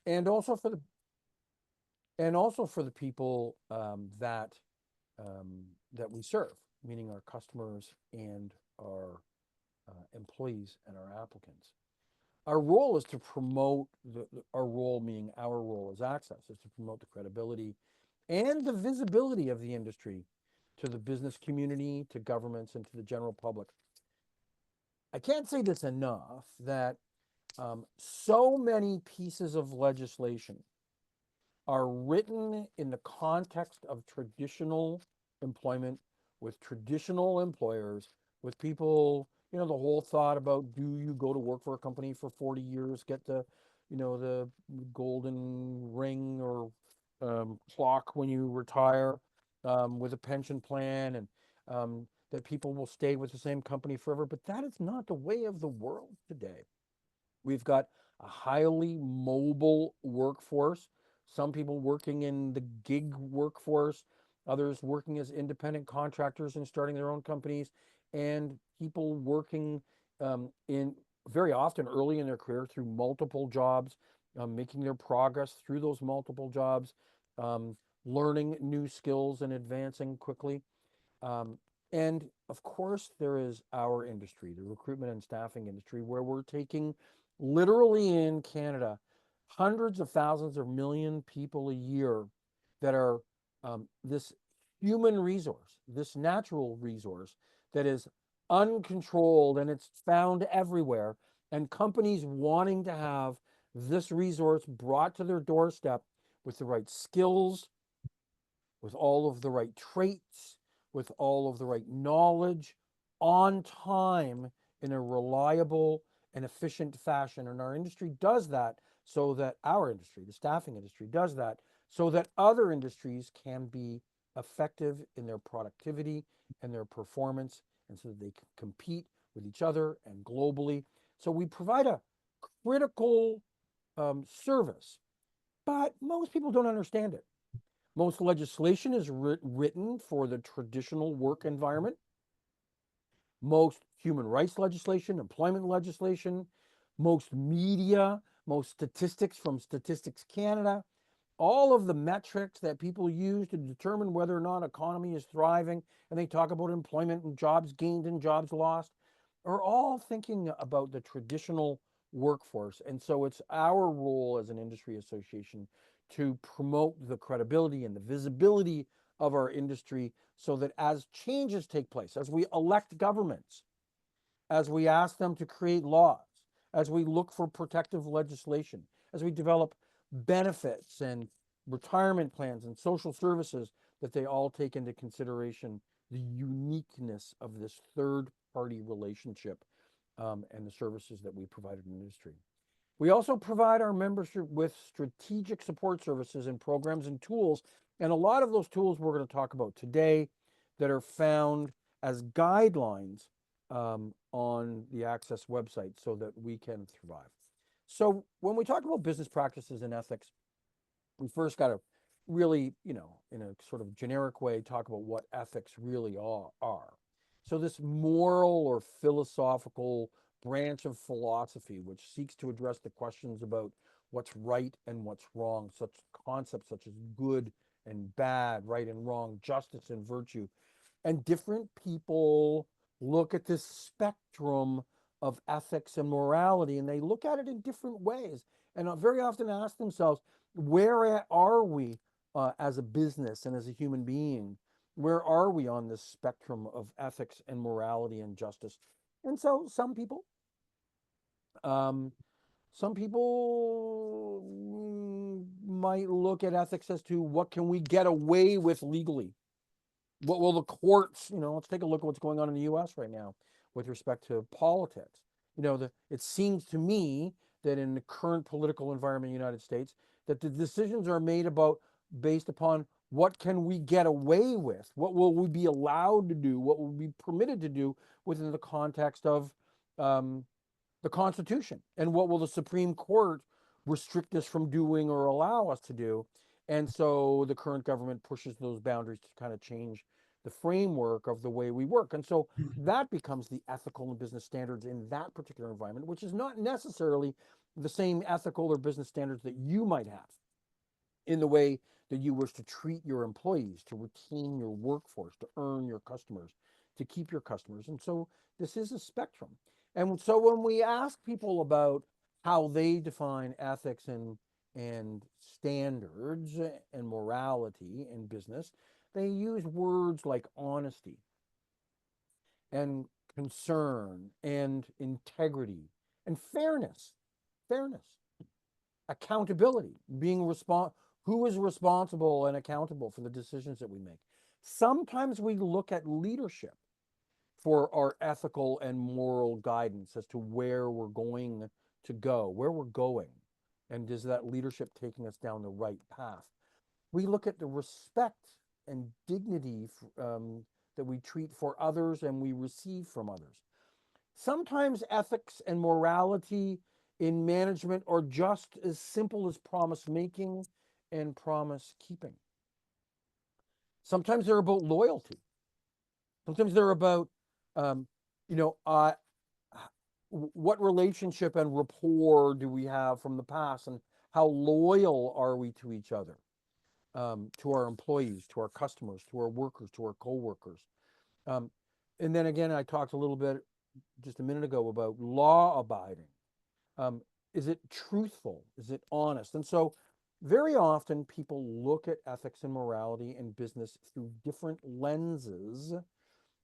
and also for the and also for the people that we serve, meaning our customers and our employees and our applicants. Our role is to promote our role, meaning our role as Access, is to promote the credibility and the visibility of the industry to the business community, to governments, and to the general public. I can't say this enough that so many pieces of legislation are written in the context of traditional employment with traditional employers, with people, the whole thought about, do you go to work for a company for 40 years, get the golden ring or clock when you retire, with a pension plan, and that people will stay with the same company forever. But that is not the way of the world today. We've got a highly mobile workforce, some people working in the gig workforce, others working as independent contractors and starting their own companies, and people working in very often early in their career through multiple jobs, making their progress through those multiple jobs, um, learning new skills and advancing quickly. Um, and of course, there is our industry, the recruitment and staffing industry, where we're taking literally in Canada hundreds of thousands or million people a year that are this human resource, this natural resource that is uncontrolled and it's found everywhere. And companies wanting to have this resource brought to their doorstep with the right skills, with all of the right traits, with all of the right knowledge, on time, in a reliable and efficient fashion. And our industry does that so that our industry, the staffing industry, does that so that other industries can be effective in their productivity and their performance, and so that they can compete with each other and globally. So we provide a critical service, but most people don't understand it. Most legislation is written for the traditional work environment. Most human rights legislation, employment legislation, most media, most statistics from Statistics Canada, all of the metrics that people use to determine whether or not economy is thriving, and they talk about employment and jobs gained and jobs lost, are all thinking about the traditional workforce. And so it's our role as an industry association to promote the credibility and the visibility of our industry so that as changes take place, as we elect governments, as we ask them to create laws, as we look for protective legislation, as we develop benefits and retirement plans and social services, that they all take into consideration the uniqueness of this third party relationship, and the services that we provide in the industry. We also provide our membership with strategic support services and programs and tools. And a lot of those tools we're going to talk about today that are found as guidelines on the ACSESS website so that we can thrive. So when we talk about business practices and ethics, we first got to really, in a sort of generic way, talk about what ethics really are. So this moral or philosophical branch of philosophy, which seeks to address the questions about what's right and what's wrong, such concepts such as good and bad, right and wrong, justice and virtue. And different people look at this spectrum of ethics and morality, and they look at it in different ways, and very often ask themselves, where are we as a business and as a human being? Where are we on this spectrum of ethics and morality and justice? And so um, some people might look at ethics as to what can we get away with legally? What will the courts, let's take a look at what's going on in the US right now with respect to politics. It seems to me that in the current political environment in the United States, that the decisions are made about based upon what can we get away with? What will we be allowed to do? What will we be permitted to do within the context of um, the Constitution? And what will the Supreme Court restrict us from doing or allow us to do? And so the current government pushes those boundaries to kind of change the framework of the way we work. And so that becomes the ethical and business standards in that particular environment, which is not necessarily the same ethical or business standards that you might have in the way that you wish to treat your employees, to retain your workforce, to earn your customers, to keep your customers. And so this is a spectrum. And so when we ask people about how they define ethics and standards and morality in business, they use words like honesty and concern and integrity and fairness, accountability, who is responsible and accountable for the decisions that we make. Sometimes we look at leadership for our ethical and moral guidance as to where we're going to go, where we're going, and is that leadership taking us down the right path. We look at the respect and dignity that we treat for others and we receive from others. Sometimes ethics and morality in management are just as simple as promise making and promise keeping. Sometimes they're about loyalty. Sometimes they're about, you know, what relationship and rapport do we have from the past, and how loyal are we to each other, to our employees, to our customers, to our workers, to our co-workers. And then again, I talked a little bit just a minute ago about law abiding. Is it truthful? Is it honest? And so very often people look at ethics and morality in business through different lenses,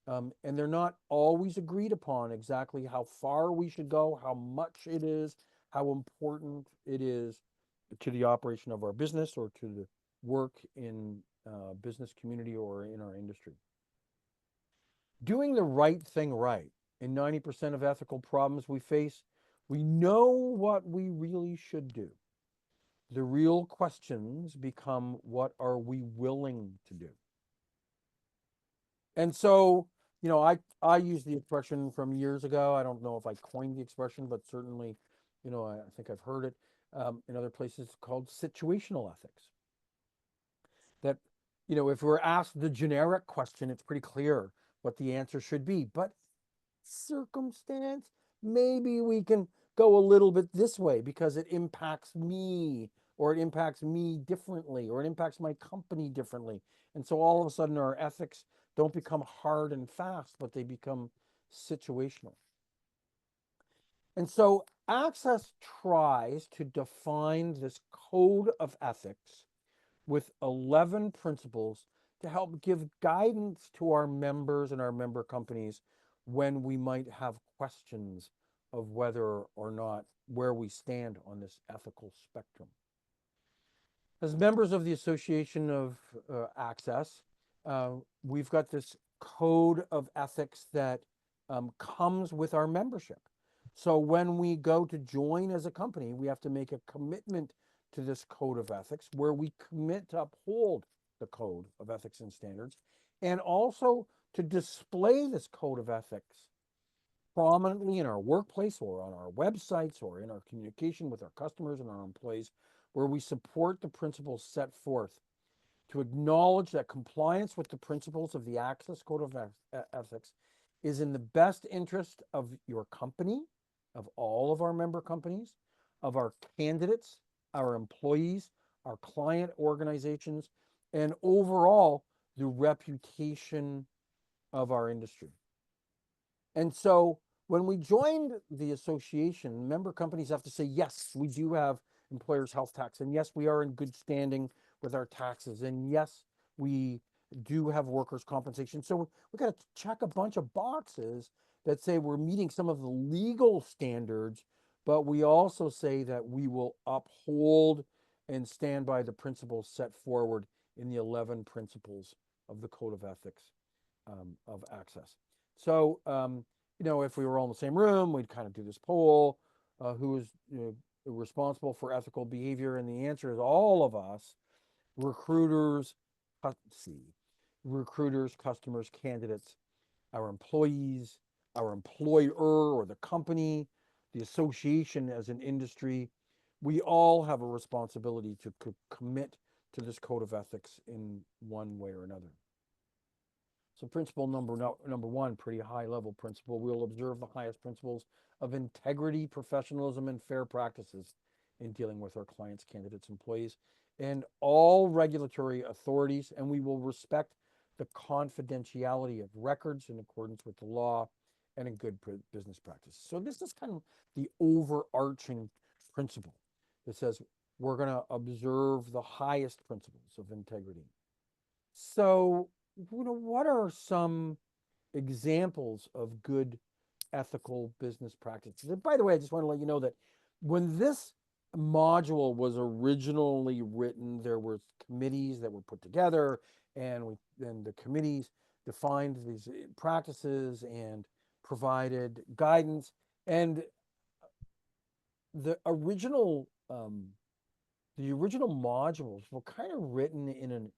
and they're not always agreed upon exactly how far we should go, how much it is, how important it is to the operation of our business or to the work in business community or in our industry. Doing the right thing right. In 90% of ethical problems we face, we know what we really should do. The real questions become, what are we willing to do? And so, you know, I use the expression from years ago. I don't know if I coined the expression, but certainly, you know, I think I've heard it in other places, called situational ethics. That, you know, if we're asked the generic question, it's pretty clear what the answer should be. But circumstance, maybe we can go a little bit this way because it impacts me, or it impacts me differently, or it impacts my company differently. And so all of a sudden our ethics don't become hard and fast, but they become situational. And so ACSESS tries to define this code of ethics with 11 principles to help give guidance to our members and our member companies when we might have questions of whether or not where we stand on this ethical spectrum. As members of the Association of ACSESS, we've got this code of ethics that comes with our membership. So when we go to join as a company, we have to make a commitment to this code of ethics, where we commit to uphold the code of ethics and standards, and also to display this code of ethics prominently in our workplace or on our websites or in our communication with our customers and our employees, where we support the principles set forth, to acknowledge that compliance with the principles of the ACSESS Code of Ethics is in the best interest of your company, of all of our member companies, of our candidates, our employees, our client organizations, and overall the reputation of our industry. And so when we joined the association, member companies have to say, yes, we do have employers' health tax, and yes, we are in good standing with our taxes, and yes, we do have workers' compensation. So we got to check a bunch of boxes that say we're meeting some of the legal standards, but we also say that we will uphold and stand by the principles set forward in the 11 principles of the Code of Ethics of ACSESS. So, you know, if we were all in the same room, we'd kind of do this poll, who is responsible for ethical behavior, and the answer is all of us: recruiters, customers, candidates, our employees, our employer or the company, the association as an industry. We all have a responsibility to commit to this code of ethics in one way or another. So principle number one, pretty high level principle. We'll observe the highest principles of integrity, professionalism, and fair practices in dealing with our clients, candidates, employees, and all regulatory authorities, and we will respect the confidentiality of records in accordance with the law and in good business practice. So this is kind of the overarching principle that says we're going to observe the highest principles of integrity. So, what are some examples of good ethical business practices? And by the way, I just want to let you know that when this module was originally written, there were committees that were put together, and the committees defined these practices and provided guidance. And the original modules were kind of written in an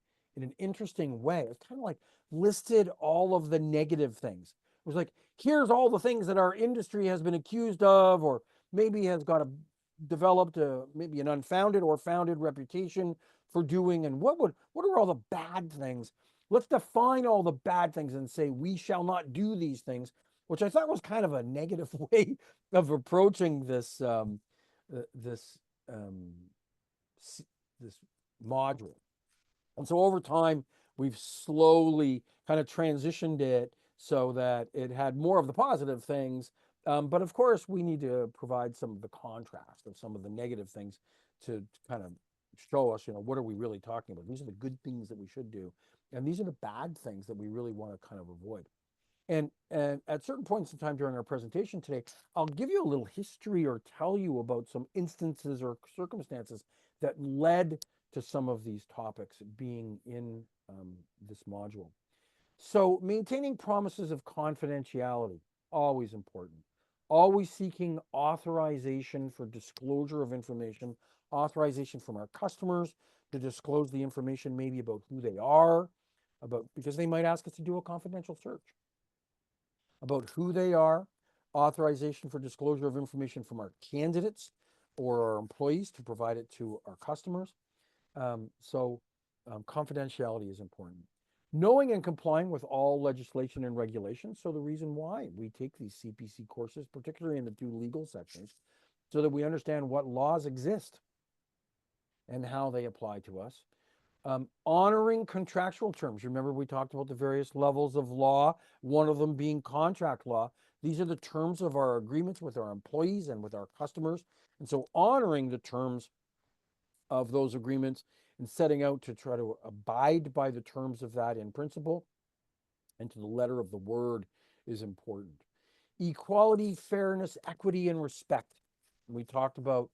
interesting way. It's kind of like listed all of the negative things. It was like, here's all the things that our industry has been accused of, or maybe has developed maybe an unfounded or founded reputation for doing, and what are all the bad things? Let's define all the bad things and say we shall not do these things, which I thought was kind of a negative way of approaching this um, this module. And so over time, we've slowly kind of transitioned it so that it had more of the positive things. But of course, we need to provide some of the contrast of some of the negative things to kind of show us, what are we really talking about? These are the good things that we should do. And these are the bad things that we really want to kind of avoid. And at certain points in time during our presentation today, I'll give you a little history or tell you about some instances or circumstances that led to some of these topics being in this module. So maintaining promises of confidentiality, always important. Always seeking authorization for disclosure of information, authorization from our customers to disclose the information maybe about who they are, because they might ask us to do a confidential search about who they are, authorization for disclosure of information from our candidates or our employees to provide it to our customers. Confidentiality is important. Knowing and complying with all legislation and regulations. So the reason why we take these CPC courses, particularly in the two legal sections, so that we understand what laws exist and how they apply to us. Honoring contractual terms. Remember, we talked about the various levels of law, one of them being contract law. These are the terms of our agreements with our employees and with our customers. And so honoring the terms of those agreements and setting out to try to abide by the terms of that in principle and to the letter of the word is important. Equality, fairness, equity, and respect. We talked about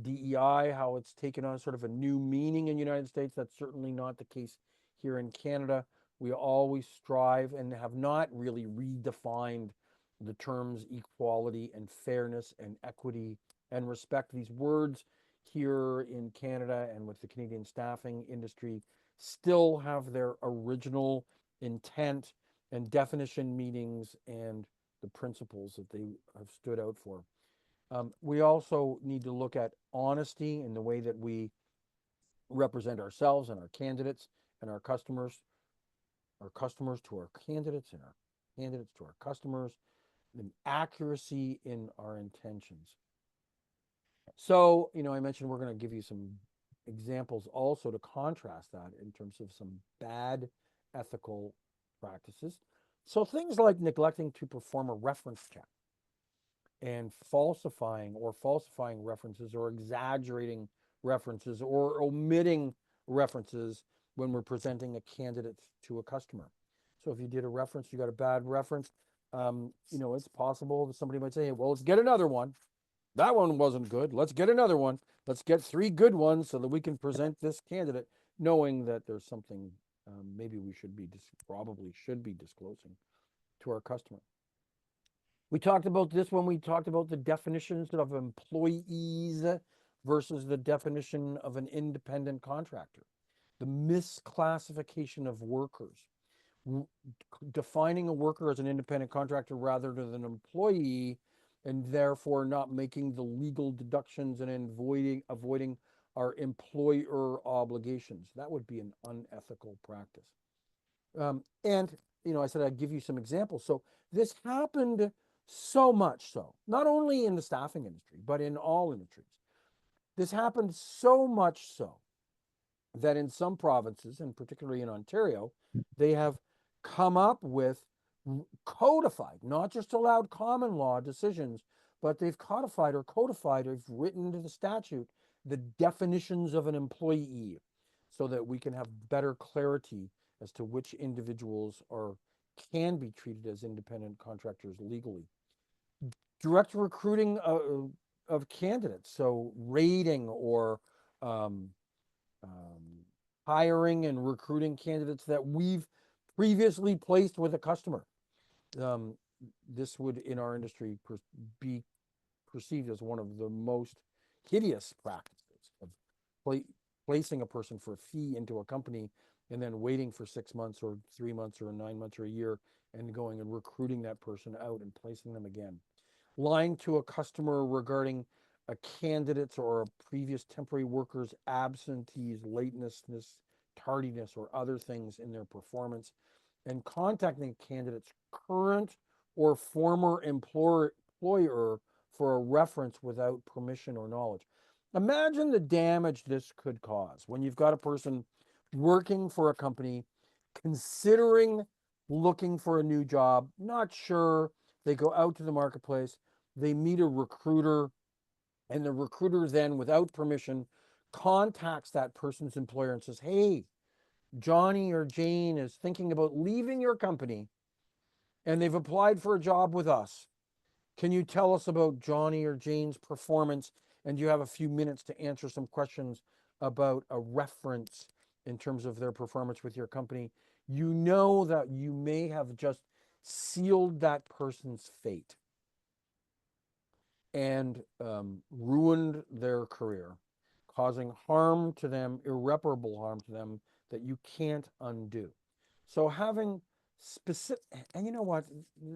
DEI, how it's taken on sort of a new meaning in the United States. That's certainly not the case here in Canada. We always strive and have not really redefined the terms equality and fairness and equity and respect. These words here in Canada and with the Canadian staffing industry still have their original intent and definition meanings and the principles that they have stood out for. We also need to look at honesty in the way that we represent ourselves and our candidates and our customers to our candidates and our candidates to our customers, and accuracy in our intentions. So, I mentioned we're going to give you some examples also to contrast that in terms of some bad ethical practices. So things like neglecting to perform a reference check and falsifying references or exaggerating references or omitting references when we're presenting a candidate to a customer. So if you did a reference, you got a bad reference, it's possible that somebody might say, well, let's get another one. That one wasn't good. Let's get another one. Let's get 3 good ones so that we can present this candidate, knowing that there's something maybe we probably should be disclosing to our customer. We talked about this when we talked about the definitions of employees versus the definition of an independent contractor. The misclassification of workers. Defining a worker as an independent contractor rather than an employee, and therefore not making the legal deductions and avoiding our employer obligations. That would be an unethical practice. And I said I'd give you some examples. So this happened so much so, not only in the staffing industry, but in all industries. This happened so much so that in some provinces, and particularly in Ontario, they have come up with codified, not just allowed common law decisions, but they've codified or codified, or written into the statute the definitions of an employee so that we can have better clarity as to which individuals can be treated as independent contractors legally. Direct recruiting of candidates, so rating or um, um, hiring and recruiting candidates that we've previously placed with a customer. Um, this would, in our industry, be perceived as one of the most hideous practices of placing a person for a fee into a company and then waiting for 6 months or 3 months or 9 months or a year and going and recruiting that person out and placing them again. Lying to a customer regarding a candidate's or a previous temporary worker's absentees, lateness, tardiness, or other things in their performance, and contacting a candidate's current or former employer for a reference without permission or knowledge. Imagine the damage this could cause when you've got a person working for a company, considering looking for a new job, not sure. They go out to the marketplace, they meet a recruiter, and the recruiter then, without permission, contacts that person's employer and says, hey, Johnny or Jane is thinking about leaving your company and they've applied for a job with us. Can you tell us about Johnny or Jane's performance? And you have a few minutes to answer some questions about a reference in terms of their performance with your company. You know that you may have just sealed that person's fate and ruined their career, causing harm to them, irreparable harm to them that you can't undo. So having specific, and you know what,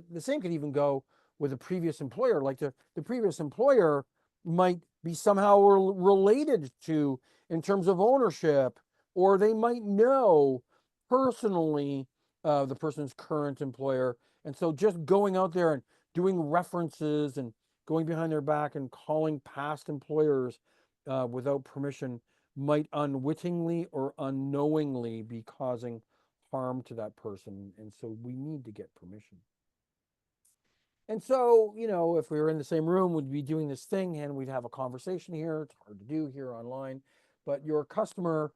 the same could even go with a previous employer. Like the previous employer might be somehow related to in terms of ownership, or they might know personally the person's current employer. And so just going out there and doing references and going behind their back and calling past employers without permission might unwittingly or unknowingly be causing harm to that person. And so we need to get permission. And so, if we were in the same room, we'd be doing this thing and we'd have a conversation here. It's hard to do here online, but your customer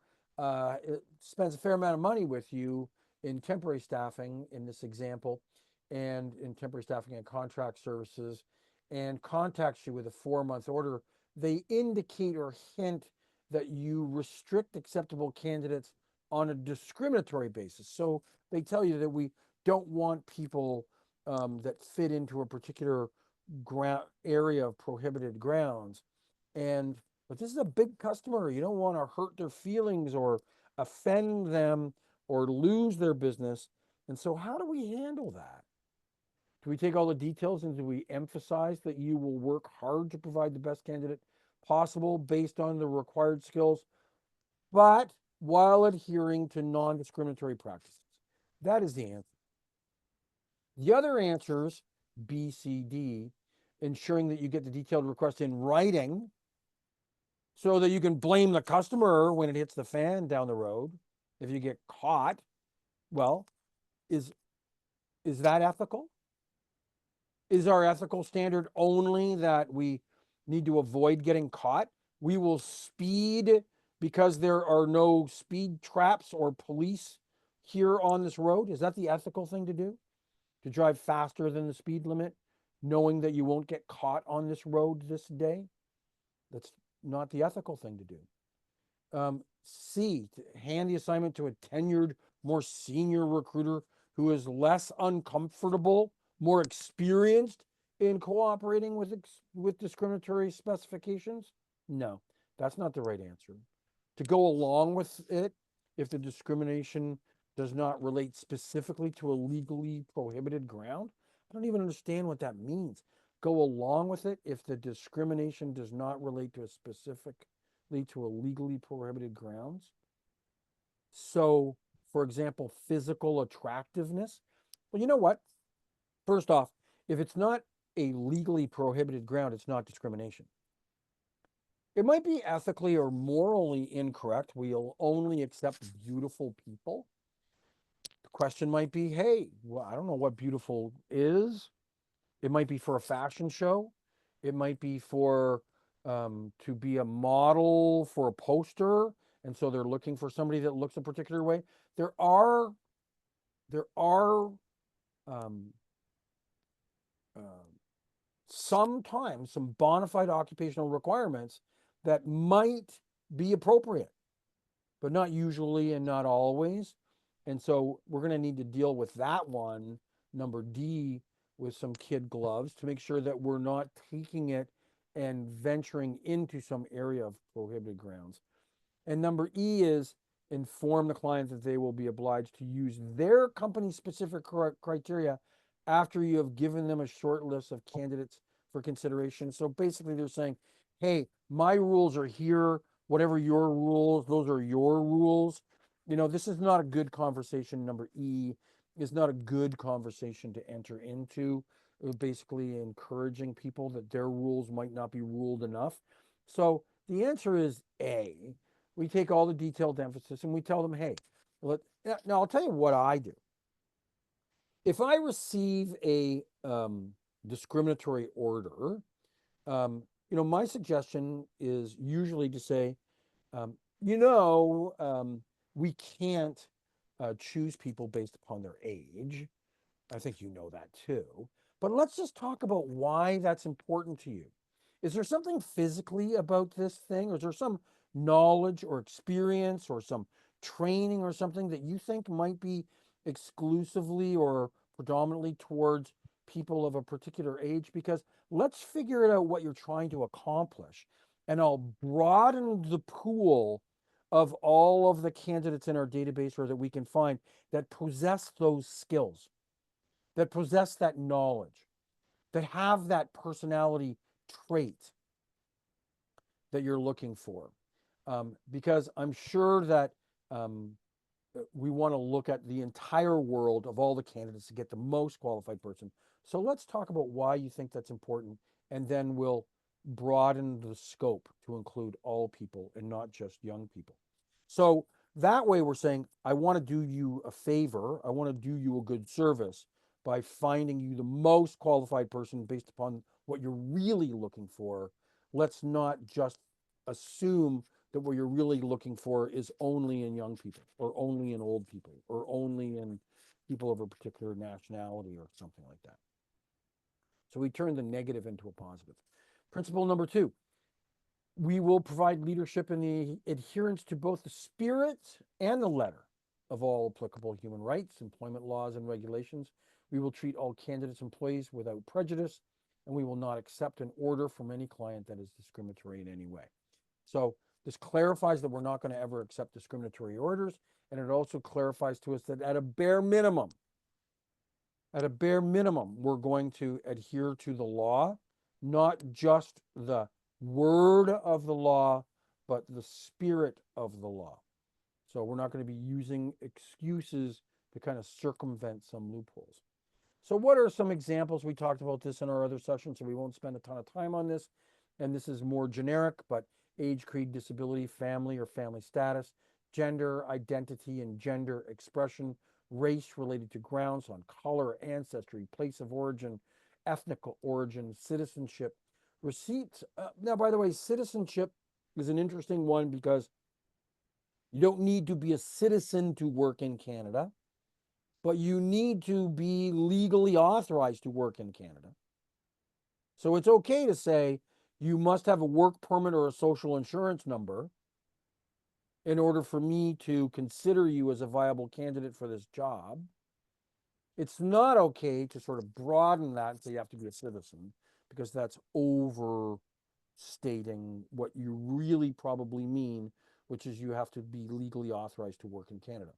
spends a fair amount of money with you in temporary staffing, in this example, and in temporary staffing and contract services, and contacts you with a 4-month order. They indicate or hint that you restrict acceptable candidates on a discriminatory basis. So they tell you that we don't want people that fit into a particular area of prohibited grounds. But this is a big customer. You don't want to hurt their feelings or offend them or lose their business. And so how do we handle that? Do we take all the details and do we emphasize that you will work hard to provide the best candidate possible based on the required skills, but while adhering to non-discriminatory practices? That is the answer. The other answers, B, C, D, ensuring that you get the detailed request in writing so that you can blame the customer when it hits the fan down the road if you get caught. Well, is that ethical? Is our ethical standard only that we need to avoid getting caught? We will speed because there are no speed traps or police here on this road? Is that the ethical thing to do? To drive faster than the speed limit, knowing that you won't get caught on this road this day? That's not the ethical thing to do. C, to hand the assignment to a tenured, more senior recruiter who is less uncomfortable, more experienced in cooperating with discriminatory specifications? No, that's not the right answer. To go along with it if the discrimination does not relate specifically to a legally prohibited ground? I don't even understand what that means. Go along with it if the discrimination does not relate to a legally prohibited grounds. So, for example, physical attractiveness. Well, you know what? First off, if it's not a legally prohibited ground, it's not discrimination. It might be ethically or morally incorrect. We'll only accept beautiful people. The question might be, hey, well, I don't know what beautiful is. It might be for a fashion show. It might be for to be a model for a poster, and so they're looking for somebody that looks a particular way. There are um, uh, sometimes some bona fide occupational requirements that might be appropriate, but not usually and not always. And so we're going to need to deal with that one, number D, with some kid gloves to make sure that we're not taking it and venturing into some area of prohibited grounds. And number E is inform the client that they will be obliged to use their company specific criteria after you have given them a short list of candidates for consideration. So basically, they're saying, hey, my rules are here. Whatever your rules, those are your rules. This is not a good conversation. Number E is not a good conversation to enter into, basically encouraging people that their rules might not be ruled enough. So the answer is A. We take all the detailed emphasis and we tell them, hey, now I'll tell you what I do. If I receive a discriminatory order, my suggestion is usually to say, um, you know, um, we can't choose people based upon their age. I think you know that too. But let's just talk about why that's important to you. Is there something physically about this thing, or is there some knowledge or experience or some training or something that you think might be exclusively or predominantly towards people of a particular age? Because let's figure it out what you're trying to accomplish. And I'll broaden the pool of all of the candidates in our database or that we can find that possess those skills, that possess that knowledge, that have that personality trait that you're looking for. Because I'm sure that um, we want to look at the entire world of all the candidates to get the most qualified person. So let's talk about why you think that's important, and then we'll broaden the scope to include all people and not just young people. So that way we're saying, I want to do you a favor. I want to do you a good service by finding you the most qualified person based upon what you're really looking for. Let's not just assume that what you're really looking for is only in young people or only in old people or only in people of a particular nationality or something like that. So we turn the negative into a positive. Principle number 2, we will provide leadership in the adherence to both the spirit and the letter of all applicable human rights, employment laws, and regulations. We will treat all candidates' employees without prejudice, and we will not accept an order from any client that is discriminatory in any way. So this clarifies that we're not going to ever accept discriminatory orders, and it also clarifies to us that at a bare minimum, we're going to adhere to the law, not just the word of the law, but the spirit of the law. So we're not going to be using excuses to kind of circumvent some loopholes. So what are some examples? We talked about this in our other session, so we won't spend a ton of time on this. And this is more generic, but age, creed, disability, family or family status, gender, identity and gender expression, race related to grounds on color, ancestry, place of origin, ethnic origin, citizenship, receipts. Now, by the way, citizenship is an interesting one because you don't need to be a citizen to work in Canada, but you need to be legally authorized to work in Canada. So it's okay to say you must have a work permit or a social insurance number in order for me to consider you as a viable candidate for this job. It's not okay to sort of broaden that and say you have to be a citizen, because that's overstating what you really probably mean, which is you have to be legally authorized to work in Canada.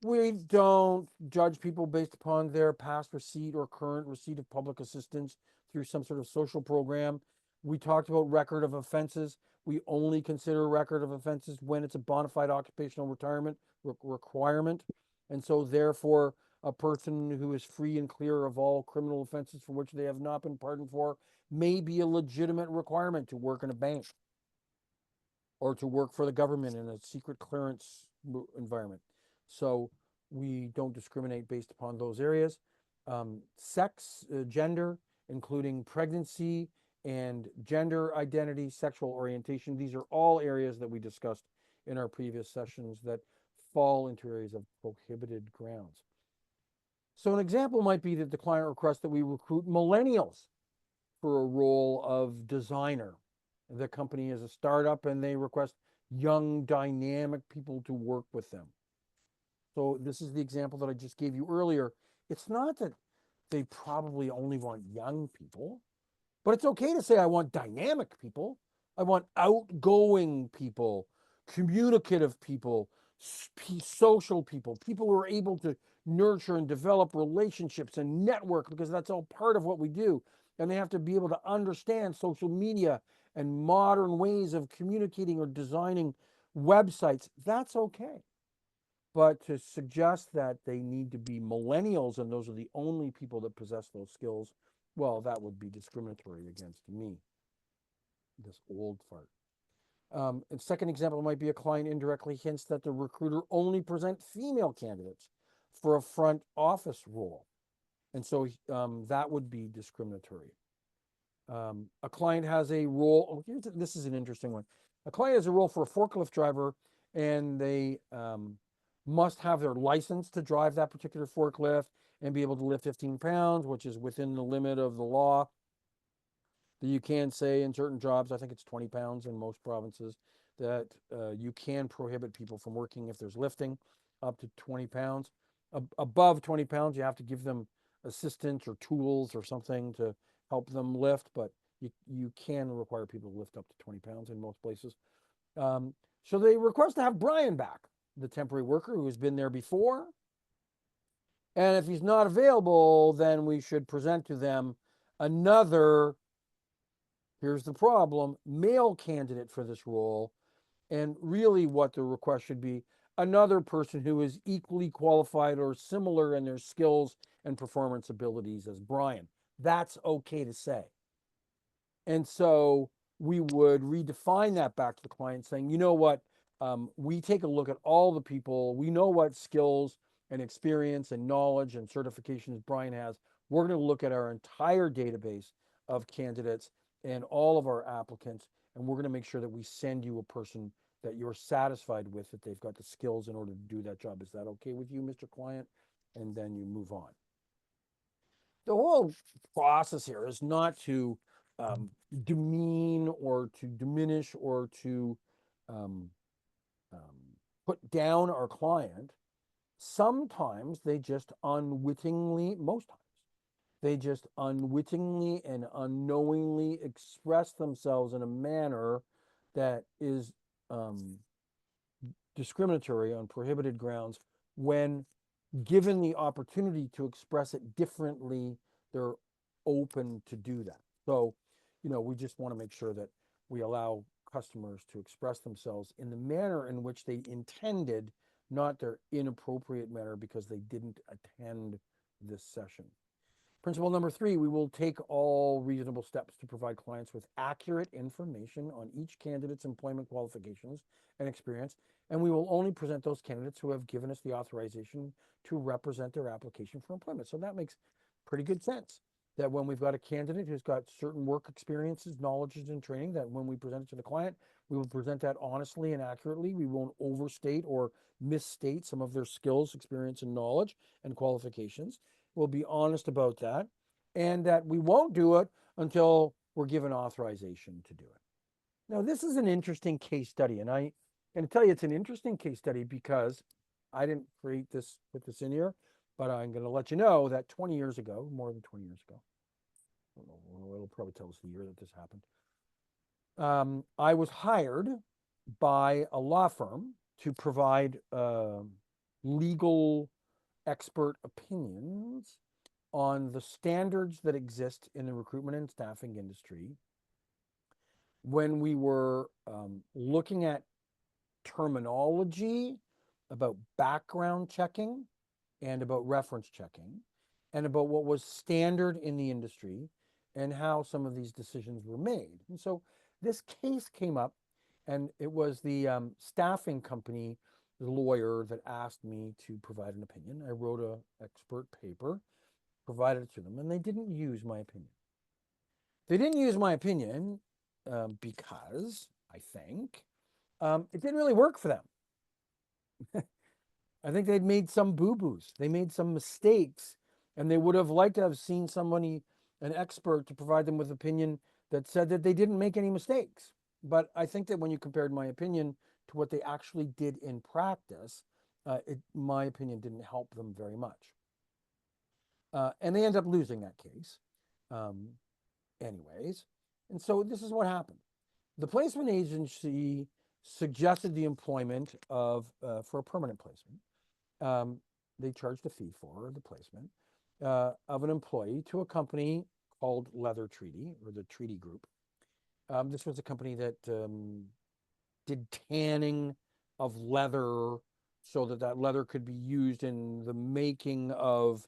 We don't judge people based upon their past receipt or current receipt of public assistance through some sort of social program. We talked about record of offenses. We only consider record of offenses when it's a bona fide occupational retirement requirement. And so therefore, a person who is free and clear of all criminal offenses for which they have not been pardoned for may be a legitimate requirement to work in a bank or to work for the government in a secret clearance environment. So we don't discriminate based upon those areas. Sex, gender, including pregnancy and gender identity, sexual orientation, these are all areas that we discussed in our previous sessions that fall into areas of prohibited grounds. So an example might be that the client requests that we recruit millennials for a role of designer. The company is a startup and they request young, dynamic people to work with them. So this is the example that I just gave you earlier. It's not that they probably only want young people, but it's okay to say I want dynamic people. I want outgoing people, communicative people, social people, people who are able to nurture and develop relationships and network, because that's all part of what we do. And they have to be able to understand social media and modern ways of communicating or designing websites. That's okay. But to suggest that they need to be millennials and those are the only people that possess those skills, well, that would be discriminatory against me, this old fart. And second example might be a client indirectly hints that the recruiter only present female candidates for a front office role. And so that would be discriminatory. A client has a role, this is an interesting one. A client has a role for a forklift driver and they must have their license to drive that particular forklift and be able to lift 15 pounds, which is within the limit of the law. That you can say in certain jobs, I think it's 20 pounds in most provinces, that you can prohibit people from working if there's lifting up to 20 pounds. Above 20 pounds, you have to give them assistance or tools or something to help them lift, but you can require people to lift up to 20 pounds in most places. So they request to have Brian back, the temporary worker who has been there before. And if he's not available, then we should present to them another, here's the problem, male candidate for this role. And really what the request should be, another person who is equally qualified or similar in their skills and performance abilities as Brian. That's okay to say. And so we would redefine that back to the client saying, you know what, we take a look at all the people, we know what skills and experience and knowledge and certifications Brian has. We're going to look at our entire database of candidates and all of our applicants, and we're going to make sure that we send you a person that you're satisfied with, that they've got the skills in order to do that job. Is that okay with you, Mr. Client? And then you move on. The whole process here is not to demean or to diminish or to um, put down our client. Sometimes they just unwittingly, most times, they just unwittingly and unknowingly express themselves in a manner that is discriminatory on prohibited grounds. When given the opportunity to express it differently, they're open to do that. So, we just want to make sure that we allow customers to express themselves in the manner in which they intended, not their inappropriate manner because they didn't attend this session. Principle number 3, we will take all reasonable steps to provide clients with accurate information on each candidate's employment qualifications and experience, and we will only present those candidates who have given us the authorization to represent their application for employment. So that makes pretty good sense, that when we've got a candidate who's got certain work experiences, knowledges, and training, that when we present it to the client, we will present that honestly and accurately. We won't overstate or misstate some of their skills, experience, and knowledge and qualifications. We'll be honest about that, and that we won't do it until we're given authorization to do it. Now, this is an interesting case study, and I'm going to tell you it's an interesting case study because I didn't create this, put this in here, but I'm going to let you know that 20 years ago, more than 20 years ago, I don't know, it'll probably tell us the year that this happened. I was hired by a law firm to provide legal expert opinions on the standards that exist in the recruitment and staffing industry when we were looking at terminology about background checking and about reference checking and about what was standard in the industry and how some of these decisions were made. And so this case came up, and it was the staffing company, the lawyer, that asked me to provide an opinion. I wrote an expert paper, provided it to them, and they didn't use my opinion. They didn't use my opinion because I think it didn't really work for them. I think they'd made some boo-boos. They made some mistakes, and they would have liked to have seen somebody, an expert, to provide them with opinion that said that they didn't make any mistakes. But I think that when you compared my opinion to what they actually did in practice, my opinion didn't help them very much. And they ended up losing that case anyways. And so this is what happened. The placement agency suggested the employment of, for a permanent placement, they charged a fee for the placement of an employee to a company called Leather Treaty, or the Treaty Group. This was a company that did tanning of leather so that that leather could be used in the making of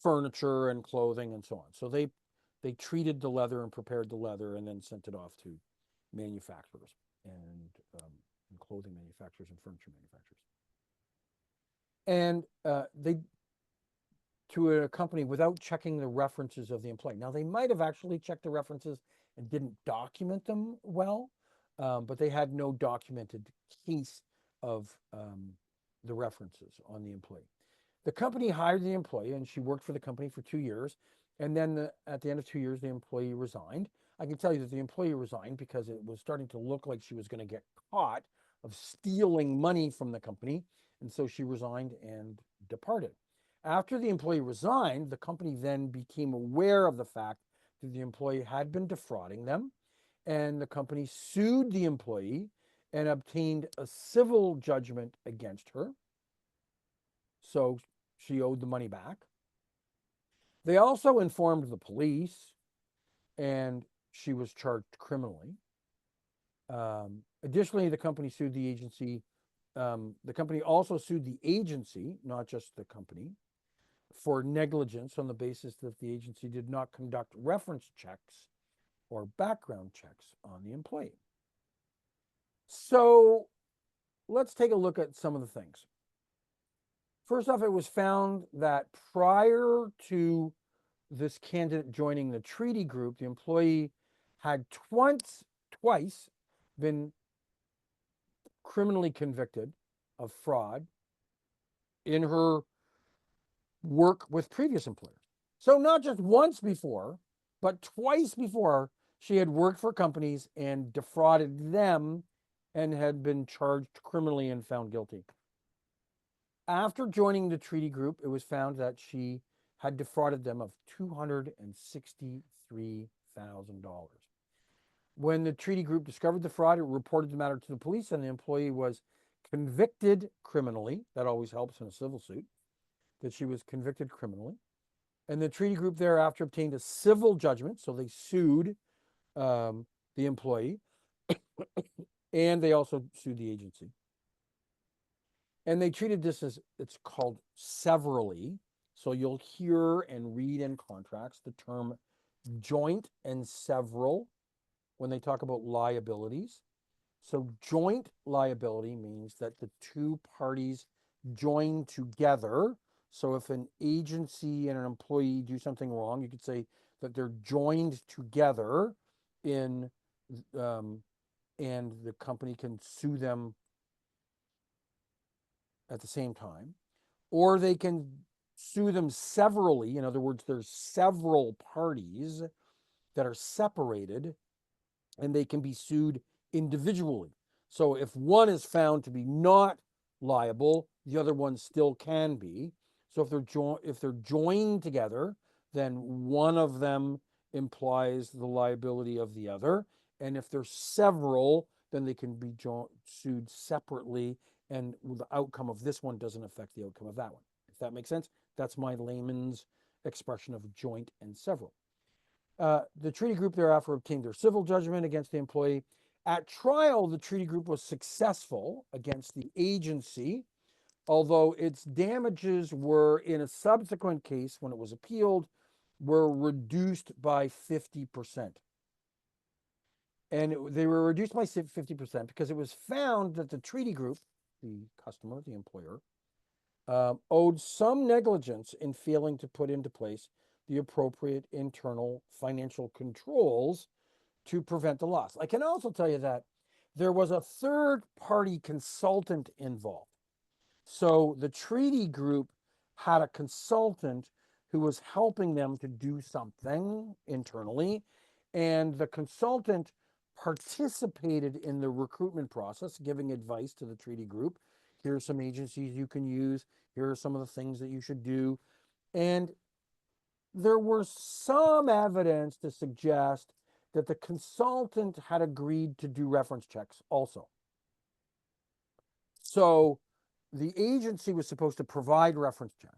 furniture and clothing and so on. So they treated the leather and prepared the leather and then sent it off to manufacturers and clothing manufacturers and furniture manufacturers. And they, to a company, without checking the references of the employee. Now, they might have actually checked the references and didn't document them well, but they had no documented case of the references on the employee. The company hired the employee, and she worked for the company for 2 years. And then at the end of 2 years, the employee resigned. I can tell you that the employee resigned because it was starting to look like she was going to get caught of stealing money from the company. And so she resigned and departed. After the employee resigned, the company then became aware of the fact that the employee had been defrauding them. And the company sued the employee and obtained a civil judgment against her. So she owed the money back. They also informed the police, and she was charged criminally. Additionally, the company sued the agency. The company also sued the agency, not just the company, for negligence on the basis that the agency did not conduct reference checks or background checks on the employee. So let's take a look at some of the things. First off, it was found that prior to this candidate joining the treaty group, the employee had twice been criminally convicted of fraud in her work with previous employers. So not just once before, but twice before, she had worked for companies and defrauded them and had been charged criminally and found guilty. After joining the treaty group, it was found that she had defrauded them of $263,000. When the treaty group discovered the fraud, it reported the matter to the police, and the employee was convicted criminally. That always helps in a civil suit, that she was convicted criminally. And the treaty group thereafter obtained a civil judgment, so they sued the employee, and they also sued the agency. And they treated this as, it's called severally. So you'll hear and read in contracts the term joint and several when they talk about liabilities. So joint liability means that the two parties join together. So if an agency and an employee do something wrong, you could say that they're joined together in, and the company can sue them at the same time, or they can sue them severally. In other words, there's several parties that are separated and they can be sued individually. So if one is found to be not liable, the other one still can be. So if they're joined together, then one of them implies the liability of the other. And if there's several, then they can be sued separately, and the outcome of this one doesn't affect the outcome of that one. If that makes sense, that's my layman's expression of joint and several. The treaty group thereafter obtained their civil judgment against the employee. At trial, the treaty group was successful against the agency although its damages were, in a subsequent case when it was appealed, were reduced by 50%. And they were reduced by 50% because it was found that the treaty group, the customer, the employer, owed some negligence in failing to put into place the appropriate internal financial controls to prevent the loss. I can also tell you that there was a third party consultant involved. So the treaty group had a consultant who was helping them to do something internally, and the consultant participated in the recruitment process, giving advice to the treaty group. Here are some agencies you can use. Here are some of the things that you should do. And there was some evidence to suggest that the consultant had agreed to do reference checks also. So the agency was supposed to provide reference checks.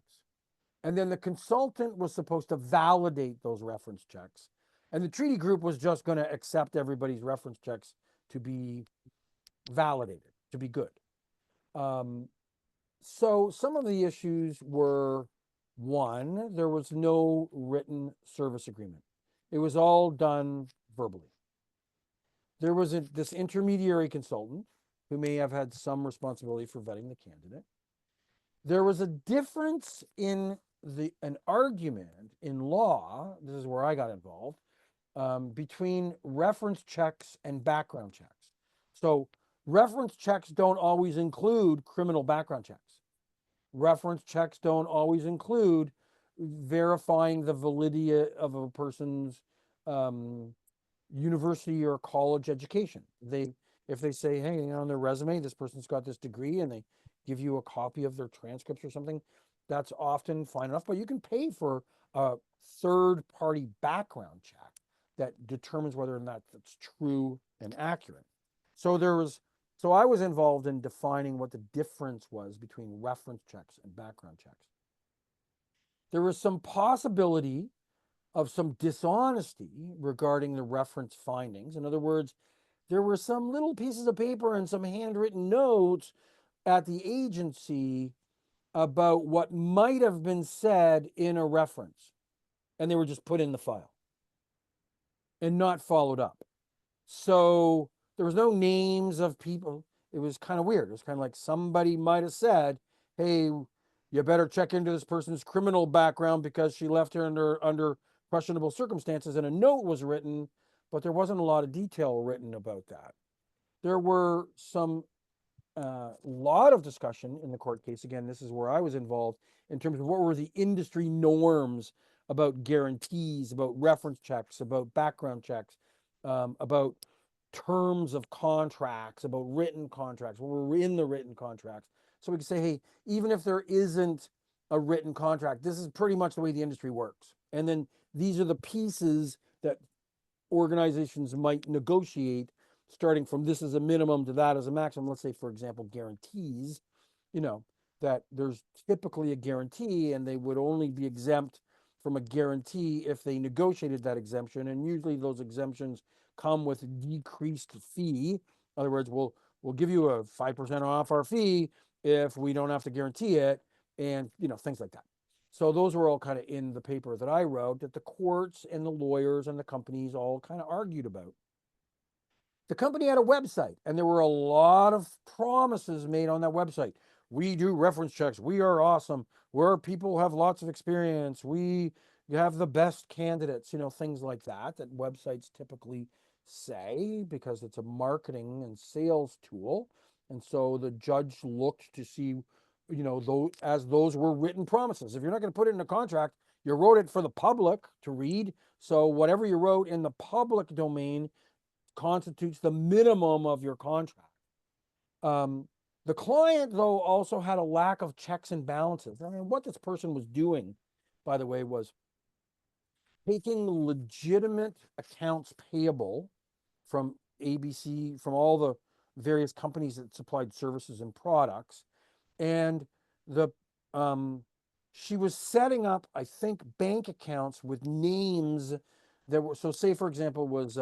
And then the consultant was supposed to validate those reference checks. And the treaty group was just going to accept everybody's reference checks to be validated, to be good. So some of the issues were, one, there was no written service agreement. It was all done verbally. There was this intermediary consultant who may have had some responsibility for vetting the candidate. There was a difference in an argument in law, this is where I got involved, between reference checks and background checks. So reference checks don't always include criminal background checks. Reference checks don't always include verifying the validity of a person's university or college education. If they say, hey, on their resume, this person's got this degree, and they give you a copy of their transcripts or something, that's often fine enough. But you can pay for a third-party background check that determines whether or not that's true and accurate. So I was involved in defining what the difference was between reference checks and background checks. There was some possibility of some dishonesty regarding the reference findings. In other words, there were some little pieces of paper and some handwritten notes at the agency about what might have been said in a reference, and they were just put in the file and not followed up. So there was no names of people. It was kind of weird. It was kind of like somebody might have said, hey, you better check into this person's criminal background because she left here under questionable circumstances, and a note was written, but there wasn't a lot of detail written about that. There were some lot of discussion in the court case. Again, this is where I was involved in terms of what were the industry norms about guarantees, about reference checks, about background checks, about terms of contracts, about written contracts, what were in the written contracts. So we can say, hey, even if there isn't a written contract, this is pretty much the way the industry works. And then these are the pieces that organizations might negotiate, starting from this as a minimum to that as a maximum. Let's say, for example, guarantees, that there's typically a guarantee and they would only be exempt from a guarantee if they negotiated that exemption. And usually those exemptions come with a decreased fee. In other words, we'll give you a 5% off our fee if we don't have to guarantee it, and things like that. So those were all kind of in the paper that I wrote that the courts and the lawyers and the companies all kind of argued about. The company had a website, and there were a lot of promises made on that website. We do reference checks. We are awesome. Where people have lots of experience. We have the best candidates, things like that websites typically say because it's a marketing and sales tool. And so the judge looked to see, those were written promises. If you're not going to put it in a contract, you wrote it for the public to read. So whatever you wrote in the public domain constitutes the minimum of your contract. The client, though, also had a lack of checks and balances. I mean, what this person was doing, by the way, was taking legitimate accounts payable from ABC, from all the various companies that supplied services and products, and she was setting up, I think, bank accounts with names that were, so say, for example, was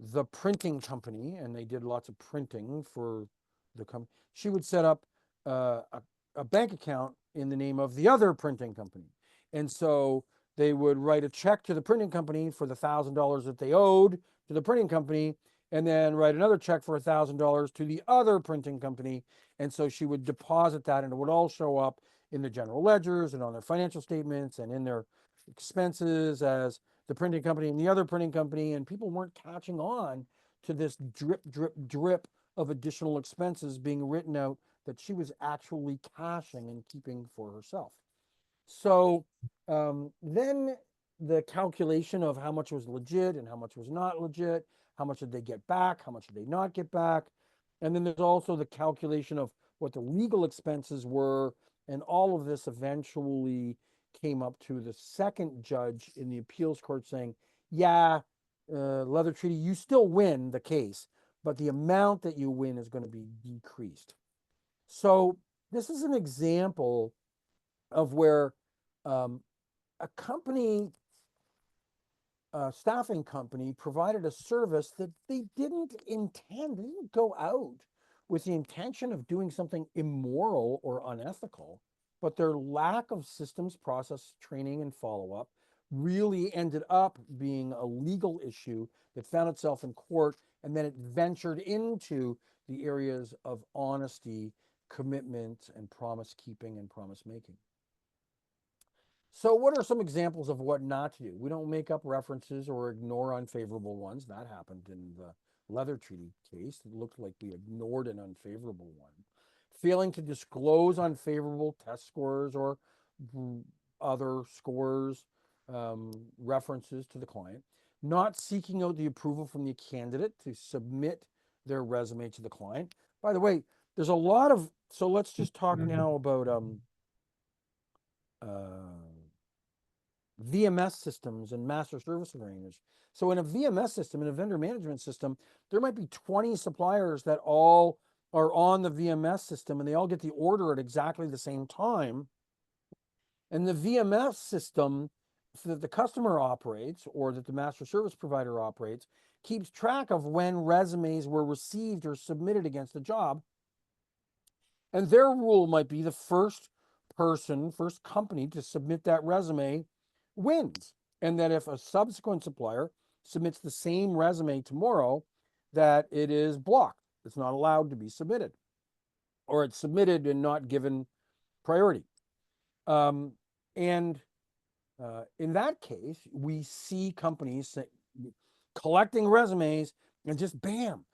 the printing company, and they did lots of printing for the company, she would set up a bank account in the name of the other printing company. And so they would write a check to the printing company for the $1,000 that they owed to the printing company, and then write another check for $1,000 to the other printing company. And so she would deposit that, and it would all show up in the general ledgers and on their financial statements and in their expenses as the printing company and the other printing company. And people weren't catching on to this drip, drip, drip of additional expenses being written out that she was actually cashing and keeping for herself. So then the calculation of how much was legit and how much was not legit, how much did they get back, how much did they not get back, and then there's also the calculation of what the legal expenses were, and all of this eventually came up to the second judge in the appeals court saying, yeah, leather treaty, you still win the case, but the amount that you win is going to be decreased. So this is an example of where a company, a staffing company, provided a service that they didn't intend, they didn't go out with the intention of doing something immoral or unethical, but their lack of systems, process, training, and follow-up really ended up being a legal issue that found itself in court, and then it ventured into the areas of honesty, commitment, and promise keeping and promise making. So what are some examples of what not to do? We don't make up references or ignore unfavorable ones. That happened in the leather treaty case. It looked like we ignored an unfavorable one. Failing to disclose unfavorable test scores or other scores, references to the client. Not seeking out the approval from the candidate to submit their resume to the client. By the way, there's a lot of, so let's just talk now about VMS systems and master service agreements. So in a VMS system, in a vendor management system, there might be 20 suppliers that all are on the VMS system, and they all get the order at exactly the same time. And the VMS system that the customer operates, or that the master service provider operates, keeps track of when resumes were received or submitted against the job. And their rule might be the first person, first company to submit that resume wins. And that if a subsequent supplier submits the same resume tomorrow, that it is blocked. It's not allowed to be submitted, or it's submitted and not given priority. In that case, we see companies collecting resumes and just bam,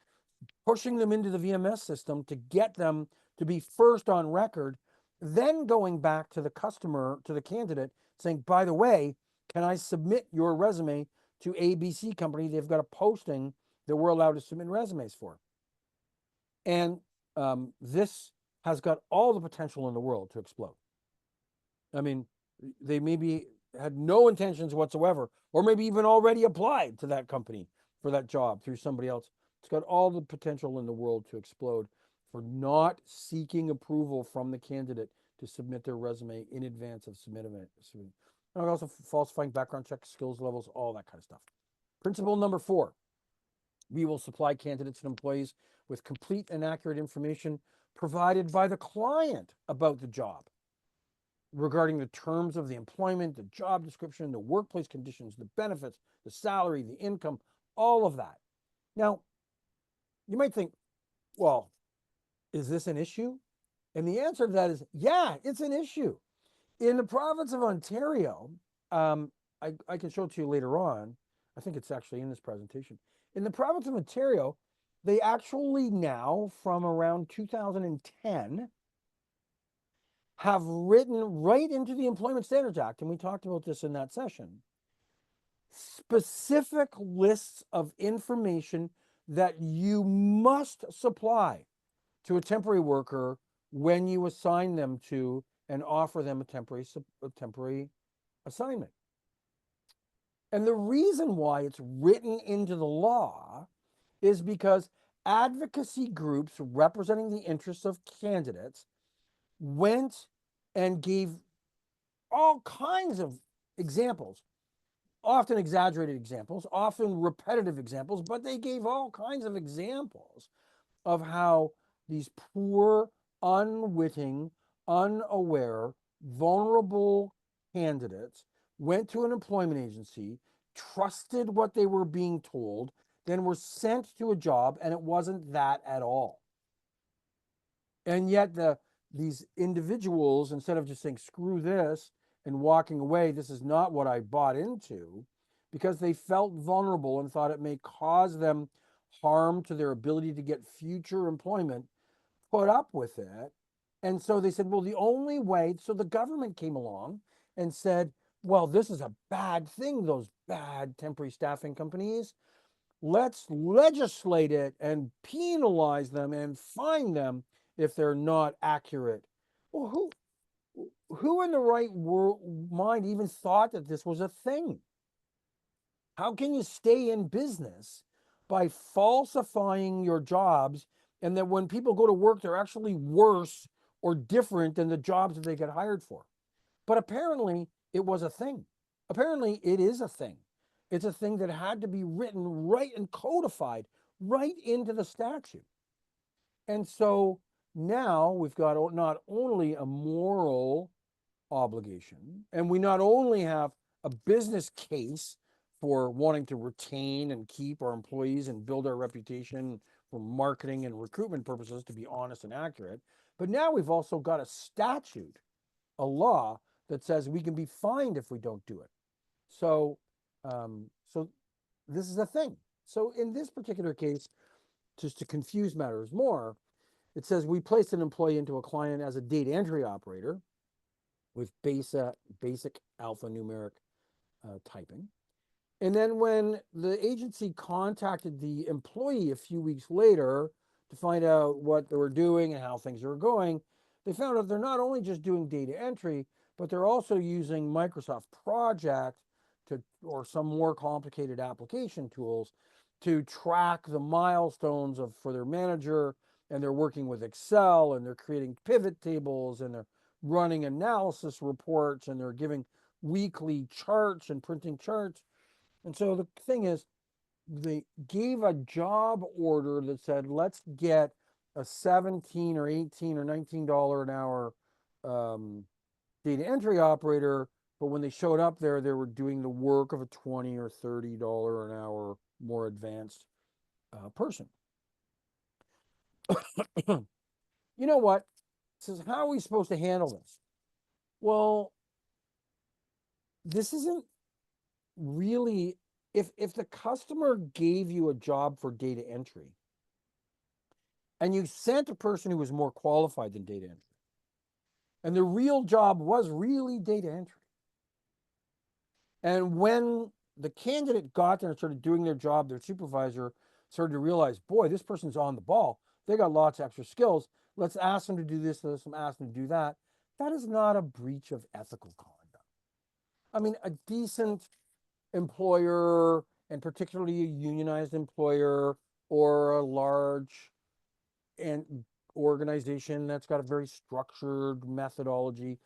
pushing them into the VMS system to get them to be first on record, then going back to the customer, to the candidate, saying, by the way, can I submit your resume to ABC company? They've got a posting that we're allowed to submit resumes for. And this has got all the potential in the world to explode. I mean, they maybe had no intentions whatsoever, or maybe even already applied to that company for that job through somebody else. It's got all the potential in the world to explode for not seeking approval from the candidate to submit their resume in advance of submitting it. And also falsifying background checks, skills levels, all that kind of stuff. Principle number 4, we will supply candidates and employees with complete and accurate information provided by the client about the job, regarding the terms of the employment, the job description, the workplace conditions, the benefits, the salary, the income, all of that. Now, you might think, well, is this an issue? And the answer to that is, yeah, it's an issue. In the province of Ontario, I can show it to you later on. I think it's actually in this presentation. In the province of Ontario, they actually now, from around 2010, have written right into the Employment Standards Act, and we talked about this in that session, specific lists of information that you must supply to a temporary worker when you assign them to and offer them a temporary assignment. And the reason why it's written into the law is because advocacy groups representing the interests of candidates went and gave all kinds of examples, often exaggerated examples, often repetitive examples, but they gave all kinds of examples of how these poor, unwitting, unaware, vulnerable candidates went to an employment agency, trusted what they were being told, then were sent to a job, and it wasn't that at all. And yet these individuals, instead of just saying, screw this and walking away, this is not what I bought into, because they felt vulnerable and thought it may cause them harm to their ability to get future employment, put up with it. And so they said, well, the only way, so the government came along and said, well, this is a bad thing, those bad temporary staffing companies. Let's legislate it and penalize them and fine them if they're not accurate. Well, who in the right mind even thought that this was a thing? How can you stay in business by falsifying your jobs, and that when people go to work, they're actually worse or different than the jobs that they get hired for? But apparently it was a thing. Apparently it is a thing. It's a thing that had to be written right and codified right into the statute. And so now we've got not only a moral obligation, and we not only have a business case for wanting to retain and keep our employees and build our reputation for marketing and recruitment purposes to be honest and accurate, but now we've also got a statute, a law that says we can be fined if we don't do it. So this is a thing. So in this particular case, just to confuse matters more, it says we placed an employee into a client as a data entry operator with basic alphanumeric typing. And then when the agency contacted the employee a few weeks later to find out what they were doing and how things were going, they found out they're not only just doing data entry, but they're also using Microsoft Project or some more complicated application tools to track the milestones for their manager, and they're working with Excel, and they're creating pivot tables, and they're running analysis reports, and they're giving weekly charts and printing charts. And so the thing is, they gave a job order that said, let's get a 17 or 18 or $19 an hour data entry operator. But when they showed up there, they were doing the work of a $20 or $30 an hour more advanced person. You know what? Says, how are we supposed to handle this? Well, this isn't really, if the customer gave you a job for data entry and you sent a person who was more qualified than data entry, and the real job was really data entry, and when the candidate got there and started doing their job, their supervisor started to realize, boy, this person's on the ball, they got lots of extra skills, let's ask them to do this, let's ask them to do that. That is not a breach of ethical conduct. I mean, a decent employer, and particularly a unionized employer or a large and organization that's got a very structured methodology,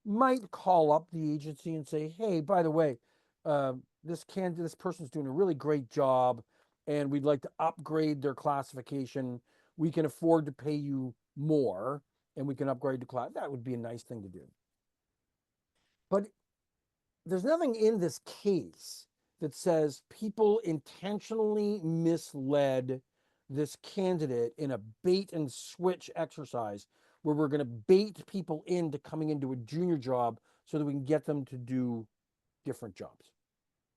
might call up the agency and say, hey, by the way, this person's doing a really great job, and we'd like to upgrade their classification. We can afford to pay you more, and we can upgrade the class. That would be a nice thing to do. But there's nothing in this case that says people intentionally misled this candidate in a bait and switch exercise where we're going to bait people into coming into a junior job so that we can get them to do different jobs.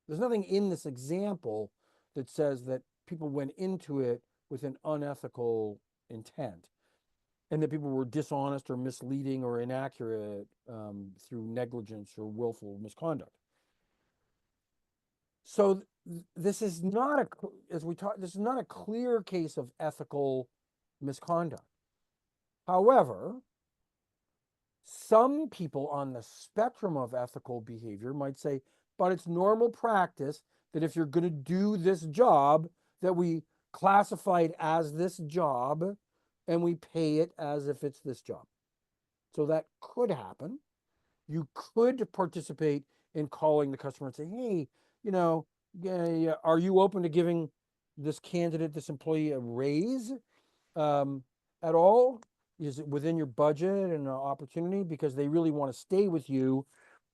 There's nothing in this example that says that people went into it with an unethical intent, and that people were dishonest or misleading or inaccurate through negligence or willful misconduct. So this is not a, as we talk, this is not a clear case of ethical misconduct. However, some people on the spectrum of ethical behavior might say, but it's normal practice that if you're going to do this job, that we classify it as this job and we pay it as if it's this job. So that could happen. You could participate in calling the customer and say, hey, you know, are you open to giving this candidate, this employee, a raise? at all? Is it within your budget and opportunity? Because they really want to stay with you,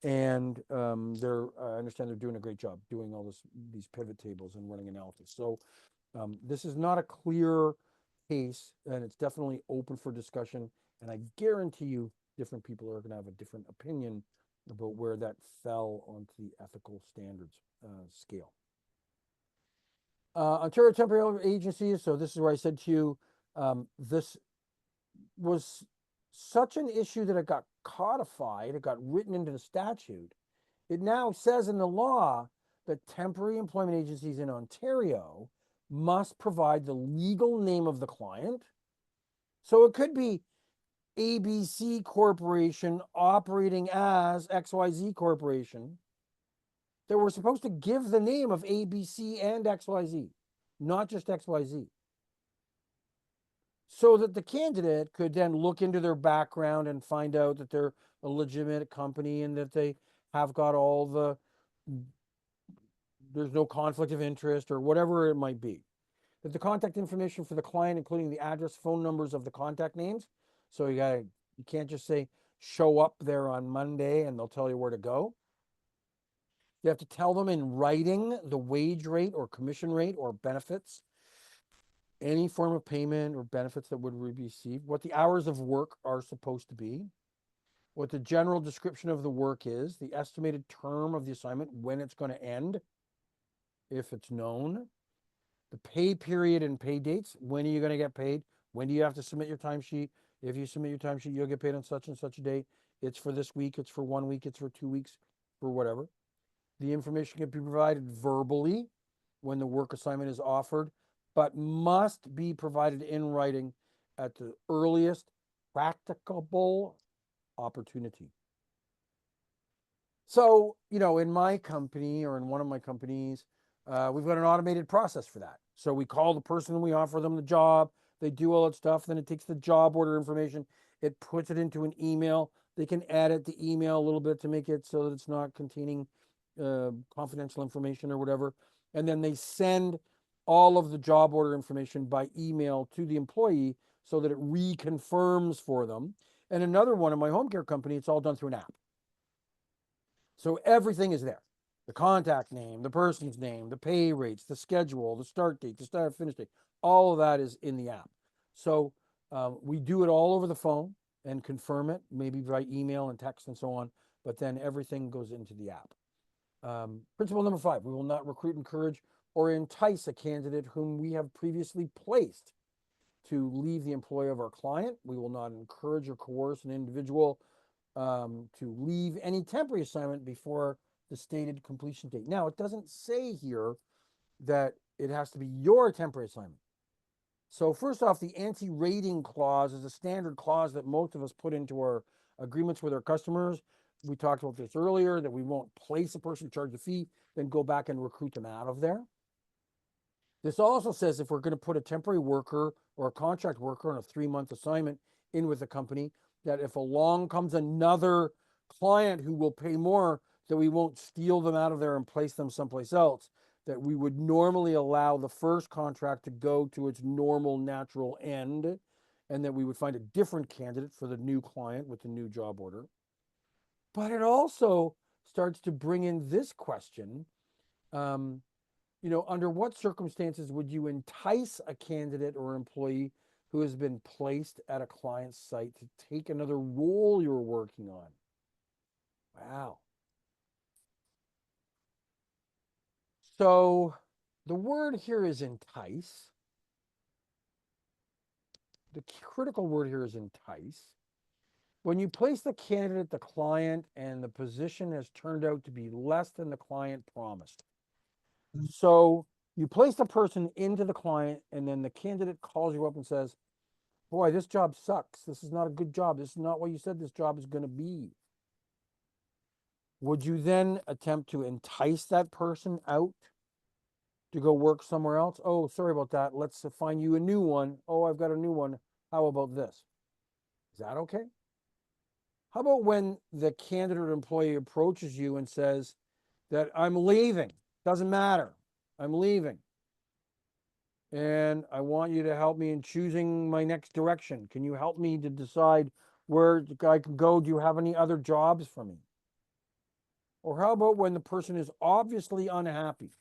and I understand they're doing a great job doing all these pivot tables and running analysis. So this is not a clear case, and it's definitely open for discussion. And I guarantee you, different people are going to have a different opinion about where that fell onto the ethical standards scale. Ontario Temporary Agencies. So this is where I said to you, this was such an issue that it got codified, it got written into the statute. It now says in the law that temporary employment agencies in Ontario must provide the legal name of the client. So it could be ABC Corporation operating as XYZ Corporation. That we're supposed to give the name of ABC and XYZ, not just XYZ. So that the candidate could then look into their background and find out that they're a legitimate company and that they have got there's no conflict of interest or whatever it might be. That the contact information for the client, including the address, phone numbers of the contact names. So you can't just say, show up there on Monday and they'll tell you where to go. You have to tell them in writing the wage rate or commission rate or benefits, any form of payment or benefits that would be received, what the hours of work are supposed to be, what the general description of the work is, the estimated term of the assignment, when it's going to end, if it's known, the pay period and pay dates, when are you going to get paid, when do you have to submit your timesheet, if you submit your timesheet, you'll get paid on such and such a date, it's for this week, it's for 1 week, it's for 2 weeks, for whatever. The information can be provided verbally when the work assignment is offered, but must be provided in writing at the earliest practicable opportunity. So, in my company or in one of my companies, we've got an automated process for that. So we call the person and we offer them the job. They do all that stuff. Then it takes the job order information. It puts it into an email. They can edit the email a little bit to make it so that it's not containing confidential information or whatever. And then they send all of the job order information by email to the employee so that it reconfirms for them. And another one in my home care company, it's all done through an app. So everything is there. The contact name, the person's name, the pay rates, the schedule, the start date, the start finish date, all of that is in the app. So we do it all over the phone and confirm it, maybe by email and text and so on, but then everything goes into the app. Principle number 5, we will not recruit, encourage, or entice a candidate whom we have previously placed to leave the employ of our client. We will not encourage or coerce an individual to leave any temporary assignment before the stated completion date. Now, it doesn't say here that it has to be your temporary assignment. So first off, the anti-rating clause is a standard clause that most of us put into our agreements with our customers. We talked about this earlier, that we won't place a person, charge a fee, then go back and recruit them out of there. This also says if we're going to put a temporary worker or a contract worker on a 3-month assignment in with a company, that if along comes another client who will pay more, that we won't steal them out of there and place them someplace else, that we would normally allow the first contract to go to its normal natural end, and that we would find a different candidate for the new client with the new job order. But it also starts to bring in this question, under what circumstances would you entice a candidate or employee who has been placed at a client's site to take another role you're working on? Wow. So the word here is entice. The critical word here is entice. When you place the candidate at the client and the position has turned out to be less than the client promised. So you place the person into the client and then the candidate calls you up and says, boy, this job sucks. This is not a good job. This is not what you said this job is going to be. Would you then attempt to entice that person out to go work somewhere else? Oh, sorry about that. Let's find you a new one. Oh, I've got a new one. How about this? Is that okay? How about when the candidate or employee approaches you and says that I'm leaving? Doesn't matter. I'm leaving. and I want you to help me in choosing my next direction. Can you help me to decide where I can go? Do you have any other jobs for me? Or how about when the person is obviously unhappy?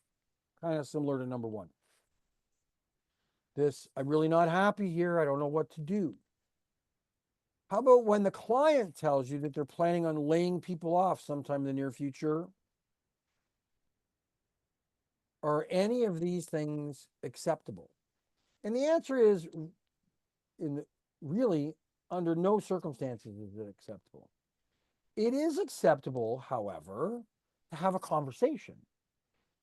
Kind of similar to number one. I'm really not happy here. I don't know what to do. How about when the client tells you that they're planning on laying people off sometime in the near future? Are any of these things acceptable? And the answer is in really under no circumstances is it acceptable. It is acceptable, however, to have a conversation.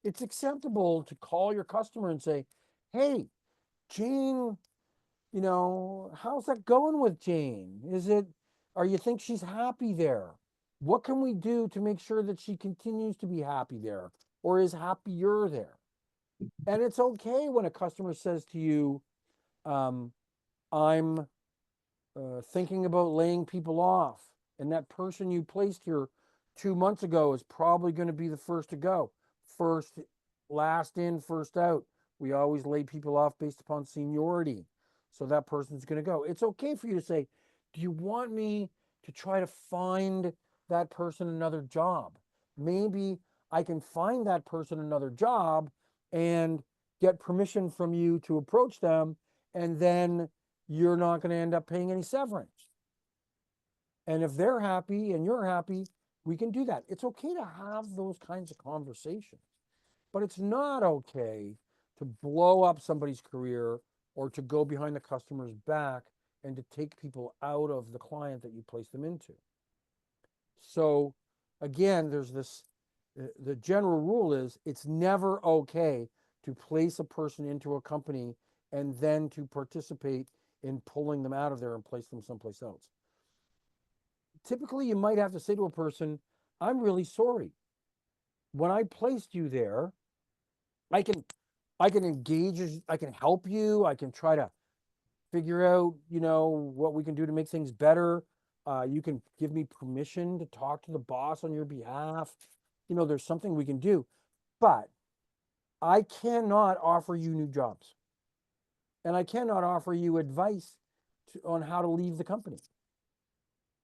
It's acceptable to call your customer and say, "Hey, Jane, how's that going with Jane? Are you think she's happy there? What can we do to make sure that she continues to be happy there or is happier there?" And it's okay when a customer says to you, I'm thinking about laying people off, and that person you placed here 2 months ago is probably going to be the first to go. First, last in, first out. We always lay people off based upon seniority. So that person's going to go. It's okay for you to say, do you want me to try to find that person another job? Maybe I can find that person another job and get permission from you to approach them, and then you're not going to end up paying any severance. And if they're happy and you're happy, we can do that. It's okay to have those kinds of conversations, but it's not okay to blow up somebody's career or to go behind the customer's back and to take people out of the client that you place them into. So again, there's this, the general rule is it's never okay to place a person into a company and then to participate in pulling them out of there and place them someplace else. Typically, you might have to say to a person, I'm really sorry. When I placed you there, I can engage, I can help you, I can try to figure out, what we can do to make things better. You can give me permission to talk to the boss on your behalf. There's something we can do, but I cannot offer you new jobs. And I cannot offer you advice on how to leave the company.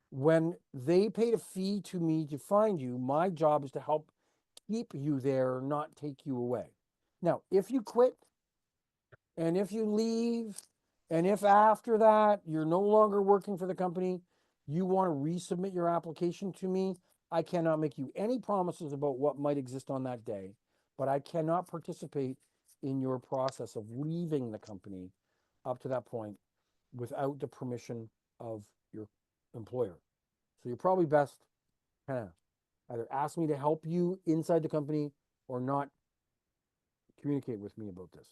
When they paid a fee to me to find you, my job is to help keep you there, not take you away. Now, if you quit and if you leave, and if after that you're no longer working for the company, you want to resubmit your application to me, I cannot make you any promises about what might exist on that day, but I cannot participate in your process of leaving the company up to that point without the permission of your employer. So you're probably best kind of either ask me to help you inside the company or not communicate with me about this.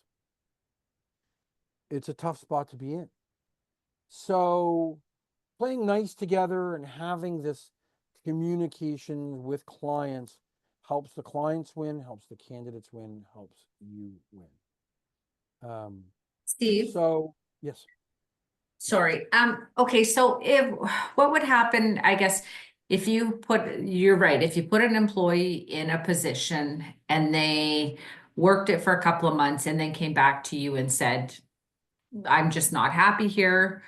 It's a tough spot to be in. So playing nice together and having this communication with clients helps the clients win, helps the candidates win, helps you win. Steve, So yes. sorry. Okay, so what would happen, I guess, if you're right, if you put an employee in a position and they worked it for a couple of months and then came back to you and said, I'm just not happy here.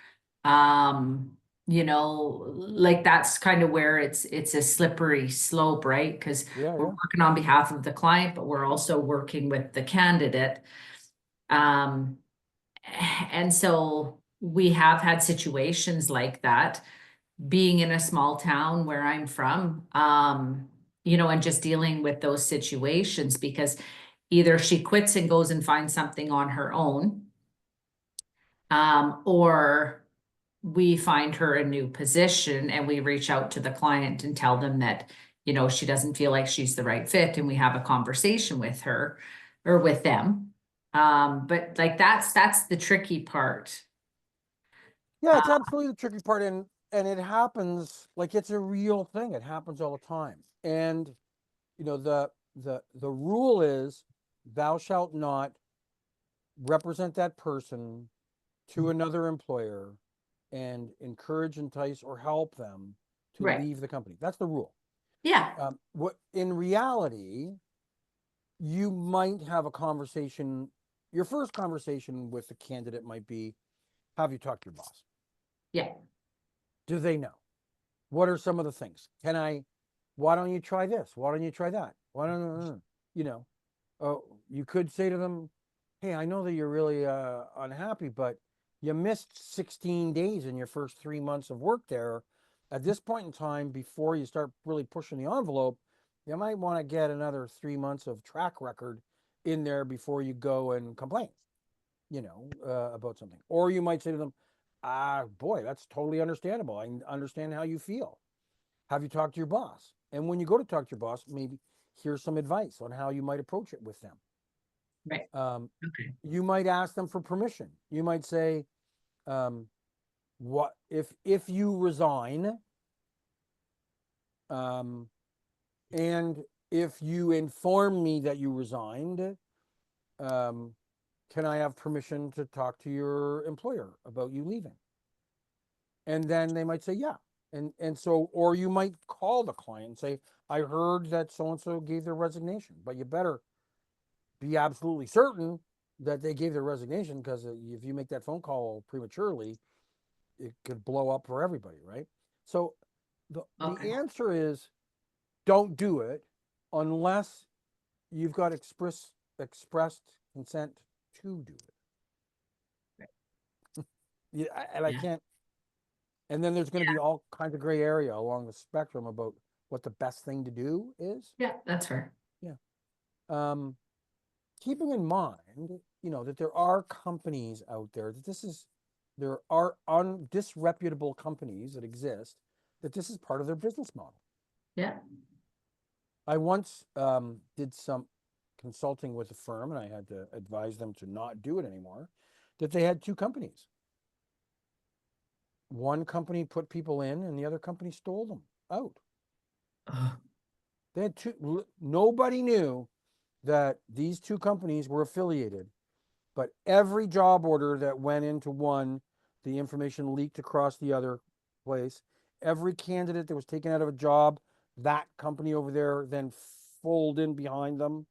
Like that's kind of where it's a slippery slope, right? Because Yeah, we're yeah. working on behalf of the client, but we're also working with the candidate. Um, and so we have had situations like that, being in a small town where I'm from, and just dealing with those situations because either she quits and goes and finds something on her own, or we find her a new position and we reach out to the client and tell them that, she doesn't feel like she's the right fit, and we have a conversation with her or with them. But like that's the tricky part. Yeah, it's absolutely the tricky part, and it happens like it's a real thing. It happens all the time. And the rule is thou shalt not represent that person to another employer and encourage, entice, or help them to Right. leave the company. That's the rule. Yeah. What in reality, you might have a conversation your first conversation with the candidate might be, have you talked to your boss? Yeah. Do they know? What are some of the things? Why don't you try this? Why don't you try that? Why don't, you know, you could say to them, hey, I know that you're really unhappy, but you missed 16 days in your first 3 months of work there. At this point in time, before you start really pushing the envelope, you might want to get another 3 months of track record in there before you go and complain, about something. Or you might say to them, boy, that's totally understandable. I understand how you feel. Have you talked to your boss? And when you go to talk to your boss, maybe here's some advice on how you might approach it with them. Right. Um, Okay. you might ask them for permission. You might say, what if you resign, um, and if you inform me that you resigned, um, can I have permission to talk to your employer about you leaving? And then they might say, yeah. And so, or you might call the client and say, I heard that so and so gave their resignation, but you better be absolutely certain that they gave their resignation, because if you make that phone call prematurely, it could blow up for everybody, right? So the Okay. answer is, don't do it unless you've got expressed consent to do it. Right. Yeah, and I Yeah. can't. And then there's going to be all kinds of gray area along the spectrum about what the best thing to do is. Yeah, that's fair. Yeah. Um, Keeping in mind, that there are companies out there there are disreputable companies that exist that this is part of their business model. Yeah. I once did some consulting with a firm, and I had to advise them to not do it anymore, that they had two companies. One company put people in and the other company stole them out. Ugh. They had two, nobody knew that these two companies were affiliated, but every job order that went into one, the information leaked across the other place. Every candidate that was taken out of a job, that company over there then folded in behind them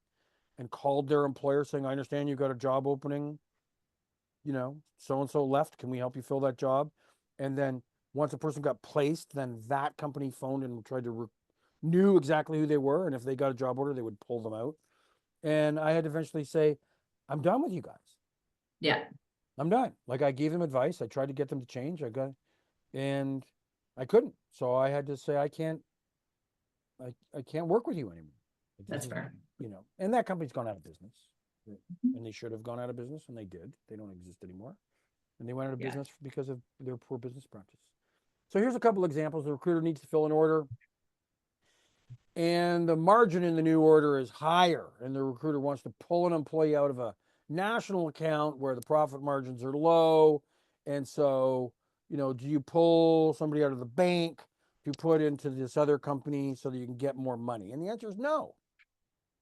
and called their employer saying, I understand you got a job opening, so and so left. Can we help you fill that job? And then once a person got placed, then that company phoned and tried to knew exactly who they were. And if they got a job order, they would pull them out. And I had to eventually say, I'm done with you guys. Yeah. I'm done. Like, I gave them advice. I tried to get them to change. And I couldn't. So I had to say, I can't work with you anymore. Like, this That's is, fair. and that company's gone out of business, Mhm. and they should have gone out of business, and they did. They don't exist anymore. And they went out of Yeah. business because of their poor business practice. So here's a couple examples. The recruiter needs to fill an order, and the margin in the new order is higher, and the recruiter wants to pull an employee out of a national account where the profit margins are low. And so, do you pull somebody out of the bank to put into this other company so that you can get more money? And the answer is no,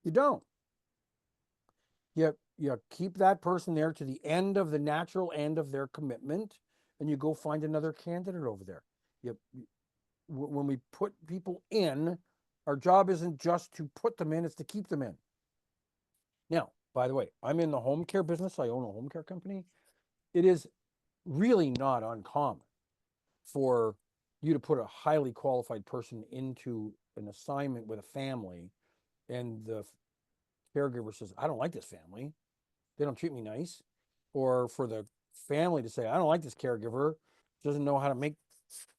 you don't. You keep that person there to the end of the natural end of their commitment, and you go find another candidate over there. When we put people in, our job isn't just to put them in, it's to keep them in. Now, by the way, I'm in the home care business. I own a home care company. It is really not uncommon for you to put a highly qualified person into an assignment with a family, and the caregiver says, I don't like this family. They don't treat me nice. Or for the family to say, I don't like this caregiver, doesn't know how to make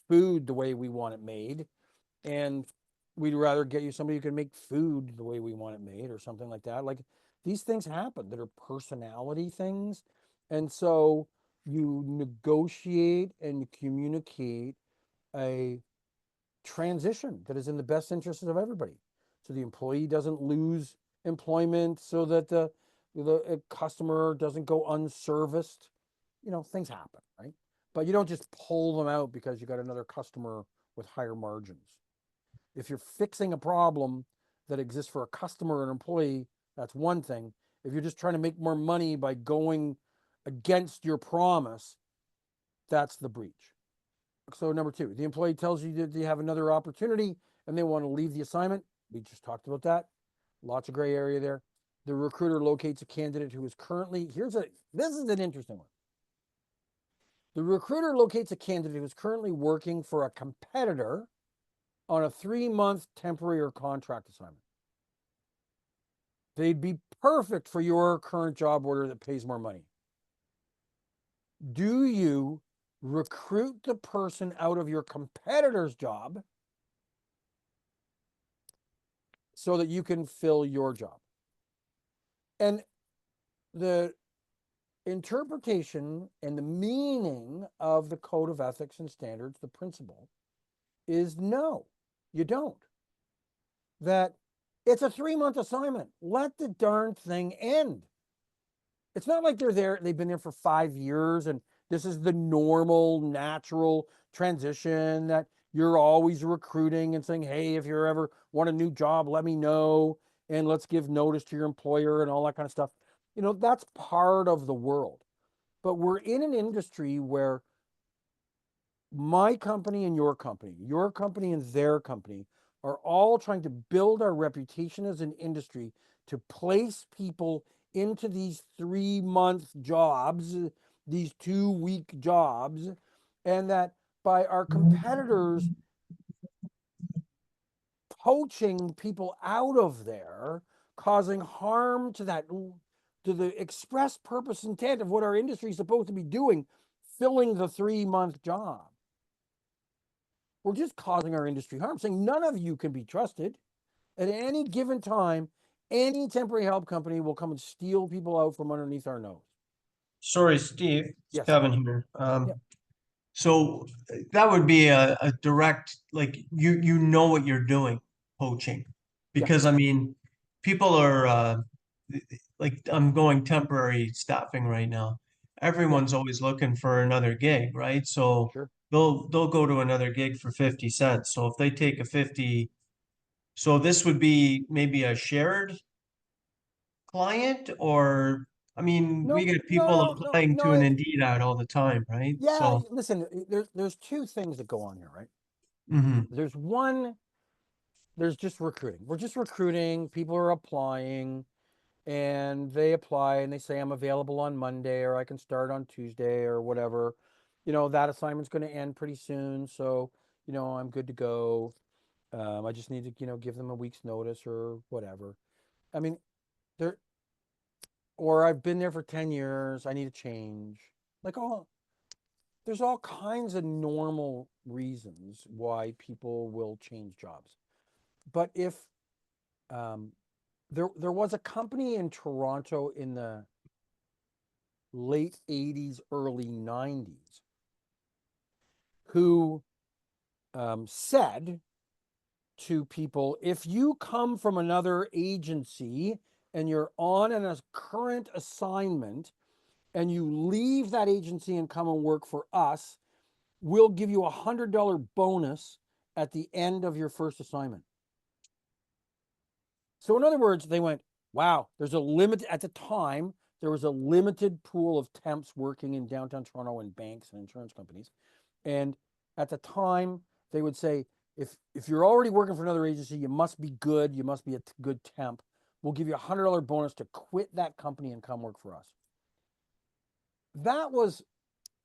food the way we want it made. And we'd rather get you somebody who can make food the way we want it made, or something like that. Like, these things happen that are personality things. And so you negotiate and you communicate a transition that is in the best interest of everybody. So the employee doesn't lose employment, so that the customer doesn't go unserviced. Things happen, right? But you don't just pull them out because you got another customer with higher margins. If you're fixing a problem that exists for a customer or an employee, that's one thing. If you're just trying to make more money by going against your promise, that's the breach. So number two, the employee tells you that they have another opportunity and they want to leave the assignment. We just talked about that. Lots of gray area there. the recruiter locates a candidate who is currently, this is an interesting one. The recruiter locates a candidate who is currently working for a competitor on a 3-month temporary or contract assignment. They'd be perfect for your current job order that pays more money. Do you recruit the person out of your competitor's job so that you can fill your job? And the interpretation and the meaning of the Code of Ethics and Standards, the principle, is no, you don't. That it's a 3-month assignment. Let the darn thing end. It's not like they've been there for 5 years and this is the normal, natural transition that you're always recruiting and saying, hey, if you ever want a new job, let me know. And let's give notice to your employer and all that kind of stuff. That's part of the world. But we're in an industry where my company and your company and their company are all trying to build our reputation as an industry to place people into these 3-month jobs, these 2-week jobs, and that by our competitors poaching people out of there, causing harm to the express purpose intent of what our industry is supposed to be doing, filling the 3-month job. We're just causing our industry harm, saying none of you can be trusted. At any given time, any temporary help company will come and steal people out from underneath our nose. Sorry, Steve, it's Yes. Kevin here. Yep. So that would be a direct, like, you know what you're doing, poaching. Because I mean, people are like, I'm going temporary staffing right now. Everyone's always looking for another gig, right? So Sure. they'll go to another gig for 50 cents. So if they take a 50, so this would be maybe a shared client, or I mean, we No, get people no, no, applying to no. an Indeed ad all the time, right? Yeah, So, listen, there's two things that go on here, right? mhm. There's one, there's just recruiting. We're just recruiting. People are applying and they apply and they say, I'm available on Monday or I can start on Tuesday or whatever. That assignment's going to end pretty soon. So, I'm good to go. I just need to, give them a week's notice or whatever. I mean, there, or I've been there for 10 years. I need a change. Like, there's all kinds of normal reasons why people will change jobs. But if there was a company in Toronto in the late 80s, early 90s who said to people, if you come from another agency and you're on a current assignment and you leave that agency and come and work for us, we'll give you $100 bonus at the end of your first assignment. So in other words, they went, wow, there's a limit. At the time, there was a limited pool of temps working in downtown Toronto in banks and insurance companies. And at the time, they would say, if you're already working for another agency, you must be good. You must be a good temp. We'll give you $100 bonus to quit that company and come work for us. That was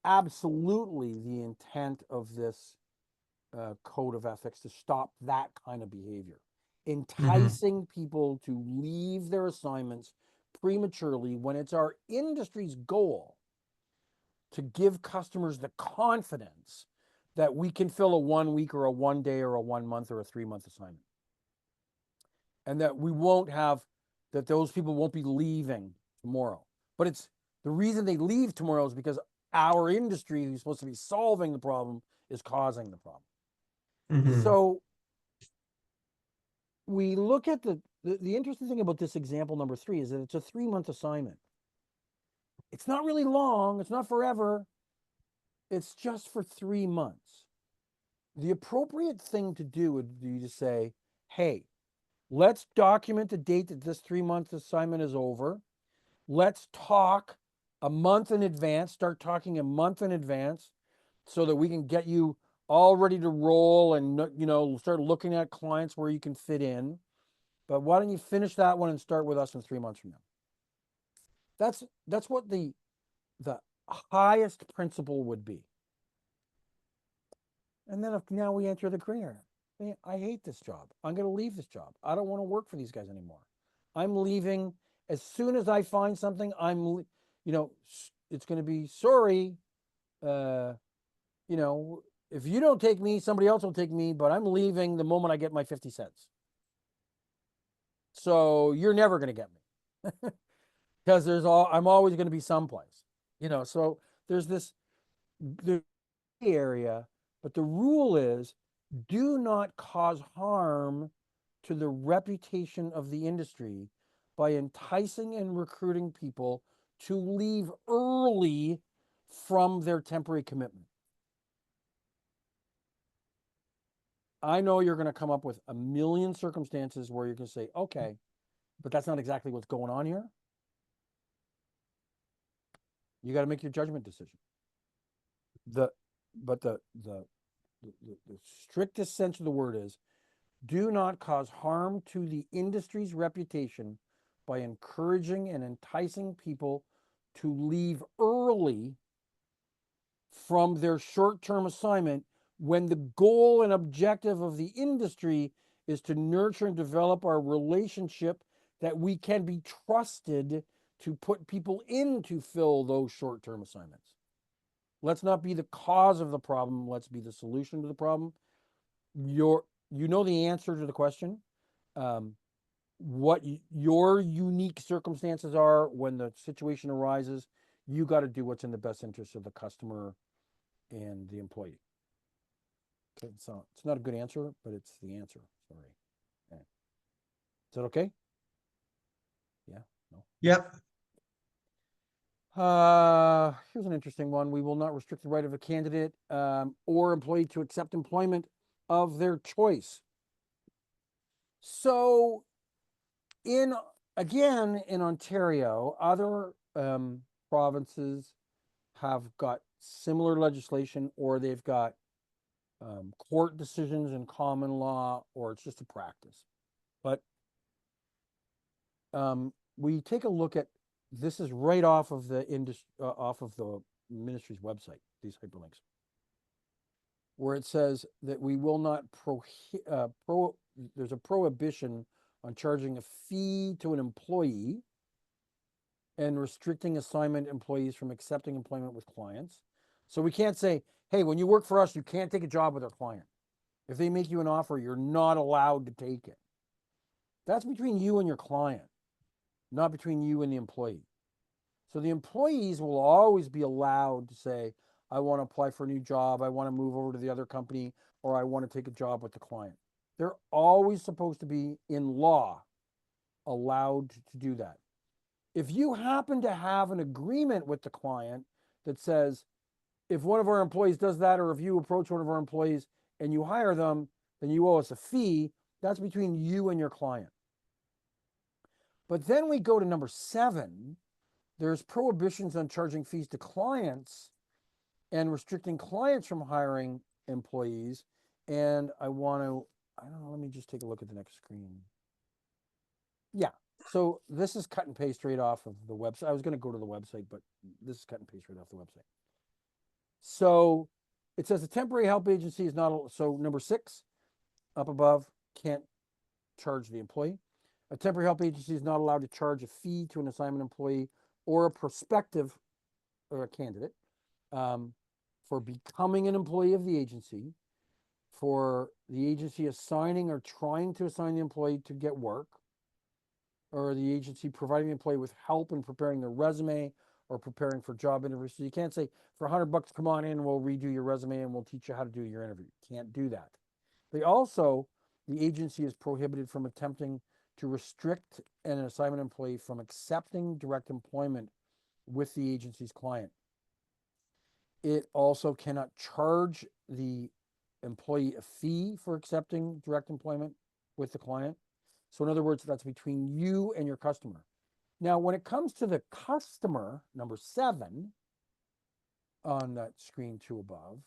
absolutely the intent of this code of ethics, to stop that kind of behavior, enticing people to leave their assignments prematurely when it's our industry's goal to give customers the confidence that we can fill a 1 week or a 1 day or a 1 month or a 3-month assignment. And that we won't have, that those people won't be leaving tomorrow. But it's the reason they leave tomorrow is because our industry, who's supposed to be solving the problem, is causing the problem. So we look at the interesting thing about this example number 3 is that it's a 3-month assignment. It's not really long. It's not forever. It's just for 3 months. The appropriate thing to do would be to say, hey, let's document the date that this 3-month assignment is over. Let's talk a month in advance, start talking a month in advance so that we can get you all ready to roll and, start looking at clients where you can fit in. But why don't you finish that one and start with us in 3 months from now? That's what the highest principle would be. And then if now we enter the gray area, man, I hate this job. I'm going to leave this job. I don't want to work for these guys anymore. I'm leaving as soon as I find something. It's going to be sorry. If you don't take me, somebody else will take me, but I'm leaving the moment I get my 50 cents. So you're never going to get me because I'm always going to be someplace, so there's this area, but the rule is do not cause harm to the reputation of the industry by enticing and recruiting people to leave early from their temporary commitment. I know you're going to come up with a million circumstances where you're going to say, okay, but that's not exactly what's going on here. You got to make your judgment decision. The strictest sense of the word is do not cause harm to the industry's reputation by encouraging and enticing people to leave early from their short-term assignment when the goal and objective of the industry is to nurture and develop our relationship that we can be trusted to put people in to fill those short-term assignments. Let's not be the cause of the problem. Let's be the solution to the problem. You know the answer to the question. What your unique circumstances are when the situation arises, you got to do what's in the best interest of the customer and the employee. Okay, so it's not a good answer, but it's the answer. Sorry. Okay. Is that okay? Yeah. No. Yep. Here's an interesting one. We will not restrict the right of a candidate or employee to accept employment of their choice. So in Ontario, other provinces have got similar legislation, or they've got court decisions in common law, or it's just a practice. But we take a look at this is right off of the ministry's website, these hyperlinks, where it says that we will not there's a prohibition on charging a fee to an employee and restricting assignment employees from accepting employment with clients. So we can't say, hey, when you work for us, you can't take a job with our client. If they make you an offer, you're not allowed to take it. That's between you and your client, not between you and the employee. So the employees will always be allowed to say, I want to apply for a new job, I want to move over to the other company, or I want to take a job with the client. They're always supposed to be, in law, allowed to do that. If you happen to have an agreement with the client that says, if one of our employees does that, or if you approach one of our employees and you hire them, then you owe us a fee, that's between you and your client. But then we go to number 7. There's prohibitions on charging fees to clients and restricting clients from hiring employees. And I don't know, let me just take a look at the next screen. Yeah, so this is cut and paste right off of the website. I was going to go to the website, but this is cut and paste right off the website. So it says a temporary help agency is not, so number 6 up above, can't charge the employee. A temporary help agency is not allowed to charge a fee to an assignment employee or a prospective or a candidate for becoming an employee of the agency, for the agency assigning or trying to assign the employee to get work, or the agency providing the employee with help in preparing their resume or preparing for job interviews. So you can't say, for $100, come on in, we'll redo your resume and we'll teach you how to do your interview. You can't do that. The agency is prohibited from attempting to restrict an assignment employee from accepting direct employment with the agency's client. It also cannot charge the employee a fee for accepting direct employment with the client. So in other words, that's between you and your customer. Now, when it comes to the customer, number 7 on that screen 2 above,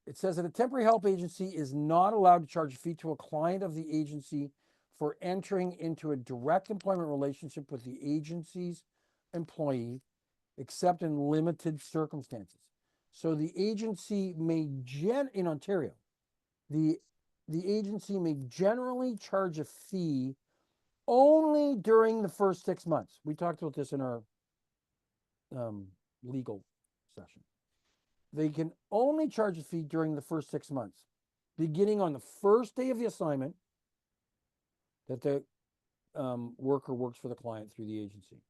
it says that a temporary help agency is not allowed to charge a fee to a client of the agency for entering into a direct employment relationship with the agency's employee, except in limited circumstances. So the agency may in Ontario, the agency may generally charge a fee only during the first 6 months. We talked about this in our legal session. They can only charge a fee during the first 6 months, beginning on the first day of the assignment that the worker works for the client through the agency.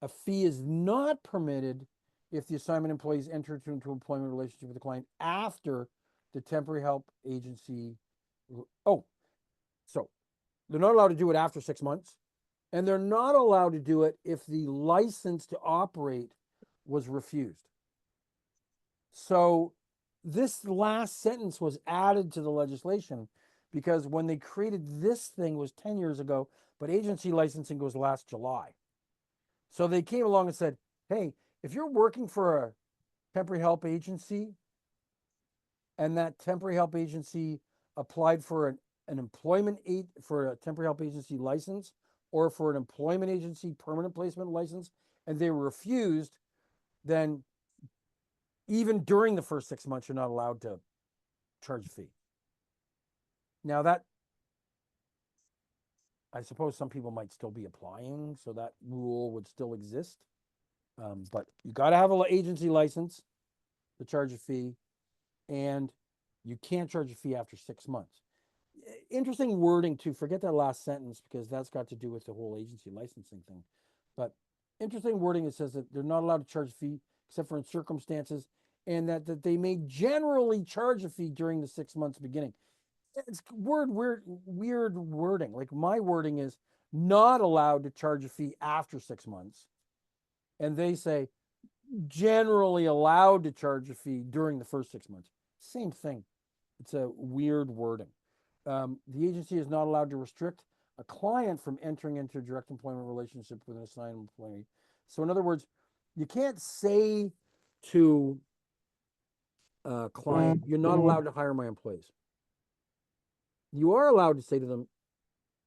A fee is not permitted if the assignment employees enter into an employment relationship with the client after the temporary help agency. Oh, so they're not allowed to do it after 6 months, and they're not allowed to do it if the license to operate was refused. So this last sentence was added to the legislation because when they created this thing was 10 years ago, but agency licensing was last July. So they came along and said, hey, if you're working for a temporary help agency and that temporary help agency applied for an employment for a temporary help agency license or for an employment agency permanent placement license and they were refused, then even during the first 6 months, you're not allowed to charge a fee. Now that, I suppose some people might still be applying, so that rule would still exist. But you got to have an agency license to charge a fee, and you can't charge a fee after 6 months. Interesting wording too. Forget that last sentence because that's got to do with the whole agency licensing thing. But interesting wording. It says that they're not allowed to charge a fee except for in circumstances, and that they may generally charge a fee during the 6 months beginning. It's weird wording. Like my wording is not allowed to charge a fee after 6 months, and they say generally allowed to charge a fee during the first 6 months. Same thing. It's a weird wording. The agency is not allowed to restrict a client from entering into a direct employment relationship with an assigned employee. So in other words, you can't say to a client, you're not allowed to hire my employees. You are allowed to say to them,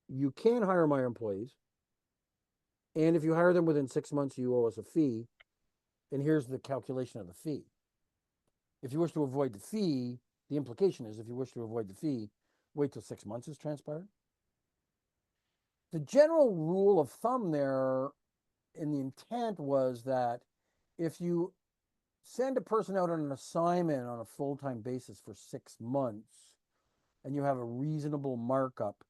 you can hire my employees. And if you hire them within 6 months, you owe us a fee. And here's the calculation of the fee. If you wish to avoid the fee, the implication is if you wish to avoid the fee, wait till 6 months has transpired. The general rule of thumb there in the intent was that if you send a person out on an assignment on a full-time basis for 6 months and you have a reasonable markup,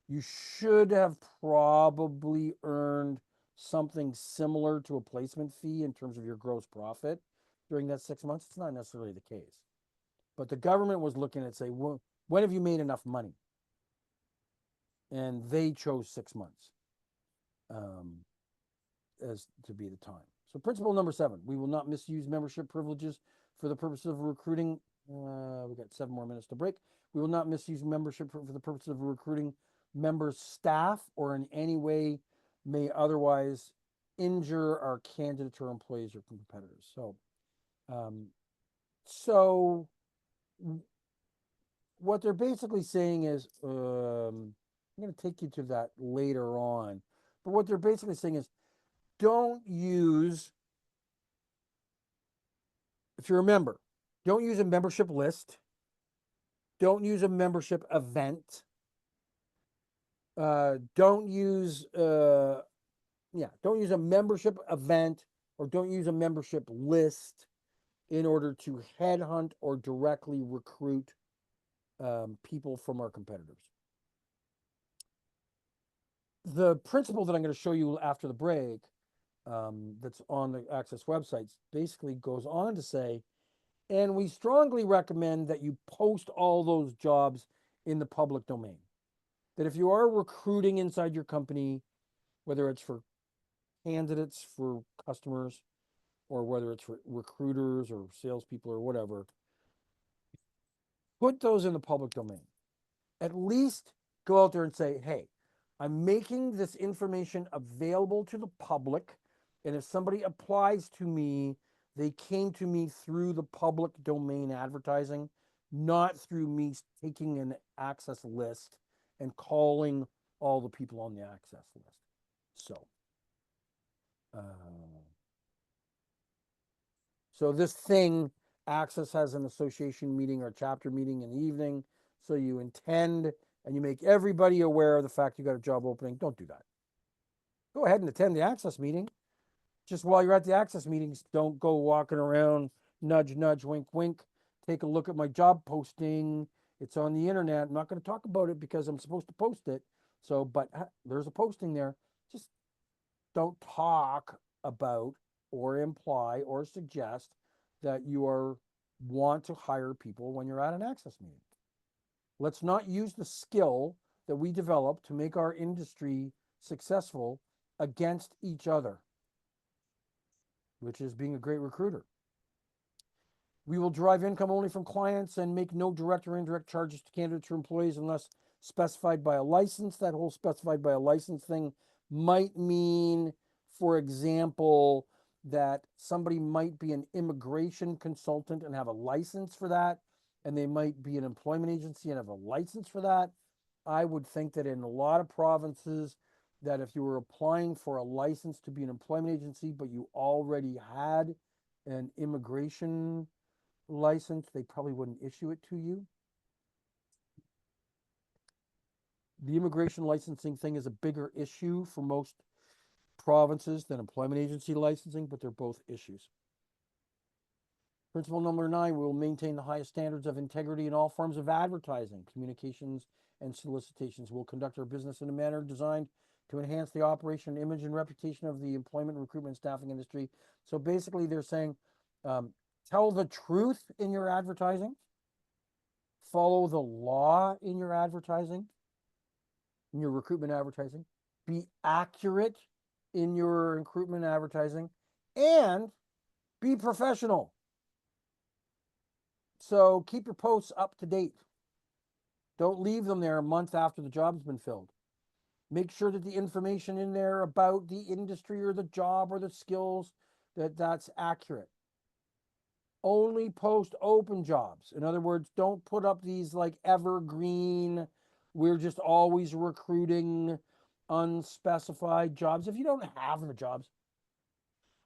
you should have probably earned something similar to a placement fee in terms of your gross profit during that 6 months. It's not necessarily the case. But the government was looking at, say, when have you made enough money? And they chose 6 months as to be the time. So principle number 7, we will not misuse membership privileges for the purpose of recruiting. We got 7 more minutes to break. We will not misuse membership for the purpose of recruiting members' staff or in any way may otherwise injure our candidates or employees or competitors. So what they're basically saying is, I'm going to take you to that later on, but what they're basically saying is, don't use, if you're a member, don't use a membership list, don't use a membership event, don't use a membership event or don't use a membership list in order to headhunt or directly recruit people from our competitors. The principle that I'm going to show you after the break that's on the ACSESS websites basically goes on to say, and we strongly recommend that you post all those jobs in the public domain. That if you are recruiting inside your company, whether it's for candidates, for customers, or whether it's for recruiters or salespeople or whatever, put those in the public domain. At least go out there and say, hey, I'm making this information available to the public. And if somebody applies to me, they came to me through the public domain advertising, not through me taking an ACSESS list and calling all the people on the access list. So this thing, Access has an association meeting or chapter meeting in the evening. So you intend and you make everybody aware of the fact you got a job opening. Don't do that. Go ahead and attend the Access meeting. Just while you're at the Access meetings, don't go walking around, nudge, nudge, wink, wink. Take a look at my job posting. It's on the internet. I'm not going to talk about it because I'm supposed to post it. So, but there's a posting there. Just don't talk about or imply or suggest that you want to hire people when you're at an Access meeting. Let's not use the skill that we develop to make our industry successful against each other, which is being a great recruiter. We will derive income only from clients and make no direct or indirect charges to candidates or employees unless specified by a license. That whole specified by a license thing might mean, for example, that somebody might be an immigration consultant and have a license for that, and they might be an employment agency and have a license for that. I would think that in a lot of provinces, that if you were applying for a license to be an employment agency, but you already had an immigration license, they probably wouldn't issue it to you. The immigration licensing thing is a bigger issue for most provinces than employment agency licensing, but they're both issues. Principle number 9, we will maintain the highest standards of integrity in all forms of advertising, communications, and solicitations. We'll conduct our business in a manner designed to enhance the operation, image, and reputation of the employment, recruitment, and staffing industry. So basically they're saying, tell the truth in your advertising, follow the law in your advertising, in your recruitment advertising, be accurate in your recruitment advertising, and be professional. So keep your posts up to date. Don't leave them there a month after the job's been filled. Make sure that the information in there about the industry or the job or the skills, that's accurate. Only post open jobs. In other words, don't put up these like evergreen, we're just always recruiting unspecified jobs. If you don't have the jobs.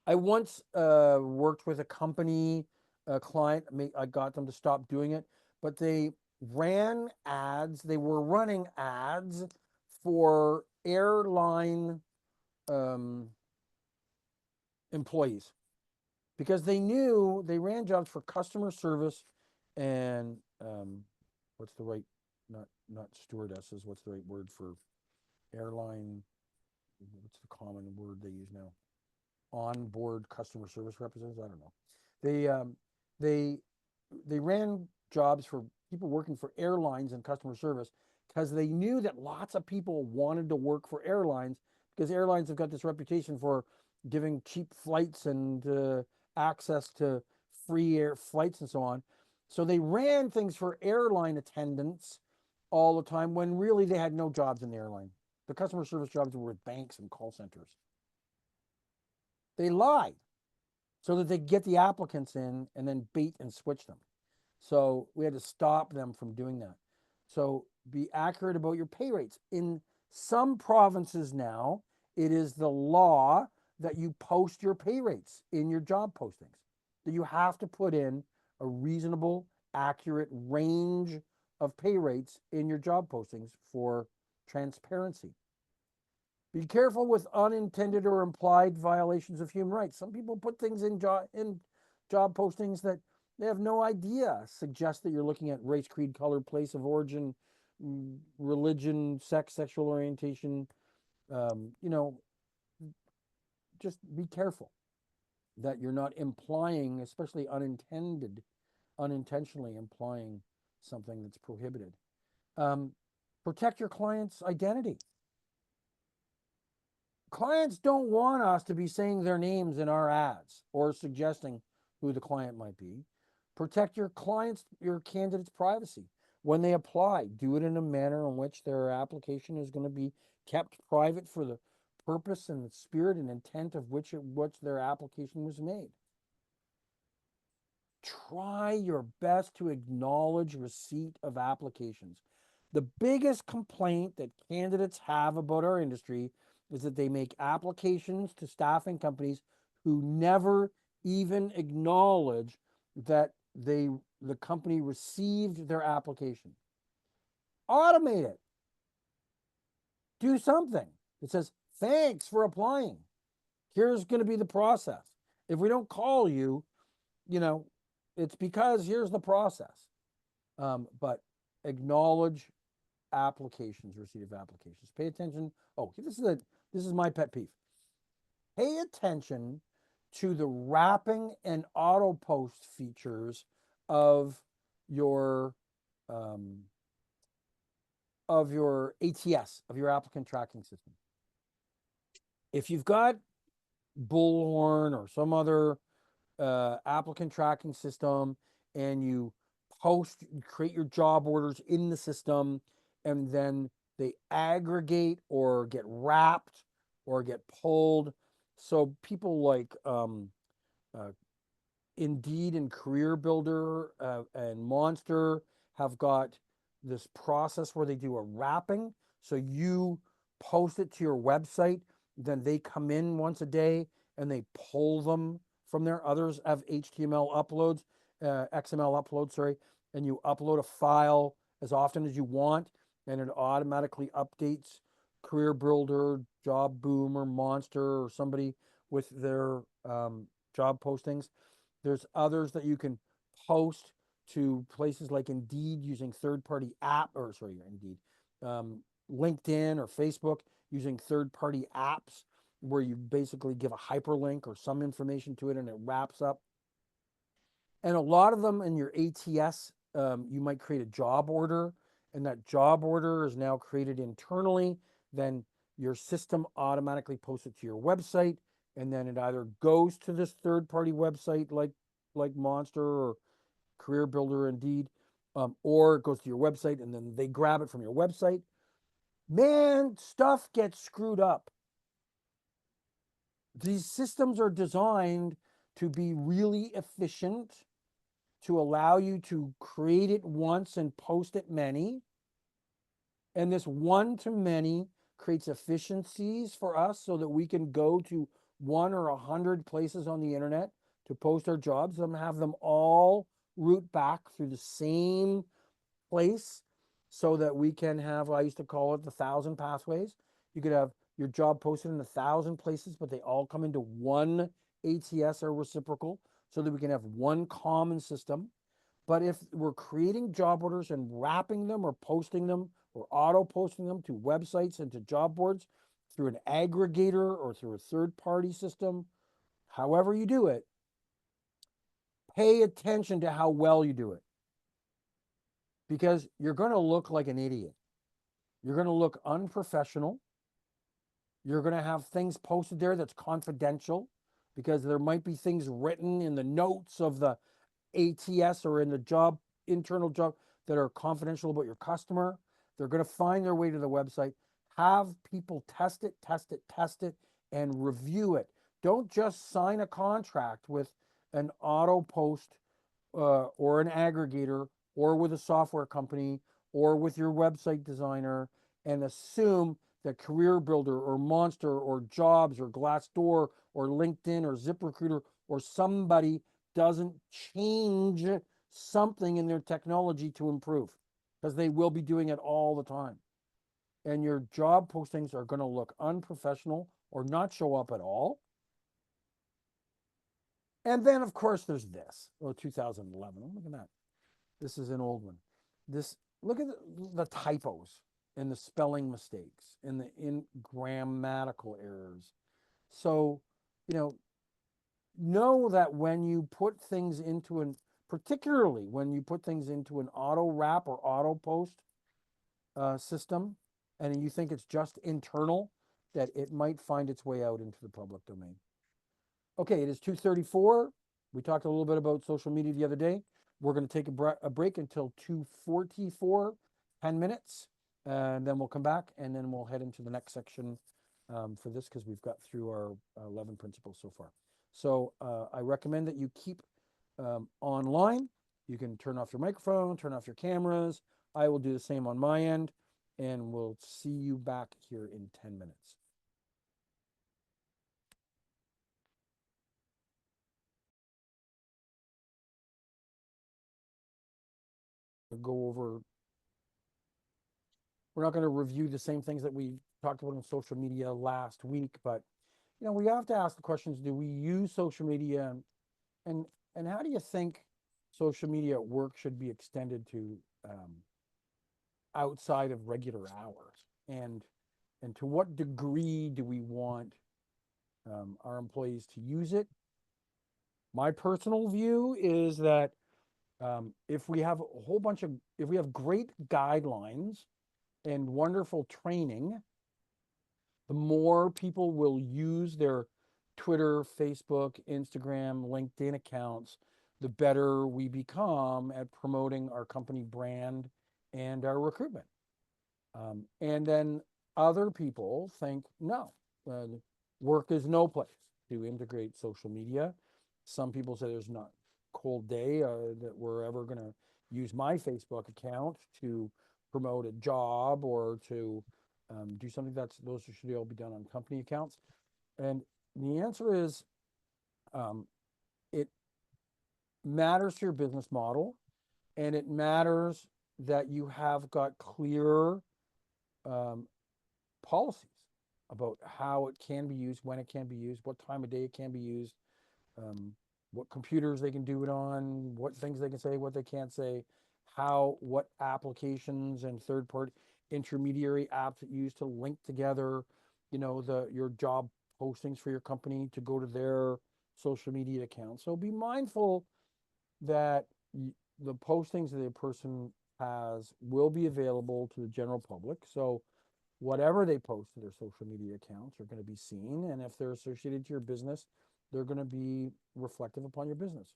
I once worked with a company, a client, I got them to stop doing it, but they ran ads. They were running ads for airline employees because they knew they ran jobs for customer service and what's the right, not stewardesses, what's the right word for airline, what's the common word they use now? Onboard customer service representatives. I don't know. They ran jobs for people working for airlines and customer service because they knew that lots of people wanted to work for airlines because airlines have got this reputation for giving cheap flights and access to free air flights and so on. So they ran things for airline attendants all the time when really they had no jobs in the airline. The customer service jobs were with banks and call centers. They lied so that they get the applicants in and then bait and switch them. So we had to stop them from doing that. So be accurate about your pay rates. In some provinces now, it is the law that you post your pay rates in your job postings, that you have to put in a reasonable, accurate range of pay rates in your job postings for transparency. Be careful with unintended or implied violations of human rights. Some people put things in job postings that they have no idea suggest that you're looking at race, creed, color, place of origin, religion, sex, sexual orientation. Just be careful that you're not implying, especially unintentionally implying something that's prohibited. Protect your client's identity. Clients don't want us to be saying their names in our ads or suggesting who the client might be. Protect your candidate's privacy. When they apply, do it in a manner in which their application is going to be kept private for the purpose and the spirit and intent of which their application was made. Try your best to acknowledge receipt of applications. The biggest complaint that candidates have about our industry is that they make applications to staffing companies who never even acknowledge that the company received their application. Automate it. Do something that says, thanks for applying. Here's going to be the process. If we don't call you, it's because here's the process. But acknowledge applications, receipt of applications. Pay attention. Oh, this is my pet peeve. Pay attention to the wrapping and auto post features of your ATS, of your applicant tracking system. If you've got Bullhorn or some other applicant tracking system, and you create your job orders in the system, and then they aggregate or get wrapped or get pulled. So people like Indeed and Career Builder and Monster have got this process where they do a wrapping. So you post it to your website, then they come in once a day and they pull them from there. Others have HTML uploads, XML uploads, sorry, and you upload a file as often as you want, and it automatically updates Career Builder, Job Boom, or Monster, or somebody with their job postings. There's others that you can post to places like Indeed using third-party Indeed, LinkedIn or Facebook using third-party apps where you basically give a hyperlink or some information to it and it wraps up. And a lot of them in your ATS, you might create a job order, and that job order is now created internally. Then your system automatically posts it to your website, and then it either goes to this third-party website like Monster or Career Builder, Indeed, or it goes to your website, and then they grab it from your website. Man, stuff gets screwed up. These systems are designed to be really efficient, to allow you to create it once and post it many. And this one-to-many creates efficiencies for us so that we can go to 1 or 100 places on the internet to post our jobs and have them all route back through the same place, so that we can have, I used to call it the 1,000 pathways. You could have your job posted in 1,000 places, but they all come into one ATS or reciprocal, so that we can have one common system. But if we're creating job orders and wrapping them or posting them or auto posting them to websites and to job boards through an aggregator or through a third-party system, however you do it, pay attention to how well you do it. Because you're going to look like an idiot. You're going to look unprofessional. You're going to have things posted there that's confidential, because there might be things written in the notes of the ATS or in the internal job that are confidential about your customer. They're going to find their way to the website. Have people test it, and review it. Don't just sign a contract with an auto post or an aggregator or with a software company or with your website designer and assume that Career Builder or Monster or Jobs or Glassdoor or LinkedIn or ZipRecruiter or somebody doesn't change something in their technology to improve, because they will be doing it all the time. And your job postings are going to look unprofessional or not show up at all. And then, of course, there's this. 2011. Oh, look at that. This is an old one. Look at the typos and the spelling mistakes and the grammatical errors. So, know that when you put things into particularly when you put things into an auto wrap or auto post system, and you think it's just internal, that it might find its way out into the public domain. Okay, it is 2:34. We talked a little bit about social media the other day. We're going to take a break until 2:44, 10 minutes, and then we'll come back, and then we'll head into the next section for this, because we've got through our 11 principles so far. So I recommend that you keep online, You can turn off your microphone, turn off your cameras. I will do the same on my end, and we'll see you back here in 10 minutes. We'll go over, we're not going to review the same things that we talked about on social media last week, but we have to ask the questions, do we use social media, and how do you think social media at work should be extended to outside of regular hours? And to what degree do we want our employees to use it? My personal view is that if we have if we have great guidelines and wonderful training, the more people will use their Twitter, Facebook, Instagram, LinkedIn accounts, the better we become at promoting our company brand and our recruitment. And then other people think, no, work is no place to integrate social media. Some people say there's not a cold day that we're ever going to use my Facebook account to promote a job or to do something. Those should all be done on company accounts. And the answer is, it matters to your business model, and it matters that you have got clear policies about how it can be used, when it can be used, what time of day it can be used, what computers they can do it on, what things they can say, what they can't say, what applications and third-party intermediary apps that you use to link together, your job postings for your company to go to their social media accounts. So be mindful that the postings that a person has will be available to the general public. So whatever they post to their social media accounts are going to be seen. And if they're associated to your business, they're going to be reflective upon your business.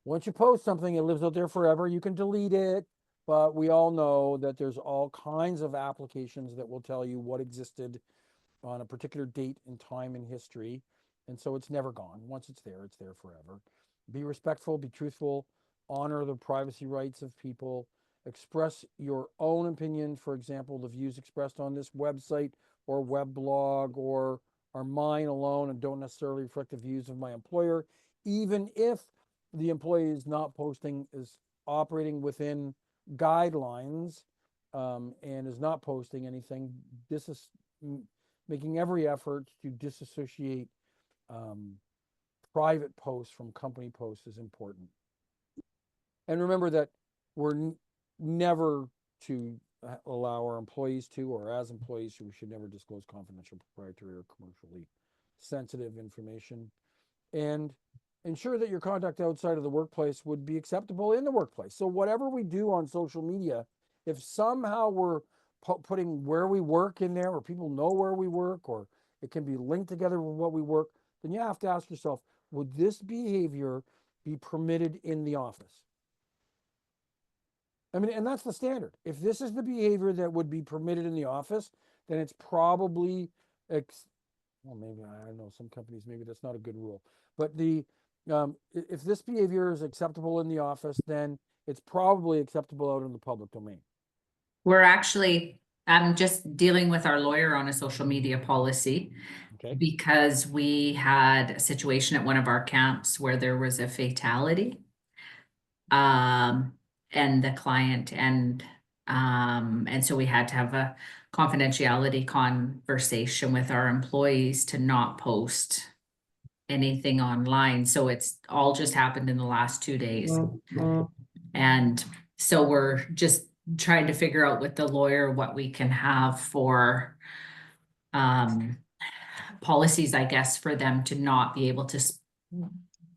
Once you post something, it lives out there forever. You can delete it, but we all know that there's all kinds of applications that will tell you what existed on a particular date and time in history. And so it's never gone. Once it's there forever. Be respectful, be truthful, honor the privacy rights of people, express your own opinion. For example, the views expressed on this website or web blog or are mine alone and don't necessarily reflect the views of my employer, even if the employee is not posting, is operating within guidelines, and is not posting anything. This is making every effort to disassociate private posts from company posts is important. And remember that we're never to allow our employees to, or as employees, we should never disclose confidential, proprietary, or commercially sensitive information. And ensure that your conduct outside of the workplace would be acceptable in the workplace. So whatever we do on social media, if somehow we're putting where we work in there, or people know where we work, or it can be linked together with what we work, then you have to ask yourself, would this behavior be permitted in the office? I mean, and that's the standard. If this is the behavior that would be permitted in the office, then it's probably, well, maybe, I don't know, some companies, maybe that's not a good rule. But if this behavior is acceptable in the office, then it's probably acceptable out in the public domain. We're actually, I'm just dealing with our lawyer on a social media policy. Okay. Because we had a situation at one of our camps where there was a fatality. And the client and so we had to have a confidentiality conversation with our employees to not post anything online. So it's all just happened in the last 2 days. And so we're just trying to figure out with the lawyer what we can have for policies, I guess, for them to not be able to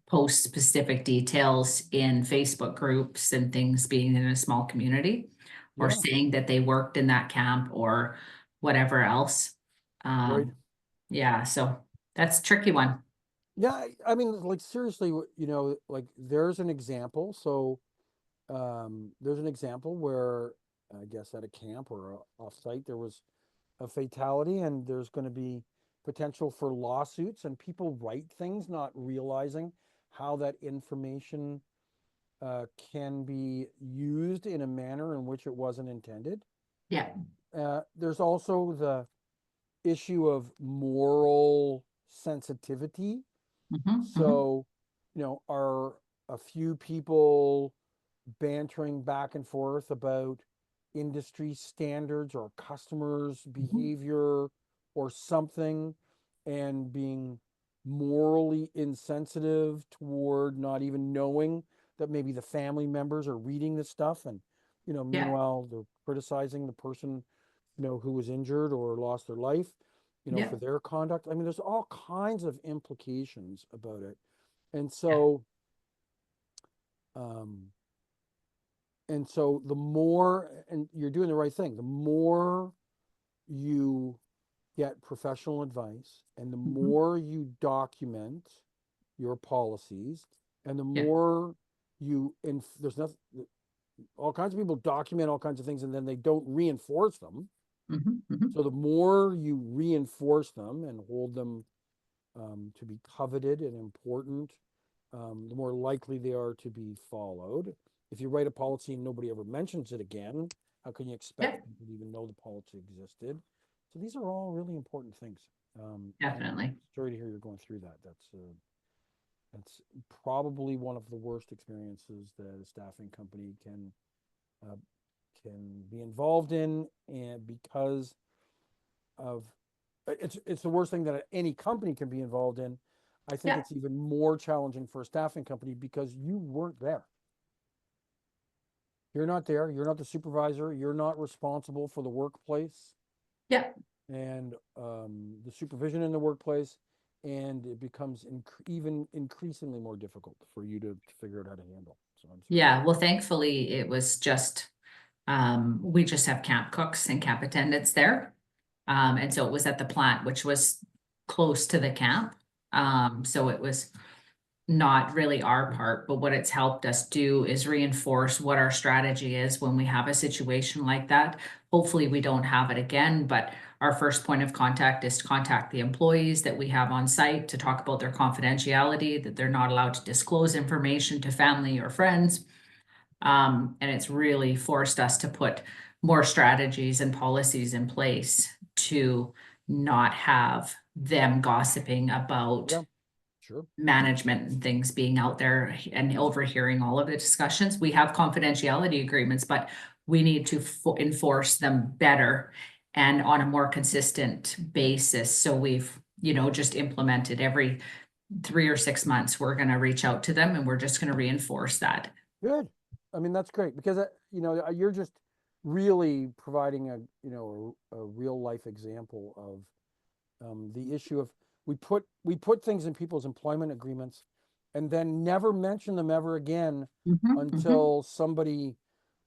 post specific details in Facebook groups and things, being in a small community, or Yeah. saying that they worked in that camp or whatever else. Right. Yeah, so that's a tricky one. Yeah, I mean, like seriously, like there's an example. So there's an example where I guess at a camp or off-site there was a fatality, and there's going to be potential for lawsuits, and people write things not realizing how that information can be used in a manner in which it wasn't intended. Yeah. There's also the issue of moral sensitivity. So, are a few people bantering back and forth about industry standards or customers' behavior or something, and being morally insensitive toward not even knowing that maybe the family members are reading this stuff, and Yeah. meanwhile they're criticizing the person who was injured or lost their life Yeah. for their conduct. I mean, there's all kinds of implications about it. And Yeah. so um and so the more, and you're doing the right thing, the more you get professional advice and the more you document your policies, and the Yeah. more there's nothing, all kinds of people document all kinds of things and then they don't reinforce them. So the more you reinforce them and hold them to be coveted and important, the more likely they are to be followed. If you write a policy and nobody ever mentions it again, how can you Yeah. expect people to even know the policy existed? So these are all really important things. And Definitely. sorry to hear you're going through that. That's probably one of the worst experiences that a staffing company uh, can be involved in, and because of it's the worst thing that any company can be involved in. I think Yeah. it's even more challenging for a staffing company because you weren't there. You're not there. You're not the supervisor. You're not responsible for the workplace Yeah. and the supervision in the workplace, and it becomes even increasingly more difficult for you to figure out how to handle. So I'm sorry. Yeah. Well, thankfully it was just, we just have camp cooks and camp attendants there. And so it was at the plant, which was close to the camp. So it was not really our part, but what it's helped us do is reinforce what our strategy is when we have a situation like that. Hopefully we don't have it again, but our first point of contact is to contact the employees that we have on site to talk about their confidentiality, that they're not allowed to disclose information to family or friends. And it's really forced us to put more strategies and policies in place to not have them gossiping about Yeah, sure. management and things being out there and overhearing all of the discussions. We have confidentiality agreements, but we need to enforce them better and on a more consistent basis. So we've, just implemented every 3 or 6 months, we're going to reach out to them and we're just going to reinforce that. Good. I mean, that's great because you're just really providing a real life example of the issue of we put things in people's employment agreements and then never mention them ever again until somebody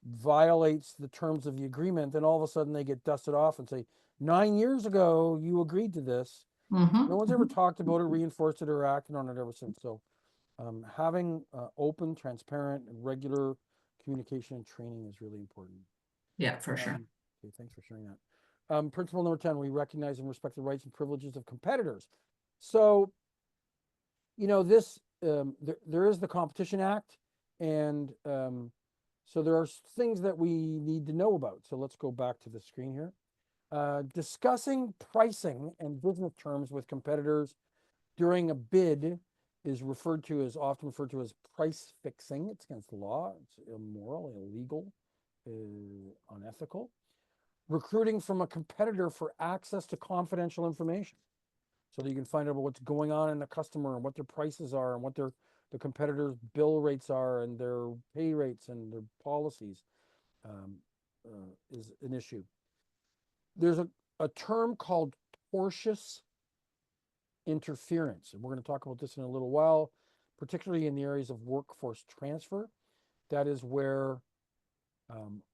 violates the terms of the agreement. Then all of a sudden they get dusted off and say, 9 years ago you agreed to this. No one's ever talked about it, reinforced it, or acted on it ever since. So having open, transparent, and regular communication and training is really important. Yeah, for sure. Okay, thanks for sharing that. Principle number 10, we recognize and respect the rights and privileges of competitors. So, this, there is the Competition Act, and so there are things that we need to know about. So let's go back to the screen here. Discussing pricing and business terms with competitors during a bid is often referred to as price fixing. It's against the law. It's immoral, illegal, unethical. Recruiting from a competitor for access to confidential information so that you can find out what's going on in the customer and what their prices are and what the competitors' bill rates are and their pay rates and their policies is an issue. There's a term called tortious interference, and we're going to talk about this in a little while, particularly in the areas of workforce transfer. That is where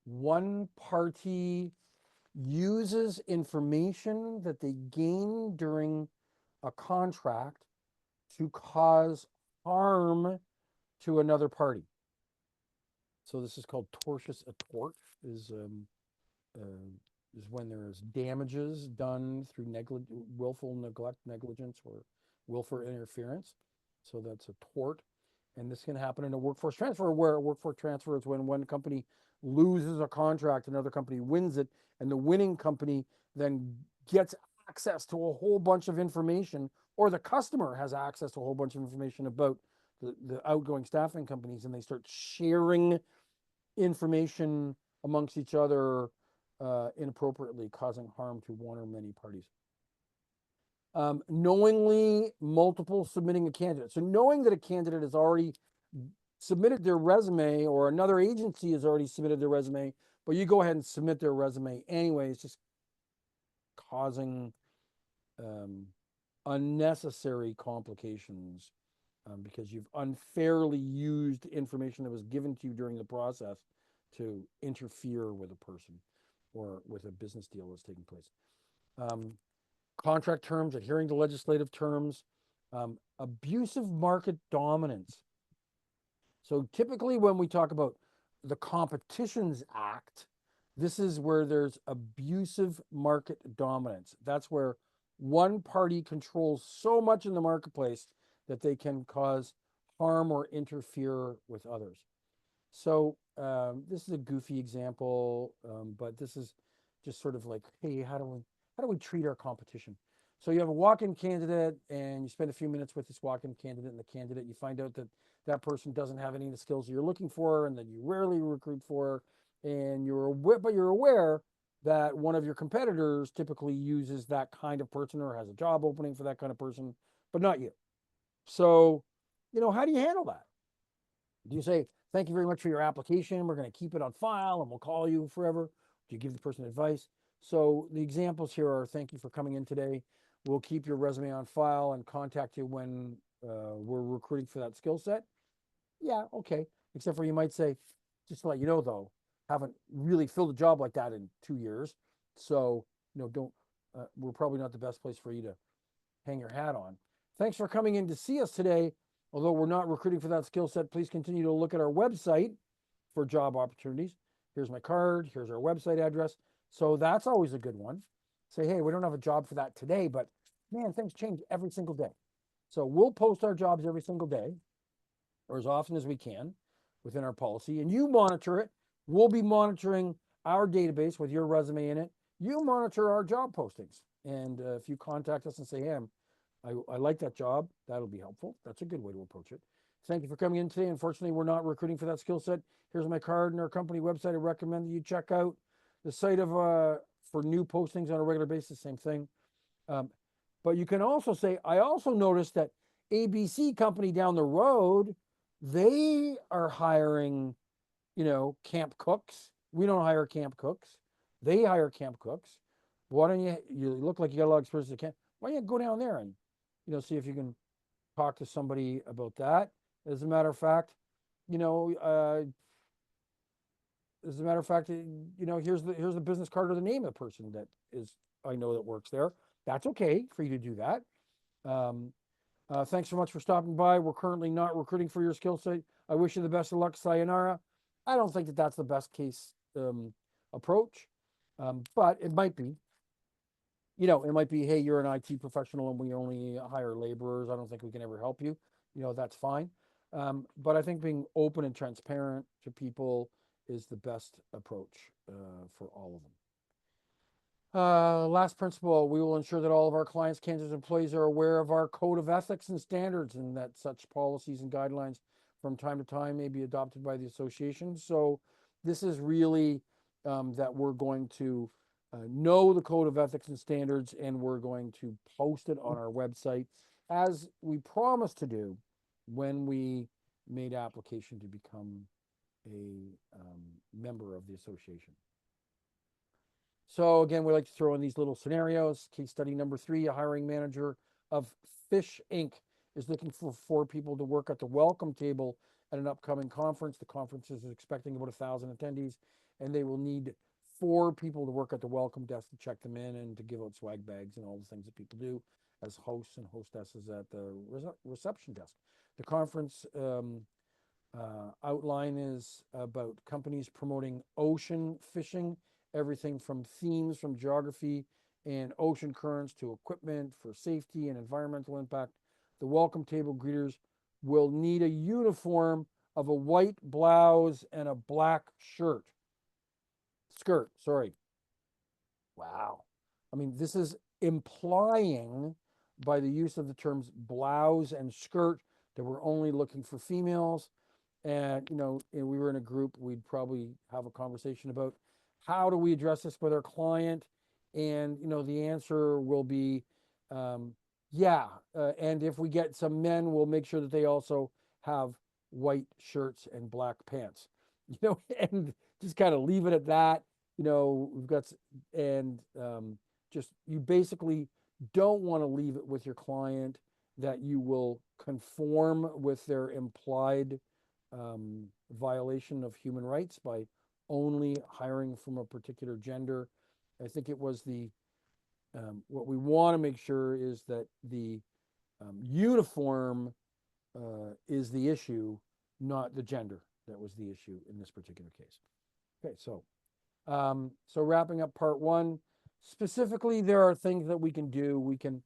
one party uses information that they gain during a contract to cause harm to another party. So this is called tortious. A tort is when there is damages done through willful neglect, negligence, or willful interference. So that's a tort. And this can happen in a workforce transfer, where a workforce transfer is when one company loses a contract, another company wins it, and the winning company then gets access to a whole bunch of information, or the customer has access to a whole bunch of information about the outgoing staffing companies, and they start sharing information amongst each other inappropriately, causing harm to one or many parties. Knowingly multiple submitting a candidate. So knowing that a candidate has already submitted their resume, or another agency has already submitted their resume, but you go ahead and submit their resume anyway, it's just causing unnecessary complications because you've unfairly used information that was given to you during the process to interfere with a person or with a business deal that's taking place. Contract terms, adhering to legislative terms, abusive market dominance. So typically when we talk about the Competitions Act, this is where there's abusive market dominance. That's where one party controls so much in the marketplace that they can cause harm or interfere with others. So this is a goofy example, but this is just sort of like, hey, how do we treat our competition? So you have a walk-in candidate, and you spend a few minutes with this walk-in candidate and the candidate. You find out that that person doesn't have any of the skills you're looking for, and that you rarely recruit for, and you're aware that one of your competitors typically uses that kind of person or has a job opening for that kind of person, but not you. So, how do you handle that? Do you say, thank you very much for your application, we're going to keep it on file and we'll call you forever? Do you give the person advice? So the examples here are, thank you for coming in today. We'll keep your resume on file and contact you when we're recruiting for that skill set. Yeah, okay. Except for you might say, just to let you know though, haven't really filled a job like that in 2 years. So, we're probably not the best place for you to hang your hat on. Thanks for coming in to see us today. Although we're not recruiting for that skill set, please continue to look at our website for job opportunities. Here's my card. Here's our website address. So that's always a good one. Say, hey, we don't have a job for that today, but man, things change every single day. So we'll post our jobs every single day, or as often as we can within our policy, and you monitor it. We'll be monitoring our database with your resume in it. You monitor our job postings. And if you contact us and say, hey, I like that job, that'll be helpful. That's a good way to approach it. Thank you for coming in today. Unfortunately, we're not recruiting for that skill set. Here's my card and our company website. I recommend that you check out the site for new postings on a regular basis, same thing. But you can also say, I also noticed that ABC company down the road, they are hiring, camp cooks. We don't hire camp cooks. They hire camp cooks. Why don't you look like you got a lot of experience at camp. Why don't you go down there and, see if you can talk to somebody about that? As a matter of fact, here's the business card or the name of the person that I know that works there. That's okay for you to do that. Thanks so much for stopping by. We're currently not recruiting for your skill set. I wish you the best of luck. Sayonara. I don't think that that's the best case approach, but it might be. It might be, hey, you're an IT professional and we only hire laborers. I don't think we can ever help you. That's fine. But I think being open and transparent to people is the best approach for all of them. Last principle, we will ensure that all of our clients, candidates, and employees are aware of our code of ethics and standards, and that such policies and guidelines from time to time may be adopted by the association. So this is really that we're going to know the code of ethics and standards, and we're going to post it on our website as we promised to do when we made application to become a member of the association. So again, we like to throw in these little scenarios. Case study number 3, a hiring manager of Fish Inc. is looking for 4 people to work at the welcome table at an upcoming conference. The conference is expecting about 1,000 attendees, and they will need 4 people to work at the welcome desk to check them in and to give out swag bags and all the things that people do as hosts and hostesses at the reception desk. The conference outline is about companies promoting ocean fishing, everything from themes from geography and ocean currents to equipment for safety and environmental impact. The welcome table greeters will need a uniform of a white blouse and a black skirt, sorry. Wow. I mean, this is implying by the use of the terms blouse and skirt that we're only looking for females. And, and we were in a group, we'd probably have a conversation about how do we address this with our client? And, the answer will be, yeah. And if we get some men, we'll make sure that they also have white shirts and black pants, and just kind of leave it at that. We've got, and just, you basically don't want to leave it with your client that you will conform with their implied violation of human rights by only hiring from a particular gender. I think it was what we want to make sure is that the uniform is the issue, not the gender. That was the issue in this particular case. Okay, so wrapping up part one, specifically, there are things that we can do. We can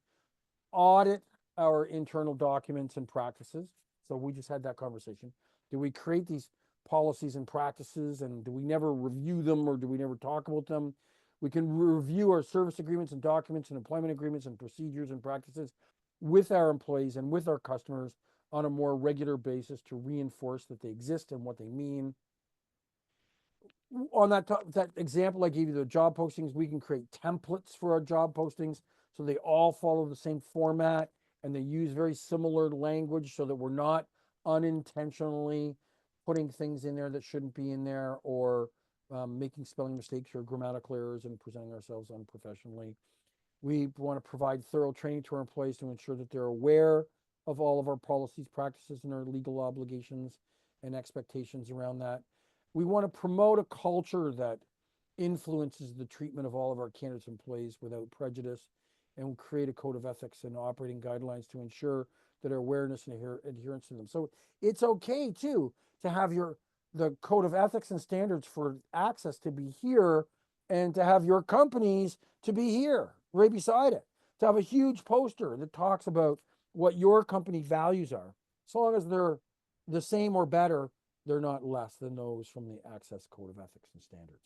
audit our internal documents and practices. So we just had that conversation. Do we create these policies and practices, and do we never review them, or do we never talk about them? We can review our service agreements and documents and employment agreements and procedures and practices with our employees and with our customers on a more regular basis to reinforce that they exist and what they mean. On that example I gave you, the job postings, we can create templates for our job postings so they all follow the same format and they use very similar language so that we're not unintentionally putting things in there that shouldn't be in there, or making spelling mistakes or grammatical errors and presenting ourselves unprofessionally. We want to provide thorough training to our employees to ensure that they're aware of all of our policies, practices, and our legal obligations and expectations around that. We want to promote a culture that influences the treatment of all of our candidates and employees without prejudice, and create a code of ethics and operating guidelines to ensure that our awareness and adherence to them. So it's okay too to have the code of ethics and standards for ACSESS to be here, and to have your companies to be here right beside it, to have a huge poster that talks about what your company values are. As long as they're the same or better, they're not less than those from the ACSESS code of ethics and standards.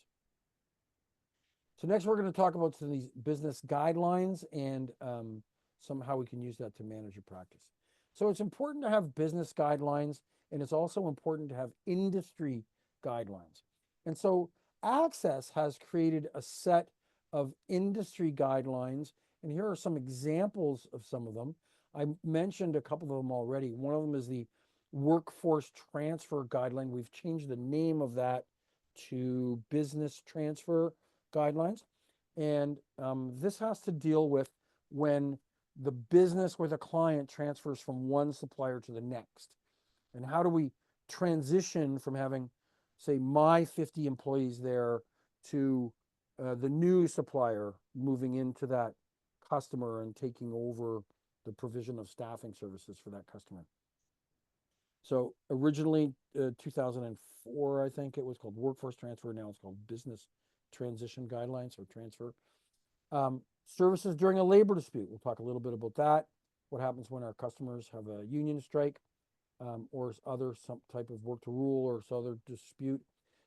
So next we're going to talk about some of these business guidelines and how we can use that to manage your practice. So it's important to have business guidelines, and it's also important to have industry guidelines. And so ACSESS has created a set of industry guidelines, and here are some examples of some of them. I mentioned a couple of them already. One of them is the workforce transfer guideline. We've changed the name of that to business transfer guidelines. And this has to deal with when the business with a client transfers from one supplier to the next. And how do we transition from having, say, my 50 employees there to the new supplier moving into that customer and taking over the provision of staffing services for that customer. So originally, 2004, I think it was called workforce transfer. Now it's called business transition guidelines, or transfer. Services during a labor dispute. We'll talk a little bit about that. What happens when our customers have a union strike, or some type of work to rule or some other dispute.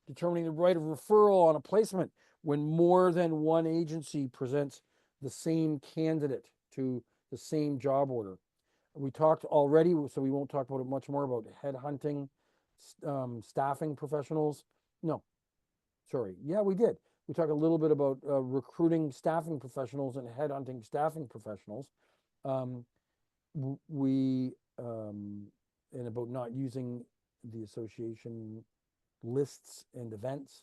Determining the right of referral on a placement when more than one agency presents the same candidate to the same job order. We talked already, so we won't talk about it much more, about headhunting staffing professionals. No, sorry. Yeah, we did. We talked a little bit about recruiting staffing professionals and headhunting staffing professionals. And about not using the association lists and events.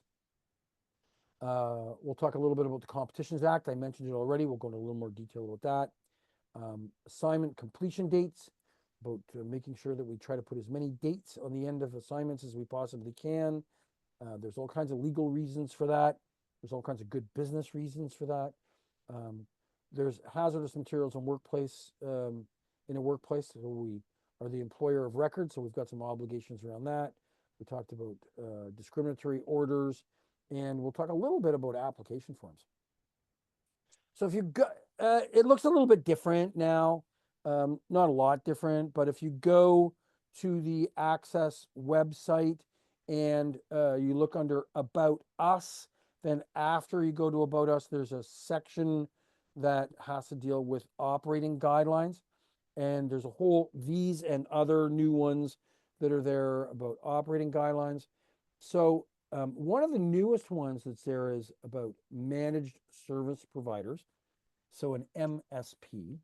We'll talk a little bit about the Competitions Act. I mentioned it already. We'll go into a little more detail about that. Assignment completion dates, about making sure that we try to put as many dates on the end of assignments as we possibly can. There's all kinds of legal reasons for that. There's all kinds of good business reasons for that. There's hazardous materials in a workplace. So we are the employer of record, so we've got some obligations around that. We talked about discriminatory orders, and we'll talk a little bit about application forms. So if you go, it looks a little bit different now, not a lot different, but if you go to the ACSESS website and you look under About Us, then after you go to About Us, there's a section that has to deal with operating guidelines. And there's a whole, these and other new ones that are there about operating guidelines. So one of the newest ones that's there is about managed service providers. So an MSP.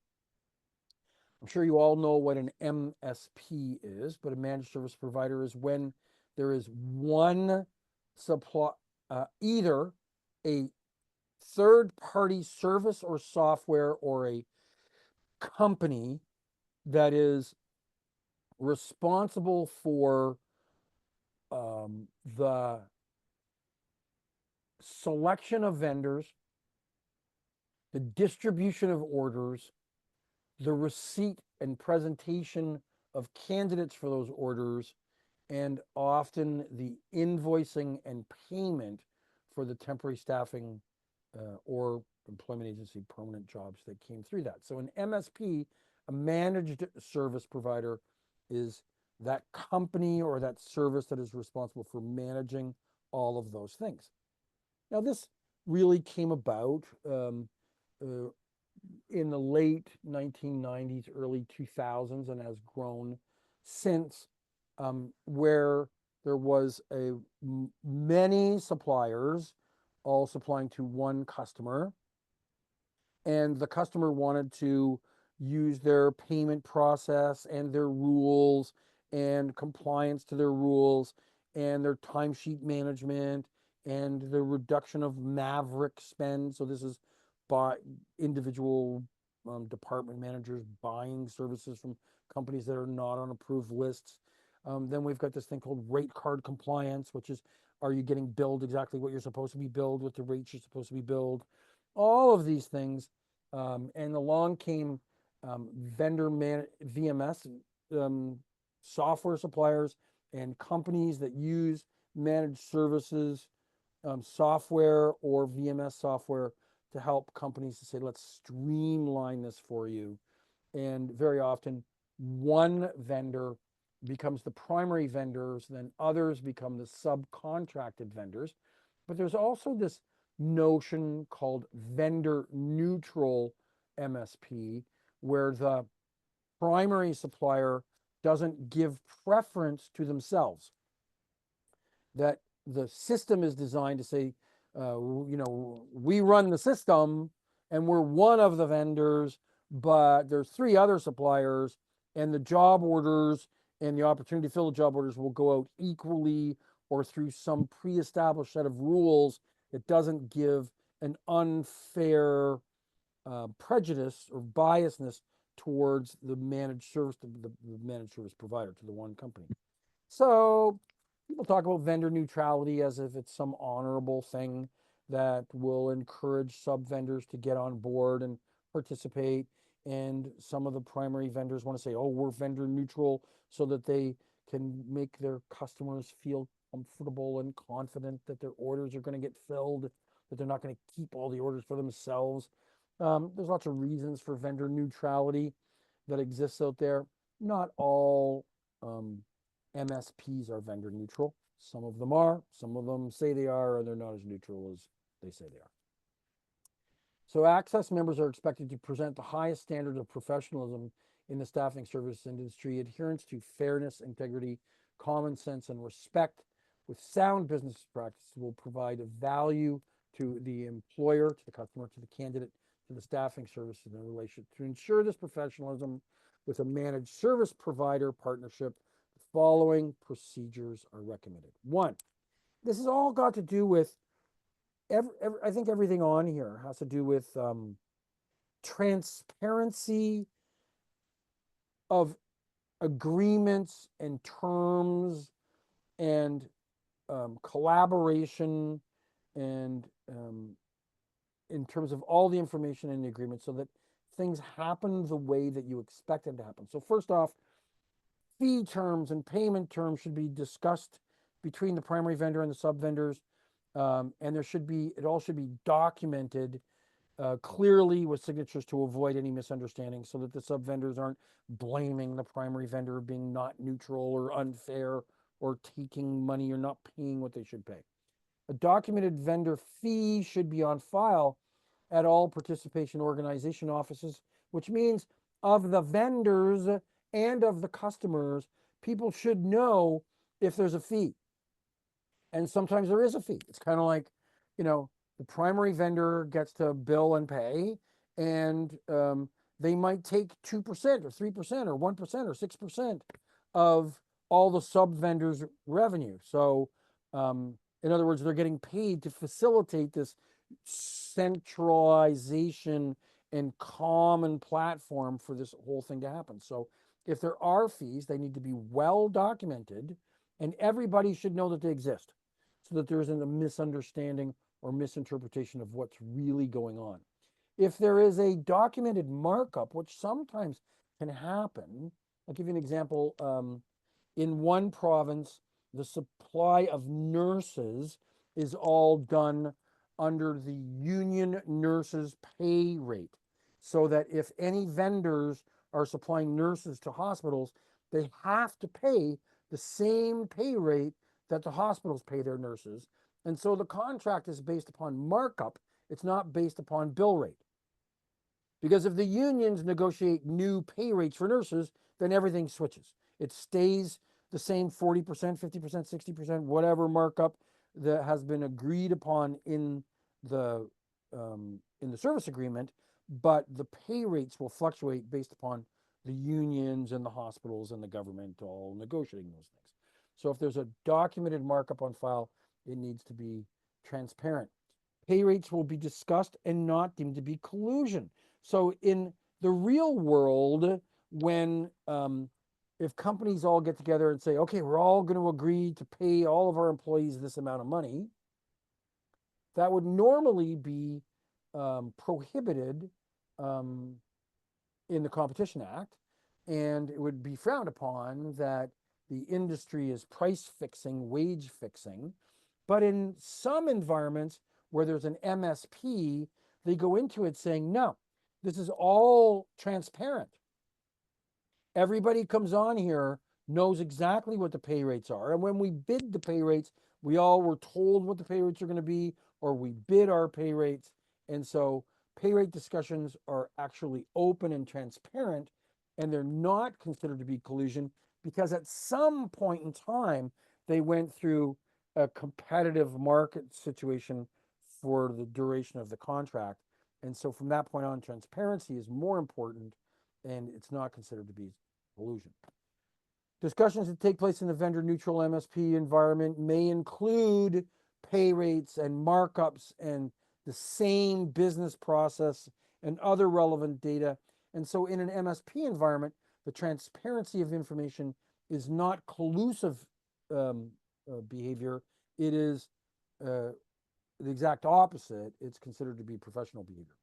I'm sure you all know what an MSP is, but a managed service provider is when there is one supply, either a third-party service or software or a company that is responsible for the selection of vendors, the distribution of orders, the receipt and presentation of candidates for those orders, and often the invoicing and payment for the temporary staffing or employment agency permanent jobs that came through that. So an MSP, a managed service provider, is that company or that service that is responsible for managing all of those things. Now, this really came about in the late 1990s, early 2000s, and has grown since, where there was many suppliers all supplying to one customer, and the customer wanted to use their payment process and their rules and compliance to their rules and their timesheet management and the reduction of maverick spend. So this is by individual department managers buying services from companies that are not on approved lists. Then we've got this thing called rate card compliance, which is, are you getting billed exactly what you're supposed to be billed with the rates you're supposed to be billed? All of these things. And along came VMS, software suppliers and companies that use managed services software or VMS software to help companies to say, let's streamline this for you. And very often one vendor becomes the primary vendors, then others become the subcontracted vendors. But there's also this notion called vendor neutral MSP, where the primary supplier doesn't give preference to themselves. That the system is designed to say, we run the system and we're one of the vendors, but there's 3 other suppliers, and the job orders and the opportunity to fill the job orders will go out equally or through some pre-established set of rules that doesn't give an unfair prejudice or biasness towards the managed service, the managed service provider, to the one company. So people talk about vendor neutrality as if it's some honorable thing that will encourage sub-vendors to get on board and participate. And some of the primary vendors want to say, oh, we're vendor neutral, so that they can make their customers feel comfortable and confident that their orders are going to get filled, that they're not going to keep all the orders for themselves. There's lots of reasons for vendor neutrality that exists out there. Not all MSPs are vendor neutral. Some of them are, some of them say they are, and they're not as neutral as they say they are. So ACSESS members are expected to present the highest standards of professionalism in the staffing service industry, adherence to fairness, integrity, common sense, and respect with sound business practices will provide a value to the employer, to the customer, to the candidate, to the staffing service in their relationship. To ensure this professionalism with a managed service provider partnership, the following procedures are recommended. 1, this has all got to do with I think everything on here has to do with transparency of agreements and terms and collaboration and in terms of all the information in the agreement, so that things happen the way that you expect them to happen. So first off, fee terms and payment terms should be discussed between the primary vendor and the sub vendors. And it all should be documented clearly with signatures to avoid any misunderstanding so that the sub vendors aren't blaming the primary vendor of being not neutral or unfair or taking money or not paying what they should pay. A documented vendor fee should be on file at all participation organization offices, which means of the vendors and of the customers, people should know if there's a fee. And sometimes there is a fee. It's kind of like, the primary vendor gets to bill and pay, and they might take 2% or 3% or 1% or 6% of all the sub vendors' revenue. So, in other words, they're getting paid to facilitate this centralization and common platform for this whole thing to happen. So, if there are fees, they need to be well documented, and everybody should know that they exist so that there isn't a misunderstanding or misinterpretation of what's really going on. If there is a documented markup, which sometimes can happen, I'll give you an example. In one province, the supply of nurses is all done under the union nurses pay rate. So that if any vendors are supplying nurses to hospitals, they have to pay the same pay rate that the hospitals pay their nurses. And so the contract is based upon markup. It's not based upon bill rate. Because if the unions negotiate new pay rates for nurses, then everything switches. It stays the same 40%, 50%, 60%, whatever markup that has been agreed upon in the service agreement, but the pay rates will fluctuate based upon the unions and the hospitals and the government all negotiating those things. So if there's a documented markup on file, it needs to be transparent. Pay rates will be discussed and not deemed to be collusion. So in the real world, when if companies all get together and say, okay, we're all going to agree to pay all of our employees this amount of money, that would normally be prohibited in the Competition Act, and it would be frowned upon that the industry is price fixing, wage fixing. But in some environments where there's an MSP, they go into it saying, no, this is all transparent. Everybody comes on here, knows exactly what the pay rates are. And when we bid the pay rates, we all were told what the pay rates are going to be, or we bid our pay rates. And so pay rate discussions are actually open and transparent, and they're not considered to be collusion because at some point in time, they went through a competitive market situation for the duration of the contract. And so from that point on, transparency is more important, and it's not considered to be collusion. Discussions that take place in the vendor neutral MSP environment may include pay rates and markups and the same business process and other relevant data. And so in an MSP environment, the transparency of information is not collusive behavior. It is the exact opposite. It's considered to be professional behavior.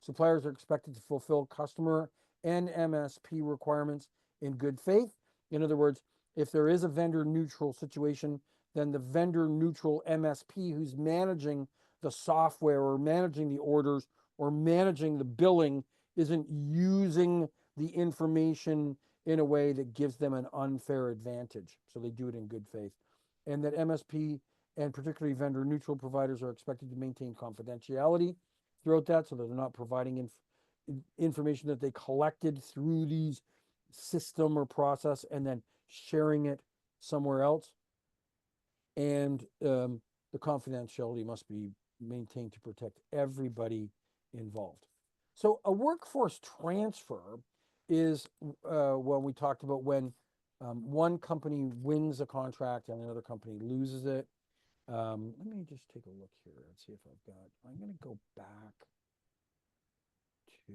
Suppliers are expected to fulfill customer and MSP requirements in good faith. In other words, if there is a vendor neutral situation, then the vendor neutral MSP who's managing the software or managing the orders or managing the billing isn't using the information in a way that gives them an unfair advantage. So they do it in good faith. And that MSP and particularly vendor neutral providers are expected to maintain confidentiality throughout that, so that they're not providing information that they collected through these system or process and then sharing it somewhere else. And the confidentiality must be maintained to protect everybody involved. So a workforce transfer is when we talked about when one company wins a contract and another company loses it. Let me just take a look here and see if I've got, I'm going to go back to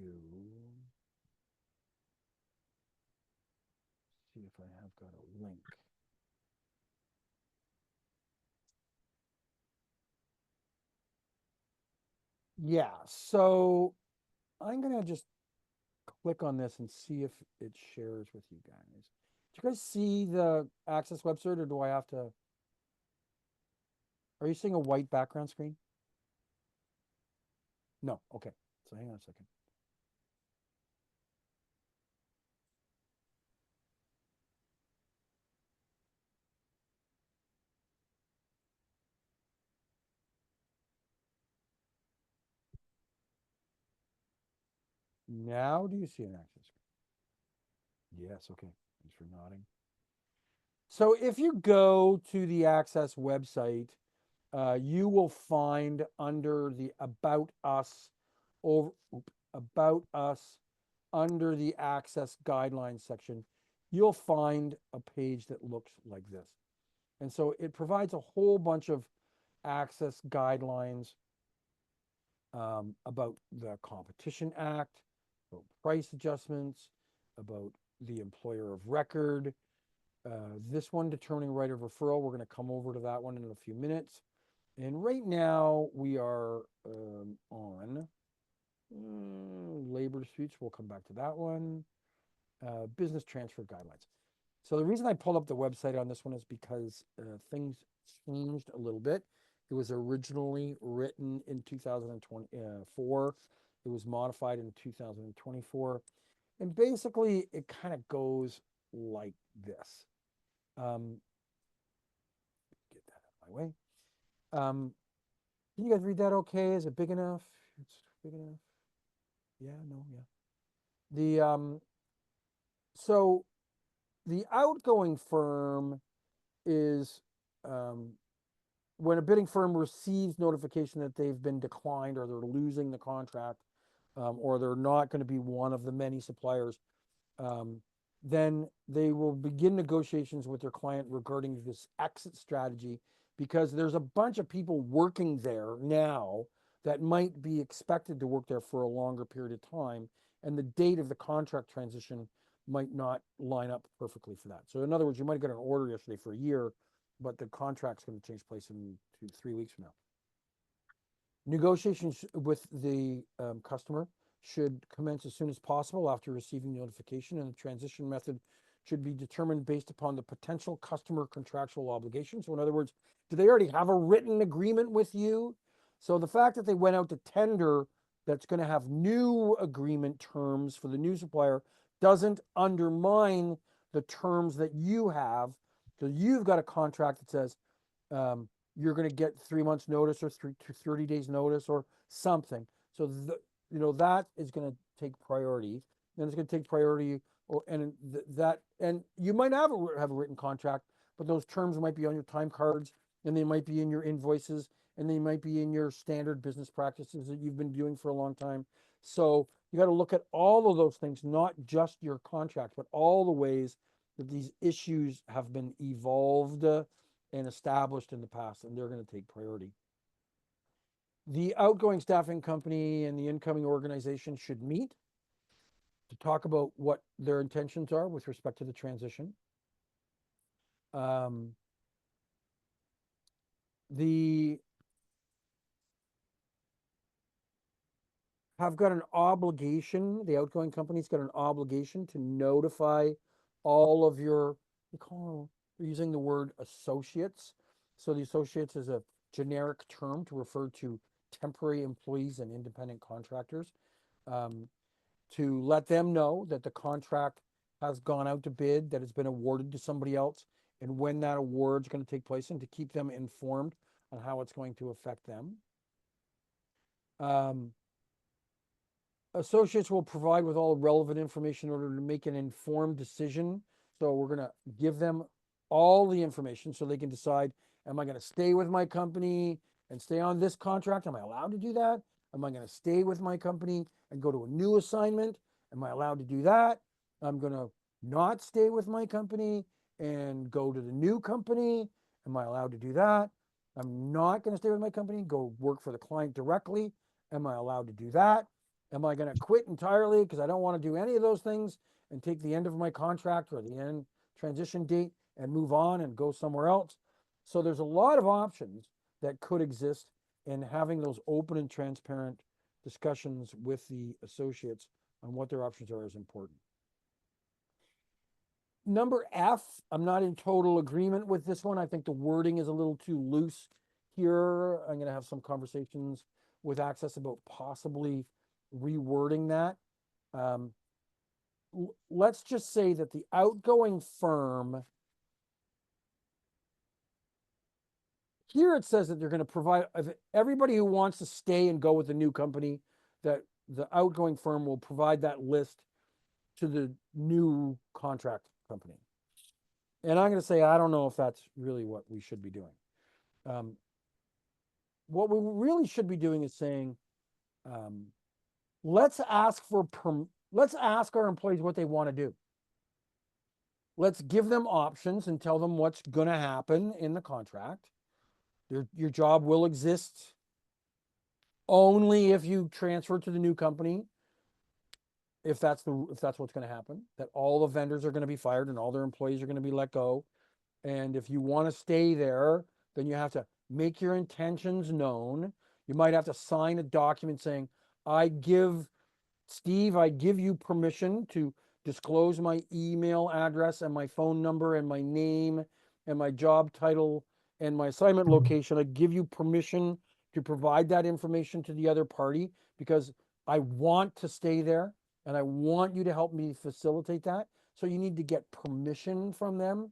see if I have got a link. Yeah, so I'm going to just click on this and see if it shares with you guys. Do you guys see the ACSESS website, or do I have to? Are you seeing a white background screen? No, okay. So hang on a second. Now do you see an access screen? Yes, okay. Thanks for nodding. So if you go to the ACSESS website, you will find under the About Us, About Us, under the Access Guidelines section, you'll find a page that looks like this. And so it provides a whole bunch of access guidelines about the Competition Act, about price adjustments, about the employer of record. This one, determining right of referral, we're going to come over to that one in a few minutes. And right now we are on labor disputes. We'll come back to that one. Business transfer guidelines. So the reason I pulled up the website on this one is because things changed a little bit. It was originally written in 2024. It was modified in 2024. And basically it kind of goes like this. Get that out of my way. Can you guys read that okay? Is it big enough? It's big enough. Yeah, no, yeah. So the outgoing firm is when a bidding firm receives notification that they've been declined or they're losing the contract, or they're not going to be one of the many suppliers, then they will begin negotiations with their client regarding this exit strategy, because there's a bunch of people working there now that might be expected to work there for a longer period of time, and the date of the contract transition might not line up perfectly for that. So in other words, you might get an order yesterday for a year, but the contract's going to change place in 3 weeks from now. Negotiations with the customer should commence as soon as possible after receiving notification, and the transition method should be determined based upon the potential customer contractual obligations. So in other words, do they already have a written agreement with you? So the fact that they went out to tender that's going to have new agreement terms for the new supplier doesn't undermine the terms that you have. So you've got a contract that says you're going to get 3 months notice or 30 days notice or something. So that is going to take priority. Then it's going to take priority, and you might have a written contract, but those terms might be on your time cards, and they might be in your invoices, and they might be in your standard business practices that you've been doing for a long time. So you got to look at all of those things, not just your contract, but all the ways that these issues have been evolved and established in the past, and they're going to take priority. The outgoing staffing company and the incoming organization should meet to talk about what their intentions are with respect to the transition. Have got an obligation, the outgoing company's got an obligation to notify all of your, we're using the word associates. So the associates is a generic term to refer to temporary employees and independent contractors, to let them know that the contract has gone out to bid, that it's been awarded to somebody else, and when that award is going to take place, and to keep them informed on how it's going to affect them. Associates will provide with all relevant information in order to make an informed decision. So we're going to give them all the information so they can decide, am I going to stay with my company and stay on this contract? Am I allowed to do that? Am I going to stay with my company and go to a new assignment? Am I allowed to do that? I'm going to not stay with my company and go to the new company. Am I allowed to do that? I'm not going to stay with my company, go work for the client directly. Am I allowed to do that? Am I going to quit entirely because I don't want to do any of those things and take the end of my contract or the end transition date and move on and go somewhere else? So there's a lot of options that could exist, and having those open and transparent discussions with the associates on what their options are is important. Number F, I'm not in total agreement with this one. I think the wording is a little too loose here. I'm going to have some conversations with ACSESS about possibly rewording that. Let's just say that the outgoing firm, here it says that they're going to provide, if everybody who wants to stay and go with the new company, that the outgoing firm will provide that list to the new contract company. And I'm going to say, I don't know if that's really what we should be doing. What we really should be doing is saying, let's ask our employees what they want to do. Let's give them options and tell them what's going to happen in the contract. Your job will exist only if you transfer to the new company. If that's what's going to happen, that all the vendors are going to be fired and all their employees are going to be let go. And if you want to stay there, then you have to make your intentions known. You might have to sign a document saying, Steve, I give you permission to disclose my email address and my phone number and my name and my job title and my assignment location. I give you permission to provide that information to the other party because I want to stay there and I want you to help me facilitate that. So you need to get permission from them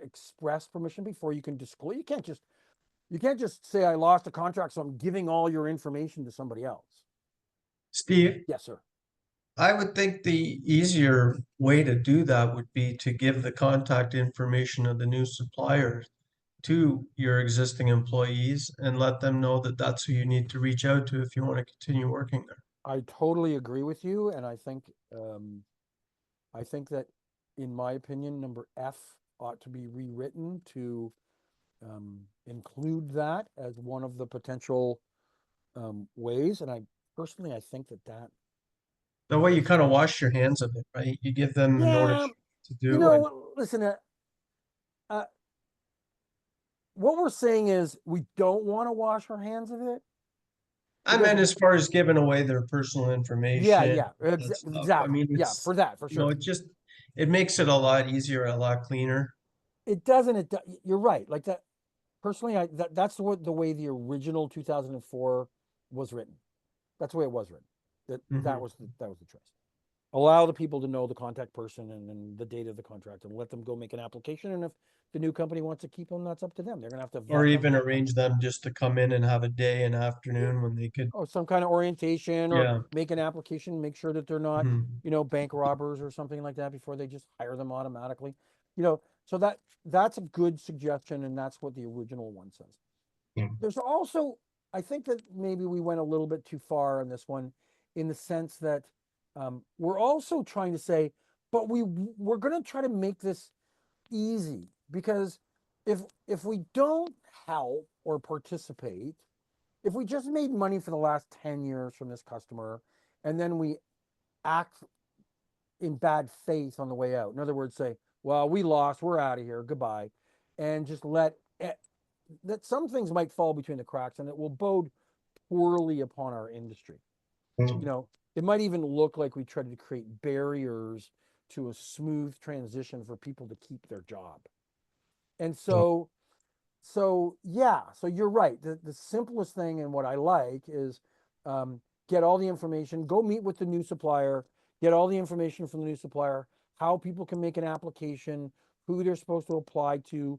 express permission before you can disclose. You can't just say I lost a contract, so I'm giving all your information to somebody else. Steve, Yes, sir. I would think the easier way to do that would be to give the contact information of the new supplier to your existing employees and let them know that that's who you need to reach out to if you want to continue working there. I totally agree with you, and I think that, in my opinion, number F ought to be rewritten to include that as one of the potential ways. And I think that That way you kind of wash your hands of it, right? You give them the notice to do. listen, what we're saying is we don't want to wash our hands of it. I meant as far as giving away their personal information. Yeah, exactly. I mean, Yeah, for that, for sure. It makes it a lot easier, a lot cleaner. It doesn't. You're right. Like that. Personally, that's the way the original 2004 was written. That's the way it was written. That was the choice. Allow the people to know the contact person and the date of the contract, and let them go make an application. And if the new company wants to keep them, that's up to them. They're gonna have to vet Or them. even arrange them just to come in and have a day and afternoon when they could. Some kind of orientation, Yeah. or make an application, make sure that they're not, Mhm. bank robbers or something like that before they just hire them automatically. So that's a good suggestion, and that's what the original one says. Yeah. There's also, I think that maybe we went a little bit too far on this one, in the sense that we're also trying to say, but we're going to try to make this easy, because if we don't help or participate, if we just made money for the last 10 years from this customer, and then we act in bad faith on the way out, in other words, say, well, we lost, we're out of here, goodbye, and just that some things might fall between the cracks, and it will bode poorly upon our industry. It might even look like we tried to create barriers to a smooth transition for people to keep their job. And so you're right. The simplest thing, and what I like, is get all the information, go meet with the new supplier, get all the information from the new supplier, how people can make an application, who they're supposed to apply to,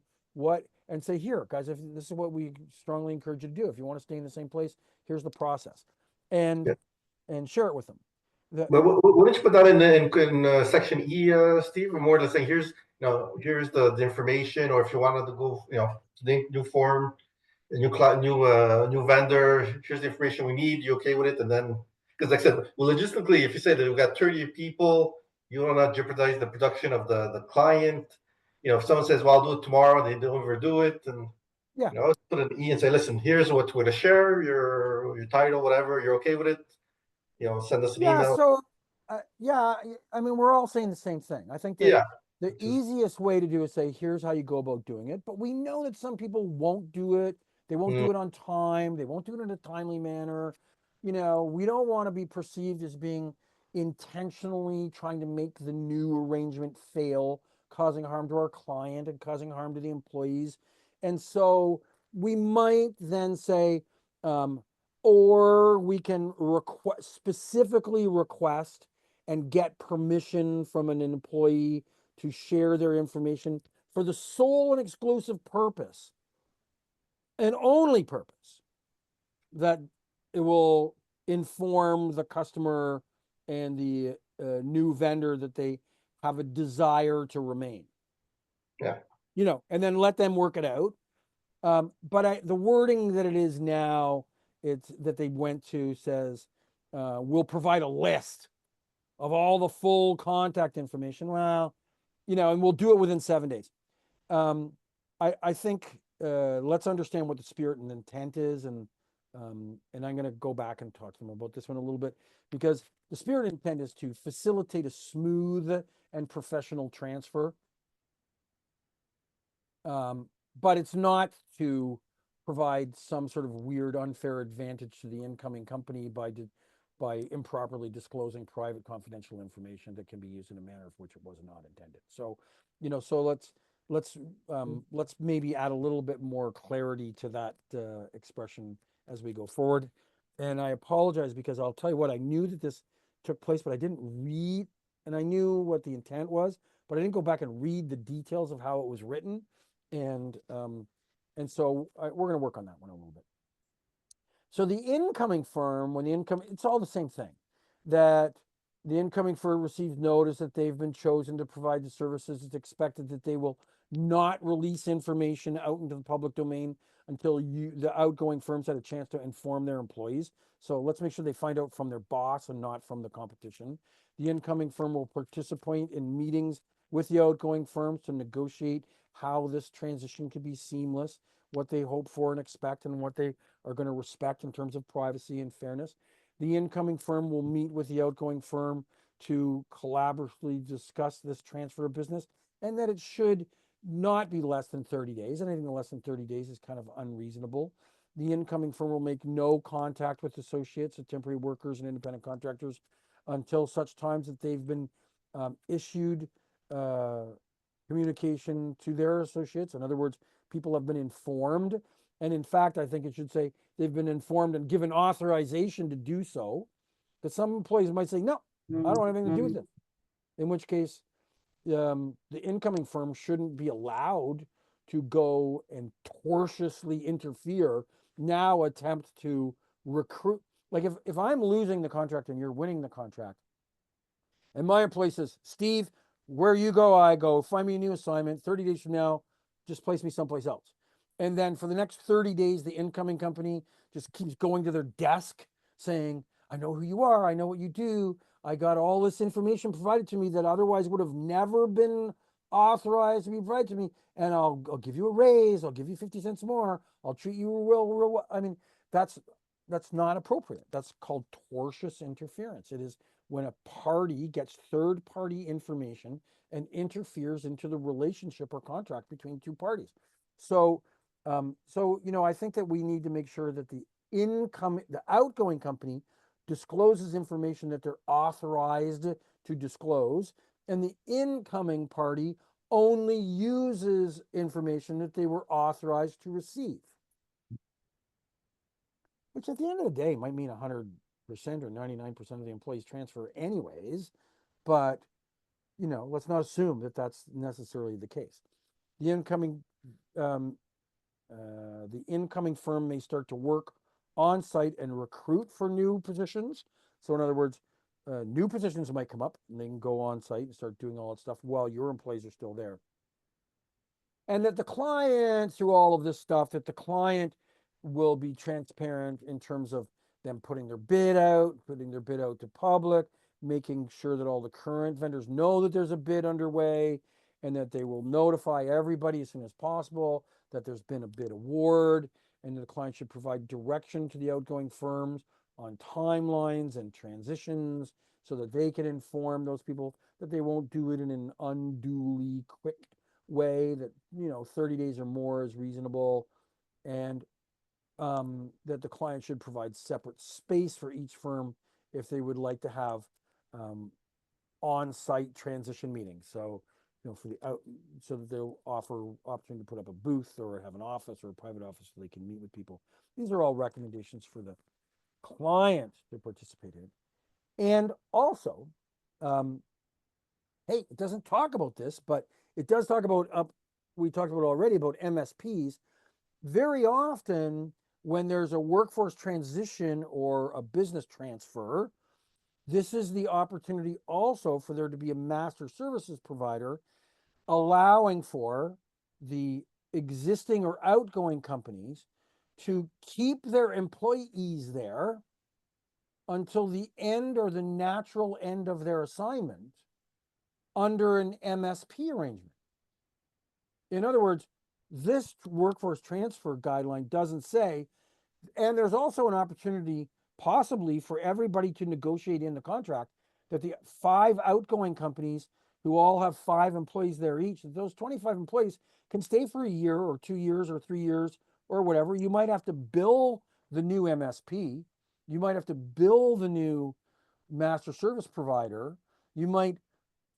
and say, here, guys, if this is what we strongly encourage you to do. If you want to stay in the same place, here's the process, and share it with them. But wouldn't you put that in section E, Steve, or more to say, here's the information, or if you wanted to go, to the new form, a new vendor, here's the information we need. You okay with it? And then, because like I said, well, logistically, if you say that we've got 30 people, you don't want to jeopardize the production of the client. If someone says, well, I'll do it tomorrow, they don't overdo it, and let's put an E and say, listen, here's what we're going to share, your title, whatever, you're okay with it, send us an email. So I mean, we're all saying the same thing. I think that the easiest way to do is say, here's how you go about doing it. But we know that some people won't do it. They won't do it on time. They won't do it in a timely manner. We don't want to be perceived as being intentionally trying to make the new arrangement fail, causing harm to our client and causing harm to the employees. And so we might then say, or we can specifically request and get permission from an employee to share their information for the sole and exclusive purpose and only purpose that it will inform the customer and the new vendor that they have a desire to remain. Yeah. You know, and then let them work it out. But the wording that it is now, it's that they went to says, we'll provide a list of all the full contact information. Well, you know, and we'll do it within 7 days. I think let's understand what the spirit and intent is, and I'm going to go back and talk to them about this one a little bit, because the spirit and intent is to facilitate a smooth and professional transfer. But it's not to provide some sort of weird unfair advantage to the incoming company by improperly disclosing private confidential information that can be used in a manner for which it was not intended. So, you know, so let's maybe add a little bit more clarity to that expression as we go forward. And I apologize, because I'll tell you what, I knew that this took place, but I didn't read, and I knew what the intent was, but I didn't go back and read the details of how it was written. And so we're going to work on that one a little bit. So the incoming firm, it's all the same thing, that the incoming firm receives notice that they've been chosen to provide the services. It's expected that they will not release information out into the public domain until the outgoing firms had a chance to inform their employees. So let's make sure they find out from their boss and not from the competition. The incoming firm will participate in meetings with the outgoing firms to negotiate how this transition can be seamless, what they hope for and expect, and what they are going to respect in terms of privacy and fairness. The incoming firm will meet with the outgoing firm to collaboratively discuss this transfer of business, and that it should not be less than 30 days. Anything less than 30 days is kind of unreasonable. The incoming firm will make no contact with associates of temporary workers and independent contractors until such times that they've been issued communication to their associates. In other words, people have been informed. And in fact, I think it should say they've been informed and given authorization to do so. But some employees might say, no, I don't have anything to do with this. In which case, the incoming firm shouldn't be allowed to go and tortiously interfere, now attempt to recruit. Like if I'm losing the contract and you're winning the contract, and my employee says, Steve, where you go, I go. Find me a new assignment. 30 days from now, just place me someplace else. And then for the next 30 days, the incoming company just keeps going to their desk saying, I know who you are. I know what you do. I got all this information provided to me that otherwise would have never been authorized to be provided to me. And I'll give you a raise. I'll give you 50 cents more. I'll treat you real well. I mean, that's not appropriate. That's called tortious interference. It is when a party gets third-party information and interferes into the relationship or contract between two parties. So, you know, I think that we need to make sure that the outgoing company discloses information that they're authorized to disclose, and the incoming party only uses information that they were authorized to receive. Which at the end of the day might mean 100% or 99% of the employees transfer anyways, but you know, let's not assume that that's necessarily the case. The incoming firm may start to work on site and recruit for new positions. So in other words, new positions might come up and they can go on site and start doing all that stuff while your employees are still there. And that the client, through all of this stuff, that the client will be transparent in terms of them putting their bid out to public, making sure that all the current vendors know that there's a bid underway, and that they will notify everybody as soon as possible that there's been a bid award, and that the client should provide direction to the outgoing firms on timelines and transitions so that they can inform those people that they won't do it in an unduly quick way, that, you know, 30 days or more is reasonable, and that the client should provide separate space for each firm if they would like to have on-site transition meetings. So, you know, so that they'll offer opportunity to put up a booth or have an office or a private office so they can meet with people. These are all recommendations for the client to participate in. And also, hey, it doesn't talk about this, but it does talk about, we talked about already about MSPs. Very often, when there's a workforce transition or a business transfer, this is the opportunity also for there to be a master services provider, allowing for the existing or outgoing companies to keep their employees there until the end or the natural end of their assignment under an MSP arrangement. In other words, this workforce transfer guideline doesn't say, and there's also an opportunity possibly for everybody to negotiate in the contract that the 5 outgoing companies who all have 5 employees there each, that those 25 employees can stay for a year or 2 years or 3 years or whatever. You might have to bill the new MSP. You might have to bill the new master service provider. You might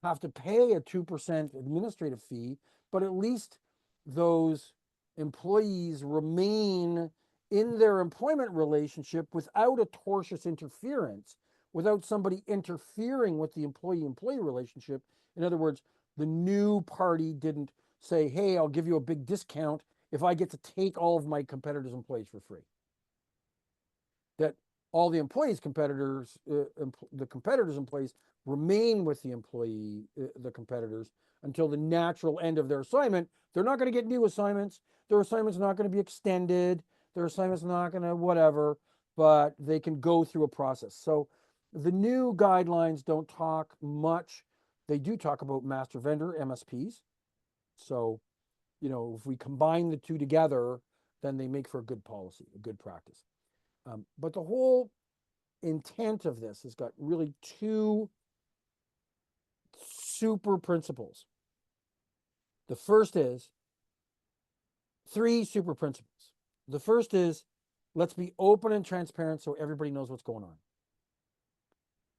have to pay a 2% administrative fee, but at least those employees remain in their employment relationship without a tortious interference, without somebody interfering with the employee-employee relationship. In other words, the new party didn't say, hey, I'll give you a big discount if I get to take all of my competitors' employees for free. That all the employees' competitors, the competitors' employees remain with the employee, the competitors, until the natural end of their assignment. They're not going to get new assignments. Their assignment's not going to be extended. Their assignment's not going to whatever, but they can go through a process. So the new guidelines don't talk much. They do talk about master vendor, MSPs. So, you know, if we combine the two together, then they make for a good policy, a good practice. But the whole intent of this has got really 2 super principles. The first is 3 super principles. The first is, let's be open and transparent so everybody knows what's going on.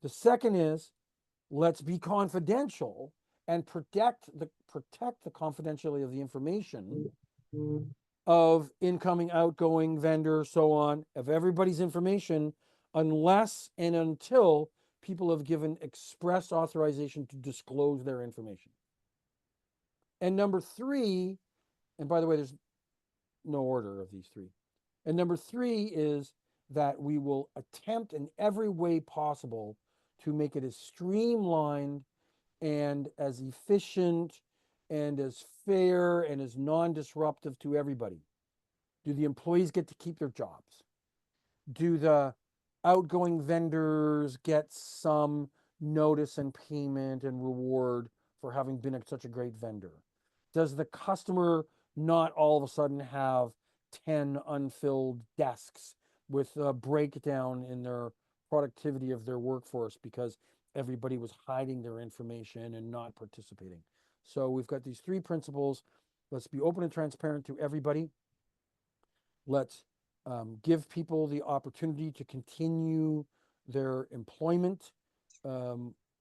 The second is, let's be confidential and protect the confidentiality of the information of incoming, outgoing, vendor, so on, of everybody's information, unless and until people have given express authorization to disclose their information. And number 3, and by the way, there's no order of these 3. And number 3 is that we will attempt in every way possible to make it as streamlined and as efficient and as fair and as non-disruptive to everybody. Do the employees get to keep their jobs? Do the outgoing vendors get some notice and payment and reward for having been such a great vendor? Does the customer not all of a sudden have 10 unfilled desks with a breakdown in their productivity of their workforce because everybody was hiding their information and not participating? So we've got these 3 principles. Let's be open and transparent to everybody. Let's give people the opportunity to continue their employment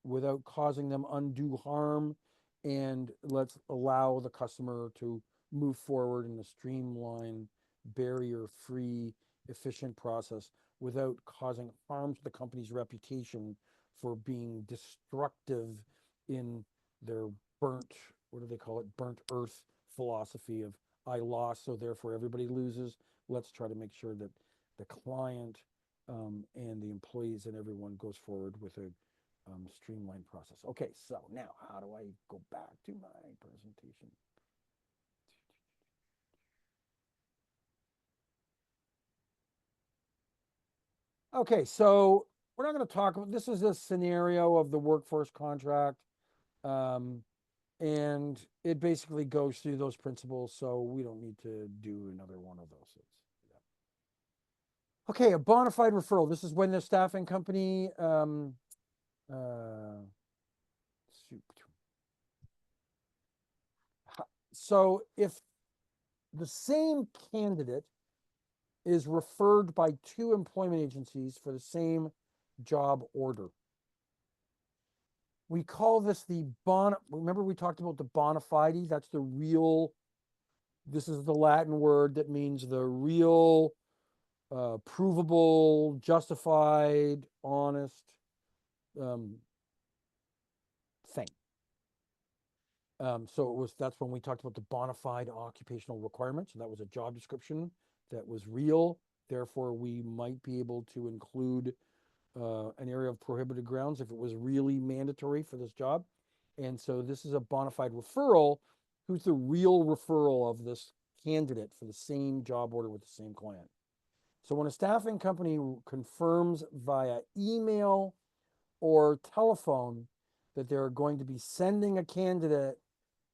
without causing them undue harm. And let's allow the customer to move forward in a streamlined, barrier-free, efficient process without causing harm to the company's reputation for being destructive in their burnt, what do they call it, burnt earth philosophy of I lost, so therefore everybody loses. Let's try to make sure that the client and the employees and everyone goes forward with a streamlined process. Okay, so now how do I go back to my presentation? Okay, so we're not going to talk about, this is a scenario of the workforce contract. And it basically goes through those principles, so we don't need to do another one of those. Okay, a bona fide referral. This is when the staffing company, so if the same candidate is referred by 2 employment agencies for the same job order, we call this the remember we talked about the bona fide? That's the real, this is the Latin word that means the real provable, justified, honest thing. So that's when we talked about the bona fide occupational requirements. So that was a job description that was real. Therefore, we might be able to include an area of prohibited grounds if it was really mandatory for this job. And so this is a bona fide referral. Who's the real referral of this candidate for the same job order with the same client? So when a staffing company confirms via email or telephone that they're going to be sending a candidate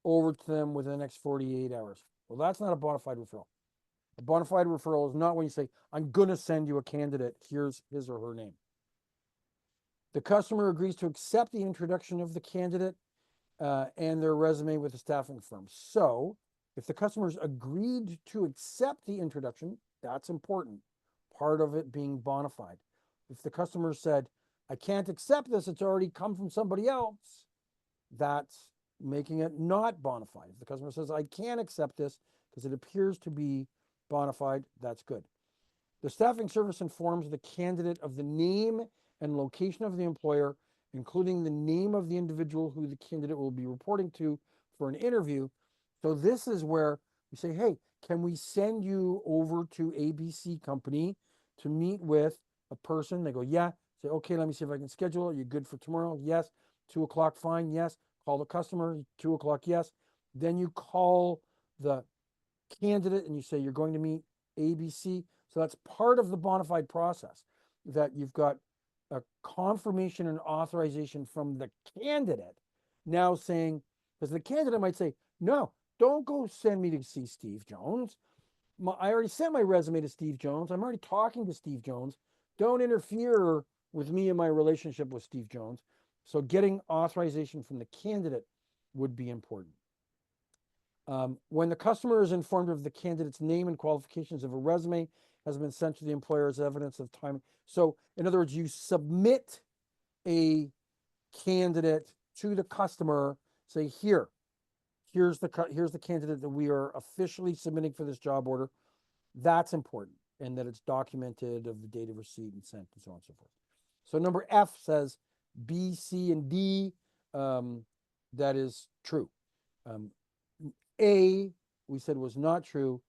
over to them within the next 48 hours. Well, that's not a bona fide referral. A bona fide referral is not when you say, I'm going to send you a candidate, here's his or her name. The customer agrees to accept the introduction of the candidate and their resume with the staffing firm. So if the customers agreed to accept the introduction, that's important. Part of it being bona fide. If the customer said, I can't accept this, it's already come from somebody else, that's making it not bona fide. If the customer says, I can't accept this because it appears to be bona fide, that's good. The staffing service informs the candidate of the name and location of the employer, including the name of the individual who the candidate will be reporting to for an interview. So this is where we say, hey, can we send you over to ABC company to meet with a person? They go, yeah. Say, okay, let me see if I can schedule it. You're good for tomorrow? Yes. 2 o'clock, fine. Yes. Call the customer, 2 o'clock, yes. Then you call the candidate and you say you're going to meet ABC. So that's part of the bona fide process, that you've got a confirmation and authorization from the candidate now saying, because the candidate might say, no, don't go send me to see Steve Jones. I already sent my resume to Steve Jones. I'm already talking to Steve Jones. Don't interfere with me and my relationship with Steve Jones. So getting authorization from the candidate would be important. When the customer is informed of the candidate's name and qualifications of a resume has been sent to the employer as evidence of time. So in other words, you submit a candidate to the customer, say, here's the candidate that we are officially submitting for this job order. That's important, and that it's documented of the date of receipt and sent and so on and so forth. So number F says B, C, and D. That is true. A, we said was not true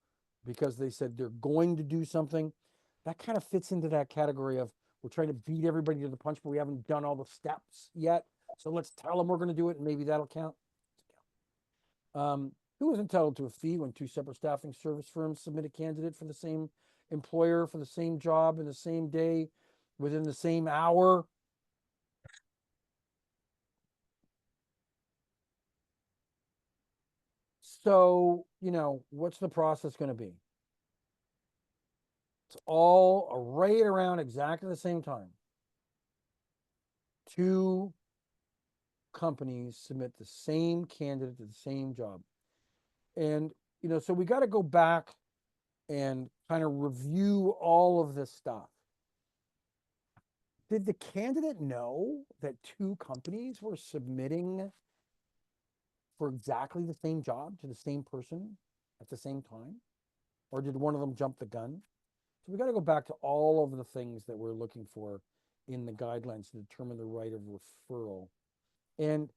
because they said they're going to do something. That kind of fits into that category of we're trying to beat everybody to the punch, but we haven't done all the steps yet. So let's tell them we're going to do it, and maybe that'll count. Who is entitled to a fee when 2 separate staffing service firms submit a candidate for the same employer for the same job in the same day within the same hour? So, what's the process going to be? It's all right around exactly the same time. 2 companies submit the same candidate to the same job. And, so we got to go back and kind of review all of this stuff. Did the candidate know that 2 companies were submitting for exactly the same job to the same person at the same time? Or did one of them jump the gun? So we got to go back to all of the things that we're looking for in the guidelines to determine the right of referral. And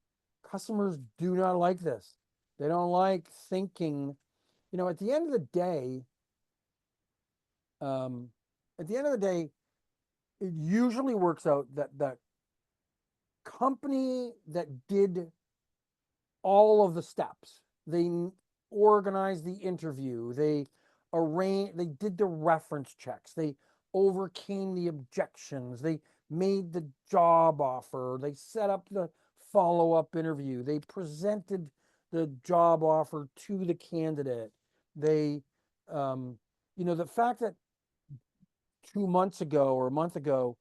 customers do not like this. They don't like thinking, at the end of the day, it usually works out that that company that did all of the steps, they organized the interview, they did the reference checks, they overcame the objections, they made the job offer, they set up the follow-up interview, they presented the job offer to the candidate. They, the fact that 2 months ago or a month ago,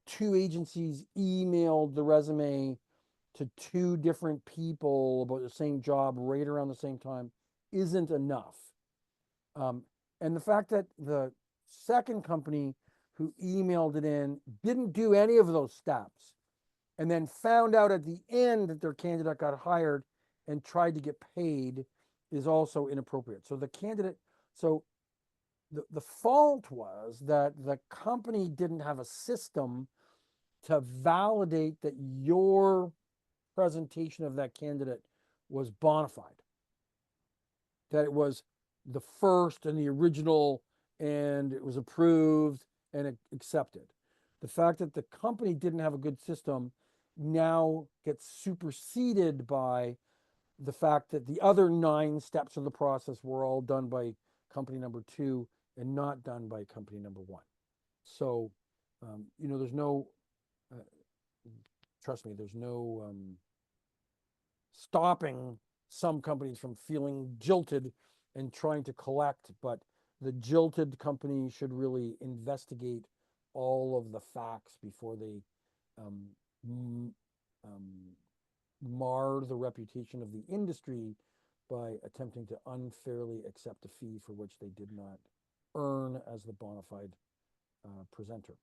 2 agencies emailed the resume to 2 different people about the same job right around the same time isn't enough. And the fact that the second company who emailed it in didn't do any of those steps and then found out at the end that their candidate got hired and tried to get paid is also inappropriate. So the fault was that the company didn't have a system to validate that your presentation of that candidate was bona fide, that it was the first and the original and it was approved and accepted. The fact that the company didn't have a good system now gets superseded by the fact that the other 9 steps of the process were all done by company number 2 and not done by company number 1. So, there's no, trust me, there's no stopping some companies from feeling jilted and trying to collect, but the jilted company should really investigate all of the facts before they mar the reputation of the industry by attempting to unfairly accept a fee for which they did not earn as the bona fide presenter.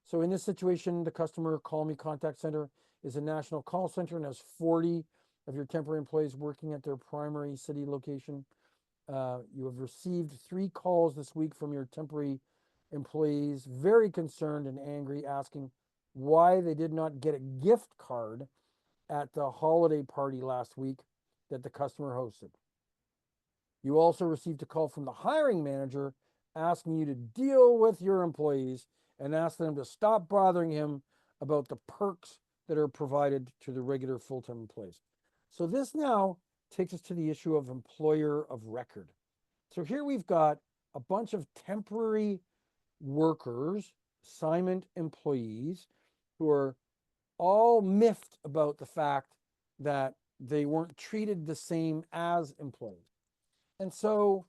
So in this situation, the customer call me contact center is a national call center and has 40 of your temporary employees working at their primary city location. You have received 3 calls this week from your temporary employees, very concerned and angry, asking why they did not get a gift card at the holiday party last week that the customer hosted. You also received a call from the hiring manager asking you to deal with your employees and ask them to stop bothering him about the perks that are provided to the regular full-time employees. So this now takes us to the issue of employer of record. So here we've got a bunch of temporary workers, assignment employees, who are all miffed about the fact that they weren't treated the same as employees. And so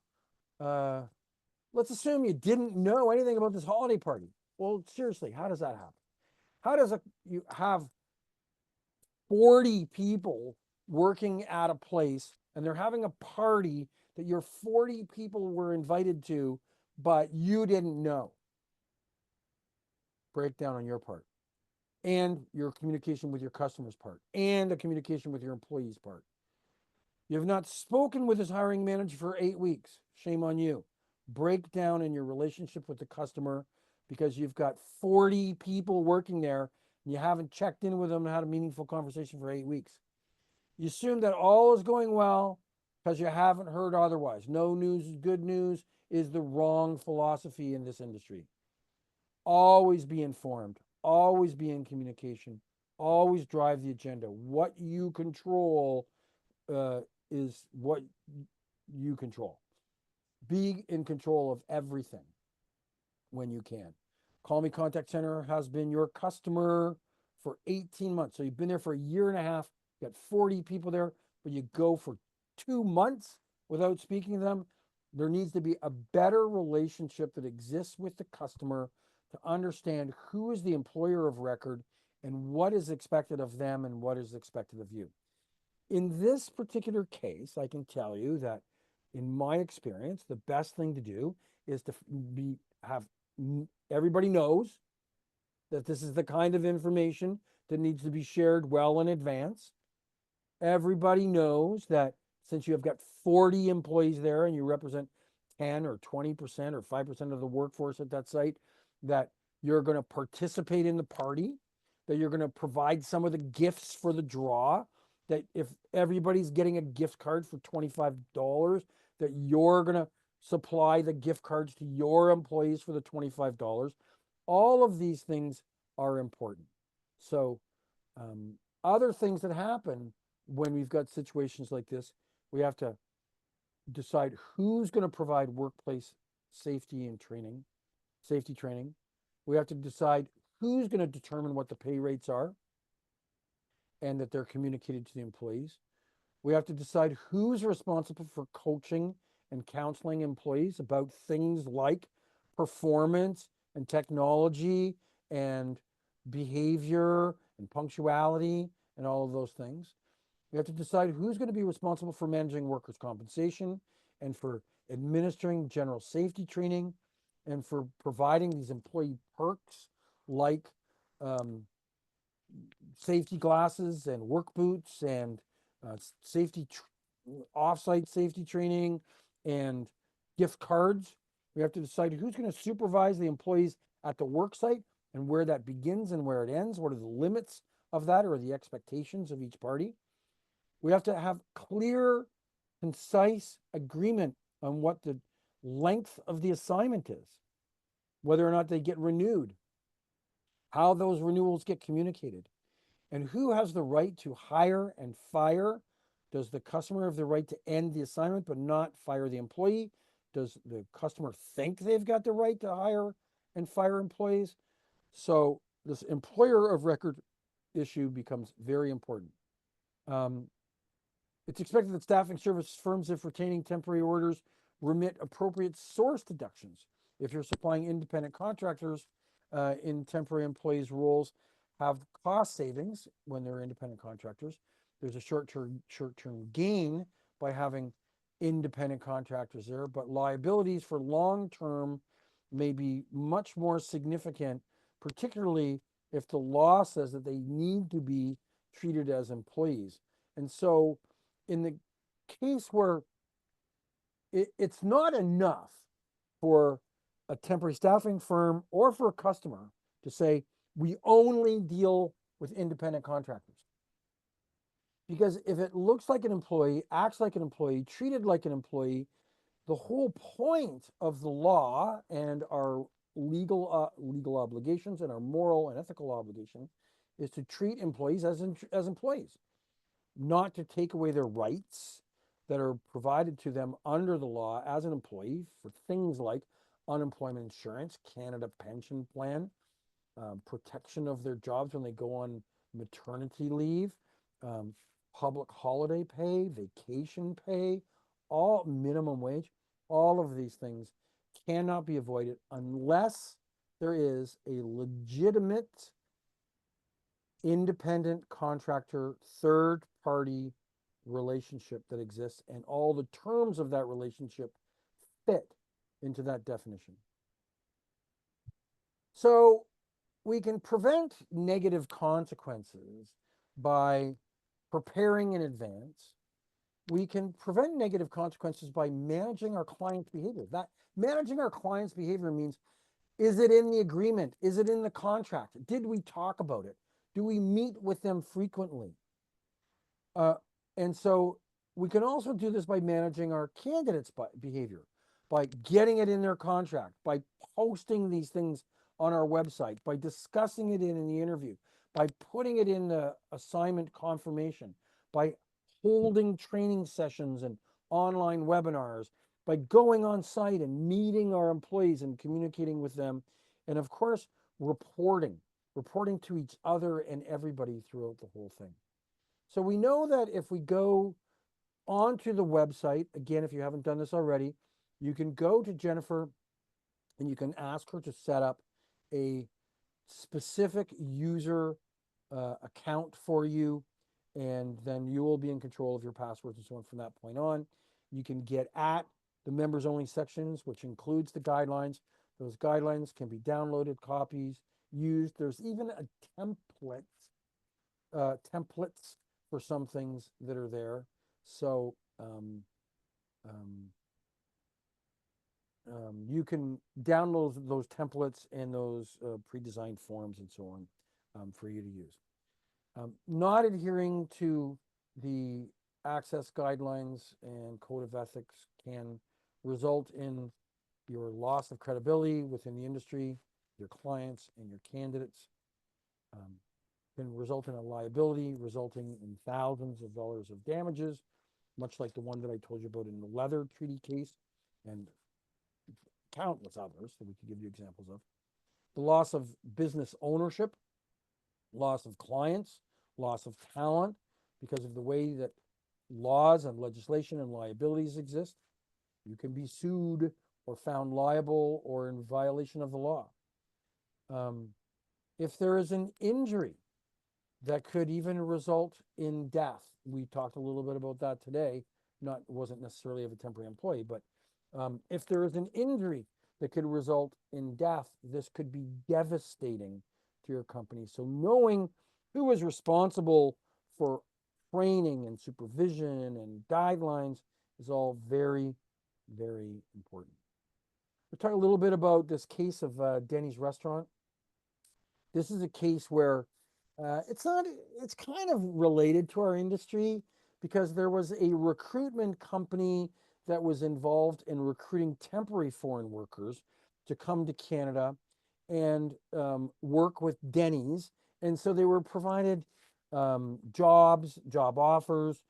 let's assume you didn't know anything about this holiday party. Well, seriously, how does that happen? How does you have 40 people working at a place and they're having a party that your 40 people were invited to, but you didn't know? Breakdown on your part, and your communication with your customers part, and the communication with your employees part. You have not spoken with his hiring manager for 8 weeks. Shame on you. Breakdown in your relationship with the customer because you've got 40 people working there and you haven't checked in with them and had a meaningful conversation for 8 weeks. You assume that all is going well because you haven't heard otherwise. No news is good news is the wrong philosophy in this industry. Always be informed. Always be in communication. Always drive the agenda. What you control is what you control. Be in control of everything when you can. Call Me Contact Center has been your customer for 18 months. So you've been there for a year and a half. You got 40 people there, but you go for 2 months without speaking to them. There needs to be a better relationship that exists with the customer to understand who is the employer of record and what is expected of them and what is expected of you. In this particular case, I can tell you that in my experience, the best thing to do is to have everybody knows that this is the kind of information that needs to be shared well in advance. Everybody knows that since you have got 40 employees there and you represent 10 or 20% or 5% of the workforce at that site, that you're going to participate in the party, that you're going to provide some of the gifts for the draw, that if everybody's getting a gift card for $25, that you're going to supply the gift cards to your employees for the $25. All of these things are important. So other things that happen when we've got situations like this, we have to decide who's going to provide workplace safety and training, safety training. We have to decide who's going to determine what the pay rates are and that they're communicated to the employees. We have to decide who's responsible for coaching and counseling employees about things like performance and technology and behavior and punctuality and all of those things. We have to decide who's going to be responsible for managing workers' compensation and for administering general safety training and for providing these employee perks like safety glasses and work boots and safety offsite safety training and gift cards We have to decide who's going to supervise the employees at the work site and where that begins and where it ends. What are the limits of that or the expectations of each party? We have to have clear, concise agreement on what the length of the assignment is, whether or not they get renewed, how those renewals get communicated, and who has the right to hire and fire. Does the customer have the right to end the assignment but not fire the employee? Does the customer think they've got the right to hire and fire employees? So this employer of record issue becomes very important. It's expected that staffing service firms, if retaining temporary orders, remit appropriate source deductions. If you're supplying independent contractors in temporary employees' roles, have cost savings when they're independent contractors. There's a short-term gain by having independent contractors there, but liabilities for long-term may be much more significant, particularly if the law says that they need to be treated as employees. And so in the case where it's not enough for a temporary staffing firm or for a customer to say, we only deal with independent contractors. Because if it looks like an employee, acts like an employee, treated like an employee, the whole point of the law and our legal obligations and our moral and ethical obligation is to treat employees as employees, not to take away their rights that are provided to them under the law as an employee for things like unemployment insurance, Canada Pension Plan, protection of their jobs when they go on maternity leave, public holiday pay, vacation pay, all minimum wage, all of these things cannot be avoided unless there is a legitimate independent contractor, third party relationship that exists, and all the terms of that relationship fit into that definition. So we can prevent negative consequences by preparing in advance. We can prevent negative consequences by managing our client's behavior. That managing our client's behavior means, is it in the agreement? Is it in the contract? Did we talk about it? Do we meet with them frequently? And so we can also do this by managing our candidates' behavior, by getting it in their contract, by posting these things on our website, by discussing it in the interview, by putting it in the assignment confirmation, by holding training sessions and online webinars, by going on site and meeting our employees and communicating with them, and of course, reporting to each other and everybody throughout the whole thing. So we know that if we go onto the website, again, if you haven't done this already, you can go to Jennifer and you can ask her to set up a specific user account for you, and then you will be in control of your passwords and so on from that point on. You can get at the members only sections, which includes the guidelines. Those guidelines can be downloaded, copies, used. There's even a templates for some things that are there. So you can download those templates and those pre-designed forms and so on for you to use. Not adhering to the ACSESS guidelines and code of ethics can result in your loss of credibility within the industry, your clients and your candidates. Can result in a liability resulting in thousands of dollars of damages, much like the one that I told you about in the leather treaty case, and countless others that we could give you examples of. The loss of business ownership, loss of clients, loss of talent because of the way that laws and legislation and liabilities exist. You can be sued or found liable or in violation of the law. If there is an injury that could even result in death, we talked a little bit about that today. Wasn't necessarily of a temporary employee, but if there is an injury that could result in death, this could be devastating to your company. So knowing who is responsible for training and supervision and guidelines is all very, very important. We'll talk a little bit about this case of Denny's restaurant. This is a case where it's not, it's kind of related to our industry because there was a recruitment company that was involved in recruiting temporary foreign workers to come to Canada and work with Denny's. And so they were provided jobs, job offers,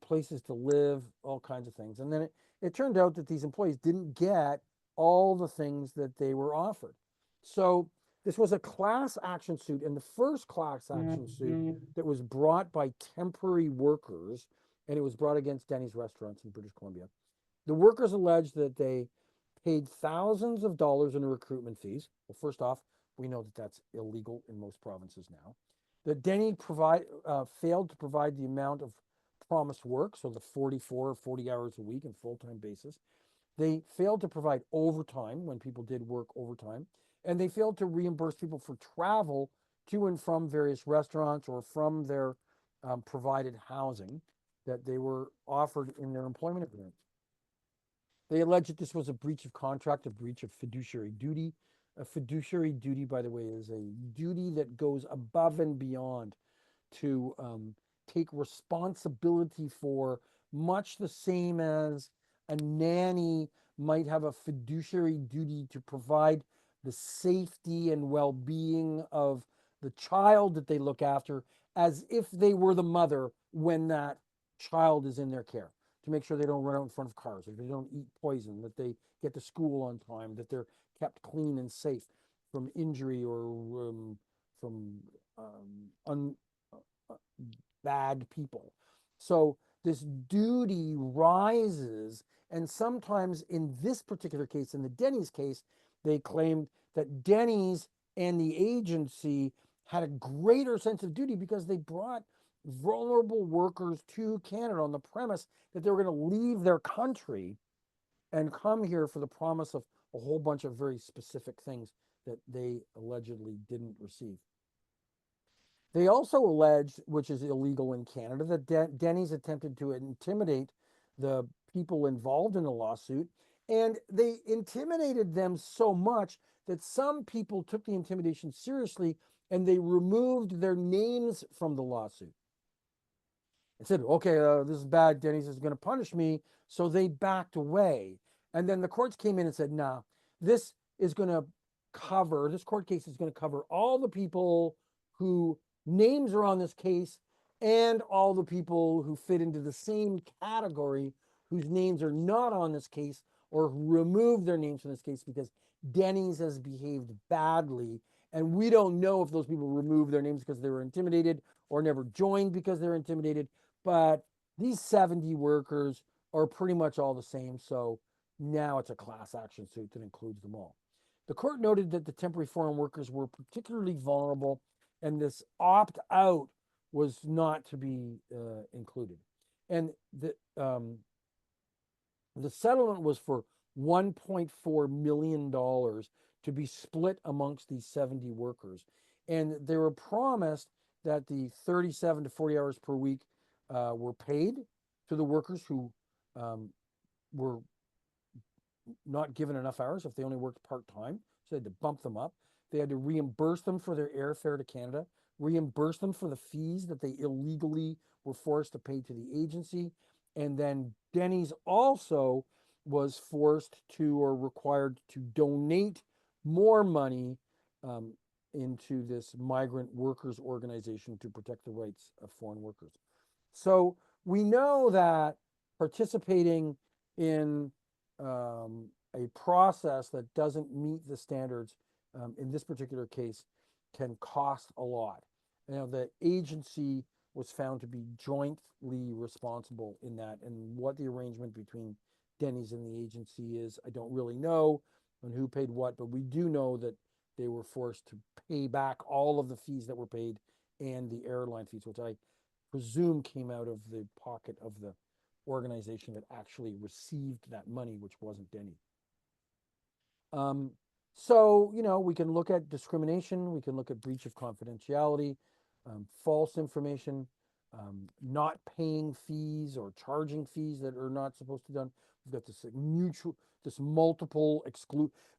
places to live, all kinds of things. And then it turned out that these employees didn't get all the things that they were offered. So this was a class action suit, and the first class action suit that was brought by temporary workers, and it was brought against Denny's restaurants in British Columbia. The workers alleged that they paid thousands of dollars in recruitment fees. Well, first off, we know that that's illegal in most provinces now. That Denny failed to provide the amount of promised work, so the 44 or 40 hours a week in full-time basis. They failed to provide overtime when people did work overtime, and they failed to reimburse people for travel to and from various restaurants or from their provided housing that they were offered in their employment agreement. They alleged that this was a breach of contract, a breach of fiduciary duty. A fiduciary duty, by the way, is a duty that goes above and beyond to take responsibility for, much the same as a nanny might have a fiduciary duty to provide the safety and well-being of the child that they look after as if they were the mother when that child is in their care, to make sure they don't run out in front of cars, or they don't eat poison, that they get to school on time, that they're kept clean and safe from injury or from bad people. So this duty rises, and sometimes in this particular case, in the Denny's case, they claimed that Denny's and the agency had a greater sense of duty because they brought vulnerable workers to Canada on the premise that they were going to leave their country and come here for the promise of a whole bunch of very specific things that they allegedly didn't receive. They also alleged, which is illegal in Canada, that Denny's attempted to intimidate the people involved in the lawsuit, and they intimidated them so much that some people took the intimidation seriously and they removed their names from the lawsuit and said, okay, this is bad, Denny's is going to punish me. So they backed away. And then the courts came in and said, nah, this court case is going to cover all the people who names are on this case and all the people who fit into the same category whose names are not on this case or who removed their names from this case because Denny's has behaved badly. And we don't know if those people removed their names because they were intimidated or never joined because they're intimidated. But these 70 workers are pretty much all the same. So now it's a class action suit that includes them all. The court noted that the temporary foreign workers were particularly vulnerable, and this opt-out was not to be included. And the settlement was for $1.4 million to be split amongst these 70 workers. And they were promised that the 37 to 40 hours per week were paid to the workers who were not given enough hours if they only worked part-time. So they had to bump them up. They had to reimburse them for their airfare to Canada, reimburse them for the fees that they illegally were forced to pay to the agency. And then Denny's also was forced to or required to donate more money into this migrant workers organization to protect the rights of foreign workers. So we know that participating in a process that doesn't meet the standards in this particular case can cost a lot. The agency was found to be jointly responsible in that, and what the arrangement between Denny's and the agency is, I don't really know on who paid what, but we do know that they were forced to pay back all of the fees that were paid and the airline fees, which I presume came out of the pocket of the organization that actually received that money, which wasn't Denny. So, we can look at discrimination, we can look at breach of confidentiality, false information, not paying fees or charging fees that are not supposed to be done. We've got this this multiple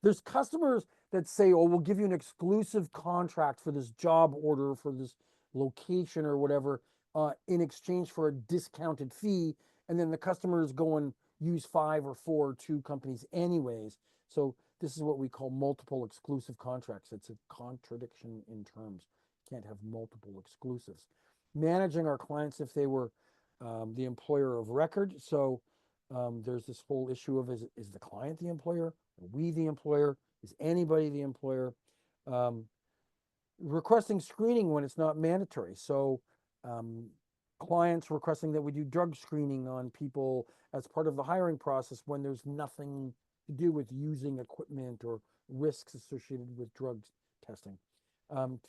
there's customers that say, oh, we'll give you an exclusive contract for this job order for this location or whatever, in exchange for a discounted fee. And then the customers go and use 5 or 4 or 2 companies anyways. So this is what we call multiple exclusive contracts. It's a contradiction in terms. You can't have multiple exclusives. Managing our clients if they were the employer of record. So there's this whole issue of is the client the employer? Are we the employer? Is anybody the employer? Requesting screening when it's not mandatory. So clients requesting that we do drug screening on people as part of the hiring process when there's nothing to do with using equipment or risks associated with drugs testing.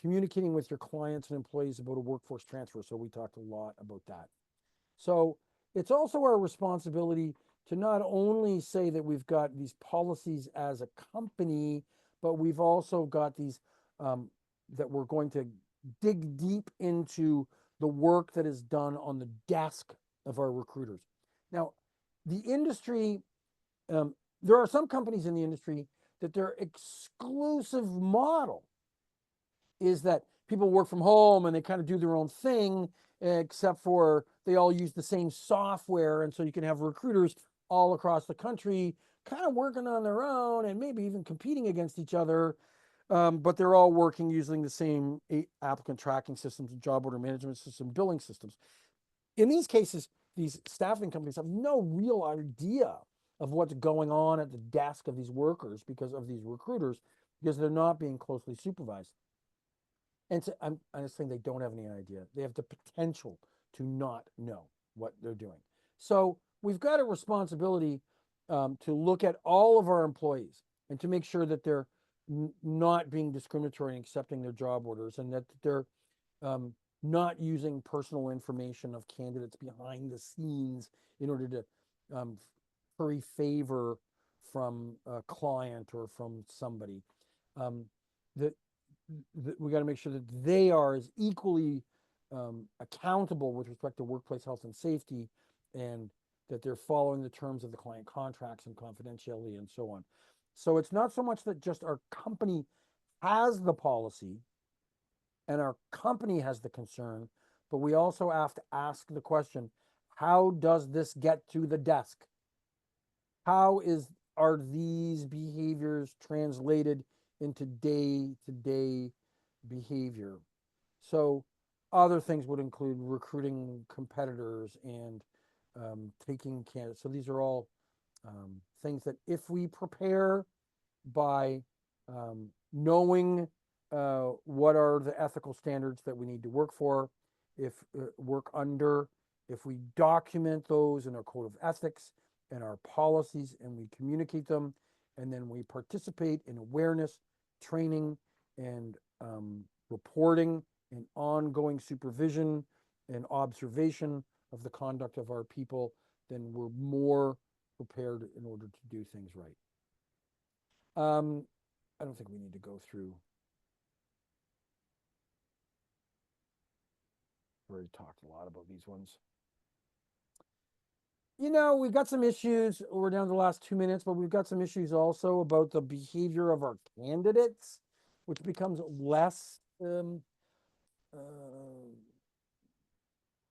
Communicating with your clients and employees about a workforce transfer. So we talked a lot about that. So it's also our responsibility to not only say that we've got these policies as a company, but we've also got these that we're going to dig deep into the work that is done on the desk of our recruiters. Now, the industry, there are some companies in the industry that their exclusive model is that people work from home and they kind of do their own thing, except for they all use the same software. And so you can have recruiters all across the country kind of working on their own and maybe even competing against each other. But they're all working using the same applicant tracking systems, job order management system, billing systems. In these cases, these staffing companies have no real idea of what's going on at the desk of these workers because of these recruiters, because they're not being closely supervised. And so I'm just saying they don't have any idea. They have the potential to not know what they're doing. So we've got a responsibility to look at all of our employees and to make sure that they're not being discriminatory and accepting their job orders, and that they're not using personal information of candidates behind the scenes in order to curry favor from a client or from somebody. That we got to make sure that they are as equally accountable with respect to workplace health and safety, and that they're following the terms of the client contracts and confidentiality and so on. So it's not so much that just our company has the policy and our company has the concern, but we also have to ask the question, how does this get to the desk? How are these behaviors translated into day-to-day behavior? So other things would include recruiting competitors and taking candidates. So these are all things that if we prepare by knowing what are the ethical standards that we need to work for, work under, if we document those in our code of ethics and our policies and we communicate them, and then we participate in awareness, training, and reporting and ongoing supervision and observation of the conduct of our people, then we're more prepared in order to do things right. I don't think we need to go through. We already talked a lot about these ones. You know, we've got some issues. We're down to the last 2 minutes, but we've got some issues also about the behavior of our candidates, which becomes less,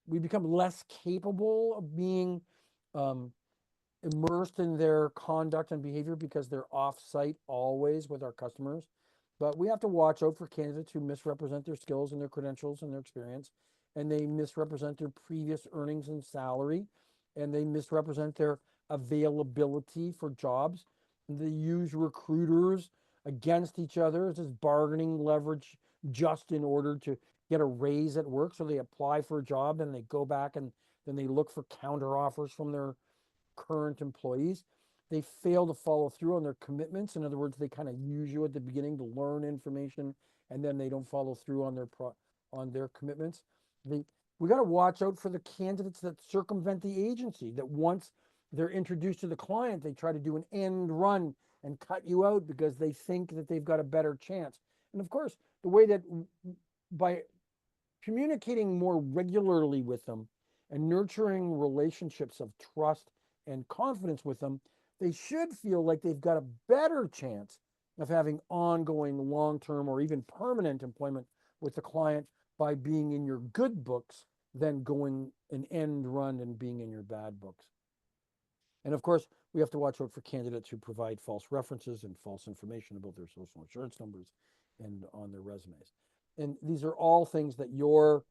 we become less capable of being immersed in their conduct and behavior because they're off-site always with our customers. But we have to watch out for candidates who misrepresent their skills and their credentials and their experience, and they misrepresent their previous earnings and salary, and they misrepresent their availability for jobs. And they use recruiters against each other as bargaining leverage just in order to get a raise at work. So they apply for a job and they go back and then they look for counter offers from their current employees. They fail to follow through on their commitments. In other words, they kind of use you at the beginning to learn information, and then they don't follow through on their commitments. We got to watch out for the candidates that circumvent the agency, that once they're introduced to the client, they try to do an end run and cut you out because they think that they've got a better chance. And of course, the way that by communicating more regularly with them and nurturing relationships of trust and confidence with them, they should feel like they've got a better chance of having ongoing long-term or even permanent employment with the client by being in your good books than going an end run and being in your bad books. And of course, we have to watch out for candidates who provide false references and false information about their social insurance numbers and on their resumes. And these are all things that your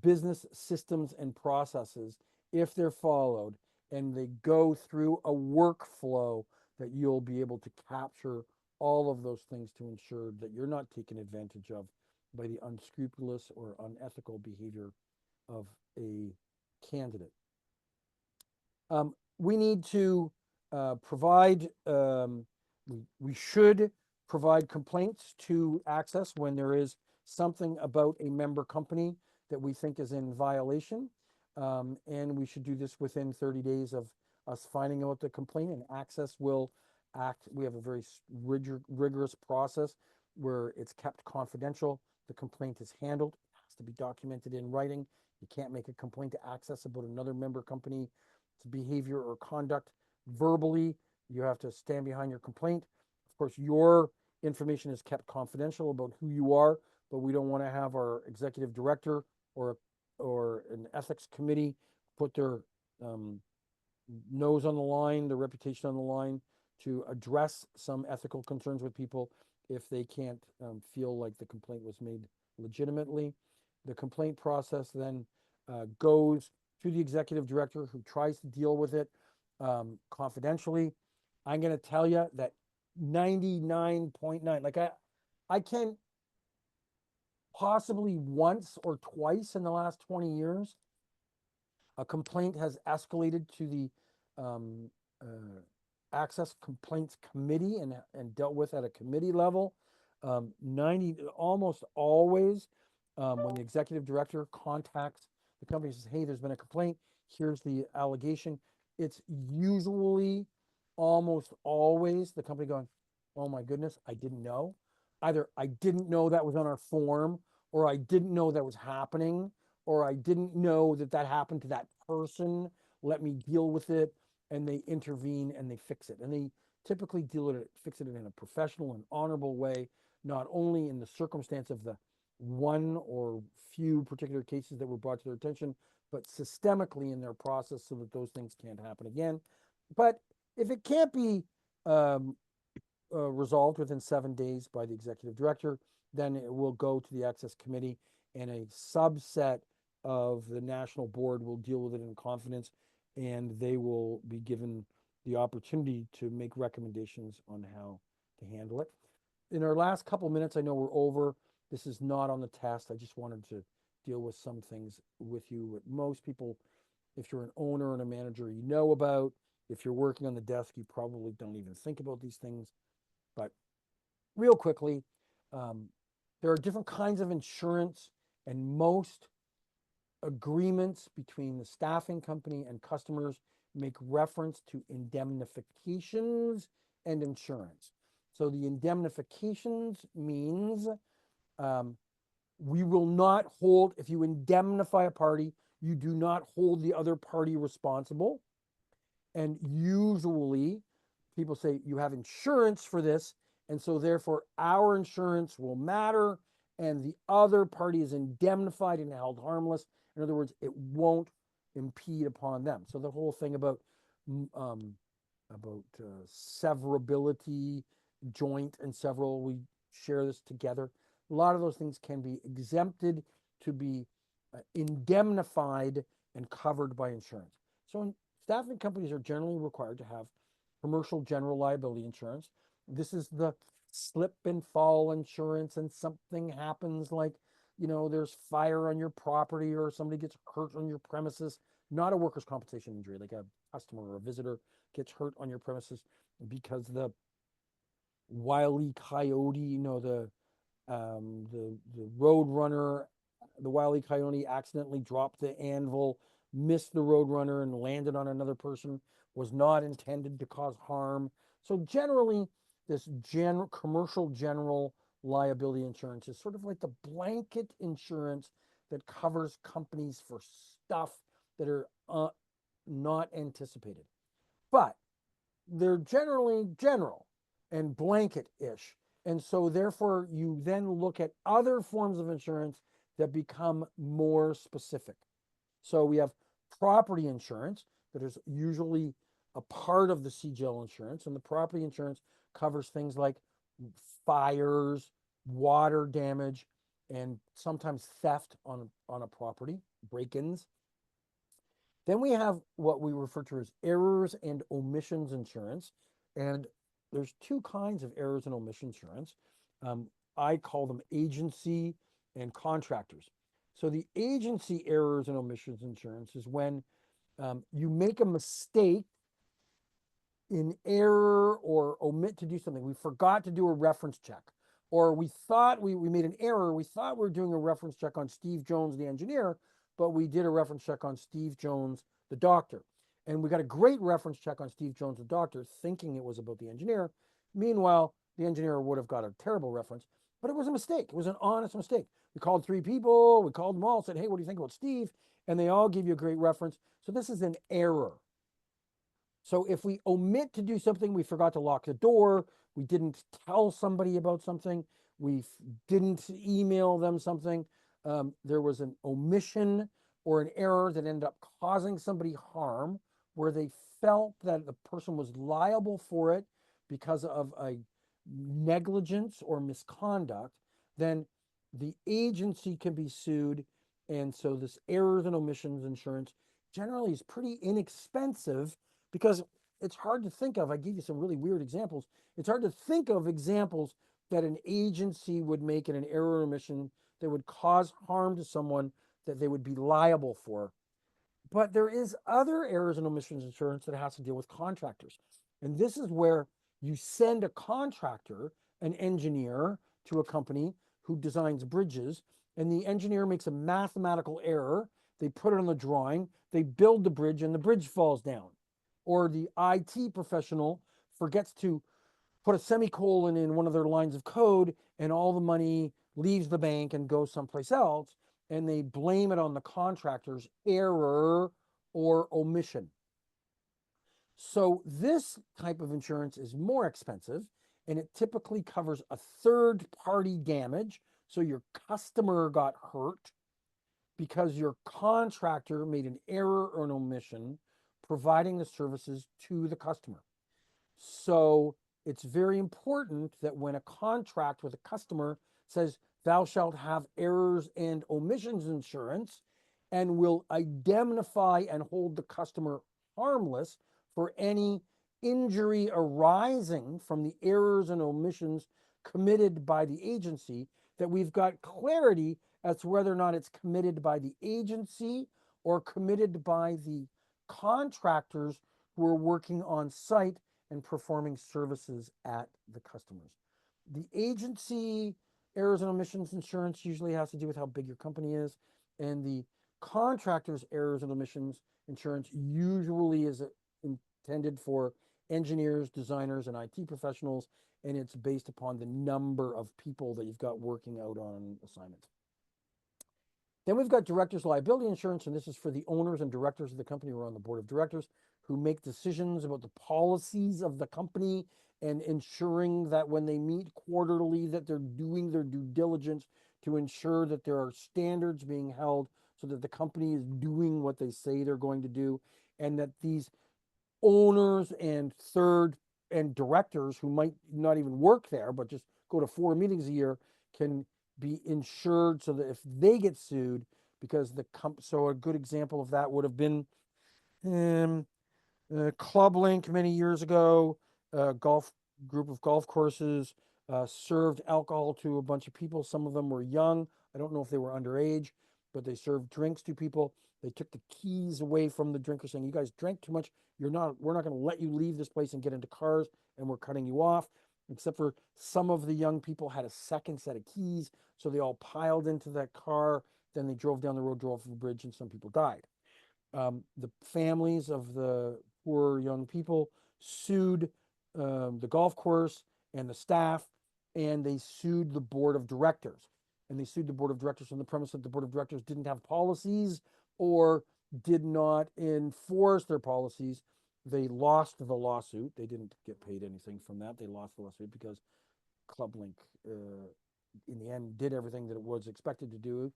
business systems and processes, if they're followed and they go through a workflow, that you'll be able to capture all of those things to ensure that you're not taken advantage of by the unscrupulous or unethical behavior of a candidate. We need to provide, we should provide complaints to ACSESS when there is something about a member company that we think is in violation. And we should do this within 30 days of us finding out the complaint, and ACSESS will act. We have a very rigorous process where it's kept confidential. The complaint is handled, it has to be documented in writing. You can't make a complaint to ACSESS about another member company behavior or conduct verbally. You have to stand behind your complaint. Of course, your information is kept confidential about who you are, but we don't want to have our executive director or an ethics committee put their nose on the line, their reputation on the line to address some ethical concerns with people if they can't feel like the complaint was made legitimately. The complaint process then goes to the executive director, who tries to deal with it confidentially. I'm going to tell you that 99.9, like I can possibly once or twice in the last 20 years, a complaint has escalated to the ACSESS Complaints Committee and dealt with at a committee level. Almost always, when the executive director contacts the company, says, hey, there's been a complaint, here's the allegation, it's usually almost always the company going, oh my goodness, I didn't know. Either I didn't know that was on our form, or I didn't know that was happening, or I didn't know that that happened to that person. Let me deal with it. And they intervene and they fix it. And they typically fix it in a professional and honorable way, not only in the circumstance of the one or few particular cases that were brought to their attention, but systemically in their process so that those things can't happen again. But if it can't be resolved within 7 days by the executive director, then it will go to the ACSESS committee, and a subset of the national board will deal with it in confidence, and they will be given the opportunity to make recommendations on how to handle it. In our last couple minutes, I know we're over. This is not on the test. I just wanted to deal with some things with you. Most people, if you're an owner and a manager, you know about. If you're working on the desk, you probably don't even think about these things. But real quickly, there are different kinds of insurance, and most agreements between the staffing company and customers make reference to indemnifications and insurance. So the indemnifications means we will not hold, if you indemnify a party, you do not hold the other party responsible. And usually people say you have insurance for this, and so therefore our insurance will matter, and the other party is indemnified and held harmless. In other words, it won't impede upon them. So the whole thing about severability, joint and several, we share this together. A lot of those things can be exempted to be indemnified and covered by insurance. So staffing companies are generally required to have commercial general liability insurance. This is the slip and fall insurance, and something happens, like, you know, there's fire on your property or somebody gets hurt on your premises, not a workers' compensation injury, like a customer or a visitor gets hurt on your premises because the wily coyote, you know, the road runner, the wily coyote accidentally dropped the anvil, missed the road runner and landed on another person, was not intended to cause harm. So generally, this commercial general liability insurance is sort of like the blanket insurance that covers companies for stuff that are not anticipated. But they're generally general and blanket-ish. And so therefore you then look at other forms of insurance that become more specific. So we have property insurance that is usually a part of the CGL insurance, and the property insurance covers things like fires, water damage, and sometimes theft on a property, break-ins. Then we have what we refer to as errors and omissions insurance. And there's two kinds of errors and omission insurance. I call them agency and contractors. So the agency errors and omissions insurance is when you make a mistake in error or omit to do something. We forgot to do a reference check, or we thought we made an error. We thought we were doing a reference check on Steve Jones, the engineer, but we did a reference check on Steve Jones, the doctor. And we got a great reference check on Steve Jones, the doctor, thinking it was about the engineer. Meanwhile, the engineer would have got a terrible reference, but it was a mistake. It was an honest mistake. We called 3 people, we called them all, said, hey, what do you think about Steve? And they all give you a great reference. So this is an error. So if we omit to do something, we forgot to lock the door, we didn't tell somebody about something, we didn't email them something, there was an omission or an error that ended up causing somebody harm, where they felt that the person was liable for it because of a negligence or misconduct, then the agency can be sued. And so this errors and omissions insurance generally is pretty inexpensive, because it's hard to think of. I gave you some really weird examples. It's hard to think of examples that an agency would make in an error or omission that would cause harm to someone that they would be liable for. But there is other errors and omissions insurance that has to deal with contractors. And this is where you send a contractor, an engineer, to a company who designs bridges, and the engineer makes a mathematical error. They put it on the drawing, they build the bridge, and the bridge falls down. Or the IT professional forgets to put a semicolon in one of their lines of code, and all the money leaves the bank and goes someplace else, and they blame it on the contractor's error or omission. So this type of insurance is more expensive, and it typically covers a third-party damage. So your customer got hurt because your contractor made an error or an omission providing the services to the customer. So it's very important that when a contract with a customer says, thou shalt have errors and omissions insurance, and will indemnify and hold the customer harmless for any injury arising from the errors and omissions committed by the agency, that we've got clarity as to whether or not it's committed by the agency or committed by the contractors who are working on site and performing services at the customers. The agency errors and omissions insurance usually has to do with how big your company is, and the contractor's errors and omissions insurance usually is intended for engineers, designers, and IT professionals, and it's based upon the number of people that you've got working out on assignment. Then we've got directors' liability insurance, and this is for the owners and directors of the company who are on the board of directors, who make decisions about the policies of the company and ensuring that when they meet quarterly that they're doing their due diligence to ensure that there are standards being held so that the company is doing what they say they're going to do, and that these owners and directors who might not even work there but just go to 4 meetings a year can be insured, so that if they get sued, because so a good example of that would have been Club Link many years ago. Group of golf courses served alcohol to a bunch of people. Some of them were young. I don't know if they were underage, but they served drinks to people. They took the keys away from the drinker, saying, you guys drank too much. We're not going to let you leave this place and get into cars, and we're cutting you off. Except for some of the young people had a second set of keys, so they all piled into that car. Then they drove down the road, drove off the bridge, and some people died. The families of the poor young people sued the golf course and the staff, and they sued the board of directors. And they sued the board of directors on the premise that the board of directors didn't have policies or did not enforce their policies. They lost the lawsuit. They didn't get paid anything from that. They lost the lawsuit because ClubLink, in the end, did everything that it was expected to do,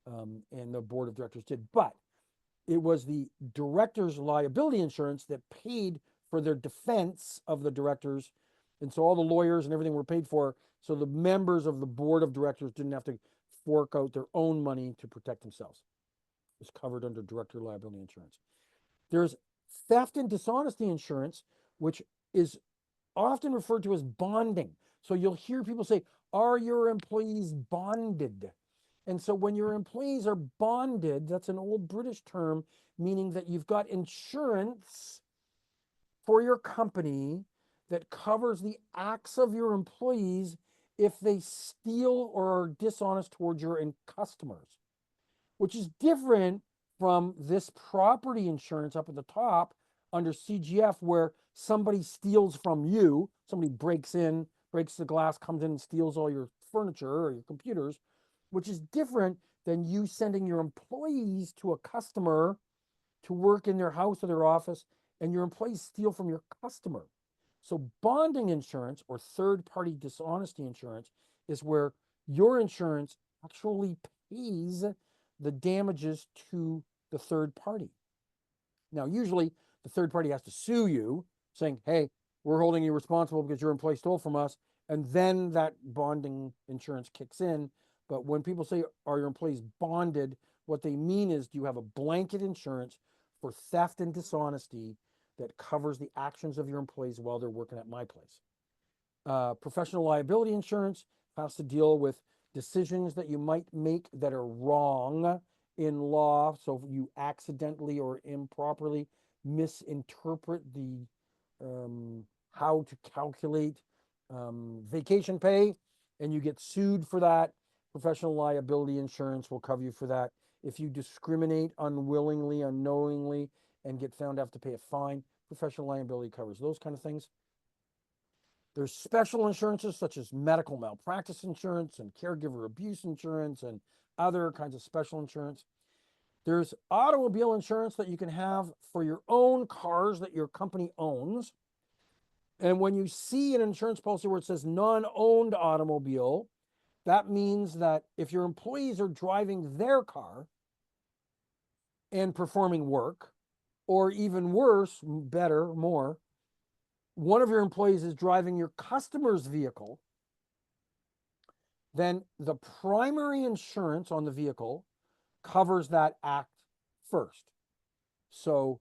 and the board of directors did. But it was the directors' liability insurance that paid for their defense of the directors. And so all the lawyers and everything were paid for. So the members of the board of directors didn't have to fork out their own money to protect themselves. It was covered under director liability insurance. There's theft and dishonesty insurance, which is often referred to as bonding. So you'll hear people say, are your employees bonded? And so when your employees are bonded, that's an old British term, meaning that you've got insurance for your company that covers the acts of your employees if they steal or are dishonest towards your customers, which is different from this property insurance up at the top under CGF, where somebody steals from you, somebody breaks in, breaks the glass, comes in and steals all your furniture or your computers, which is different than you sending your employees to a customer to work in their house or their office, and your employees steal from your customer. So bonding insurance or third-party dishonesty insurance is where your insurance actually pays the damages to the third party. Now, usually the third party has to sue you, saying, hey, we're holding you responsible because your employee stole from us, and then that bonding insurance kicks in. But when people say, are your employees bonded, what they mean is, do you have a blanket insurance for theft and dishonesty that covers the actions of your employees while they're working at my place? Professional liability insurance has to deal with decisions that you might make that are wrong in law. So if you accidentally or improperly misinterpret the how to calculate vacation pay and you get sued for that, professional liability insurance will cover you for that. If you discriminate unwillingly, unknowingly, and get found to have to pay a fine, professional liability covers those kind of things. There's special insurances such as medical malpractice insurance and caregiver abuse insurance and other kinds of special insurance. There's automobile insurance that you can have for your own cars that your company owns. And when you see an insurance policy where it says non-owned automobile, that means that if your employees are driving their car and performing work, or even worse, better, more, one of your employees is driving your customer's vehicle, then the primary insurance on the vehicle covers that act first. So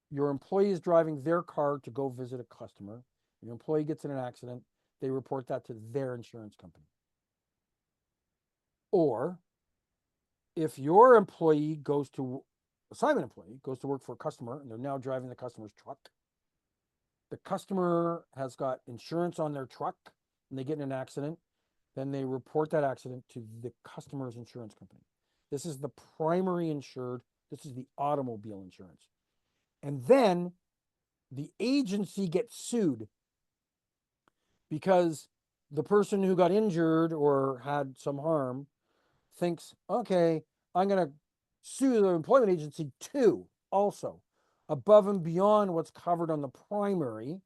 your employee is driving their car to go visit a customer. Your employee gets in an accident. They report that to their insurance company. Or if your employee goes to, assignment employee goes to work for a customer and they're now driving the customer's truck, the customer has got insurance on their truck and they get in an accident, then they report that accident to the customer's insurance company. This is the primary insured. This is the automobile insurance. And then the agency gets sued because the person who got injured or had some harm thinks, okay, I'm going to sue the employment agency too, also, above and beyond what's covered on the primary.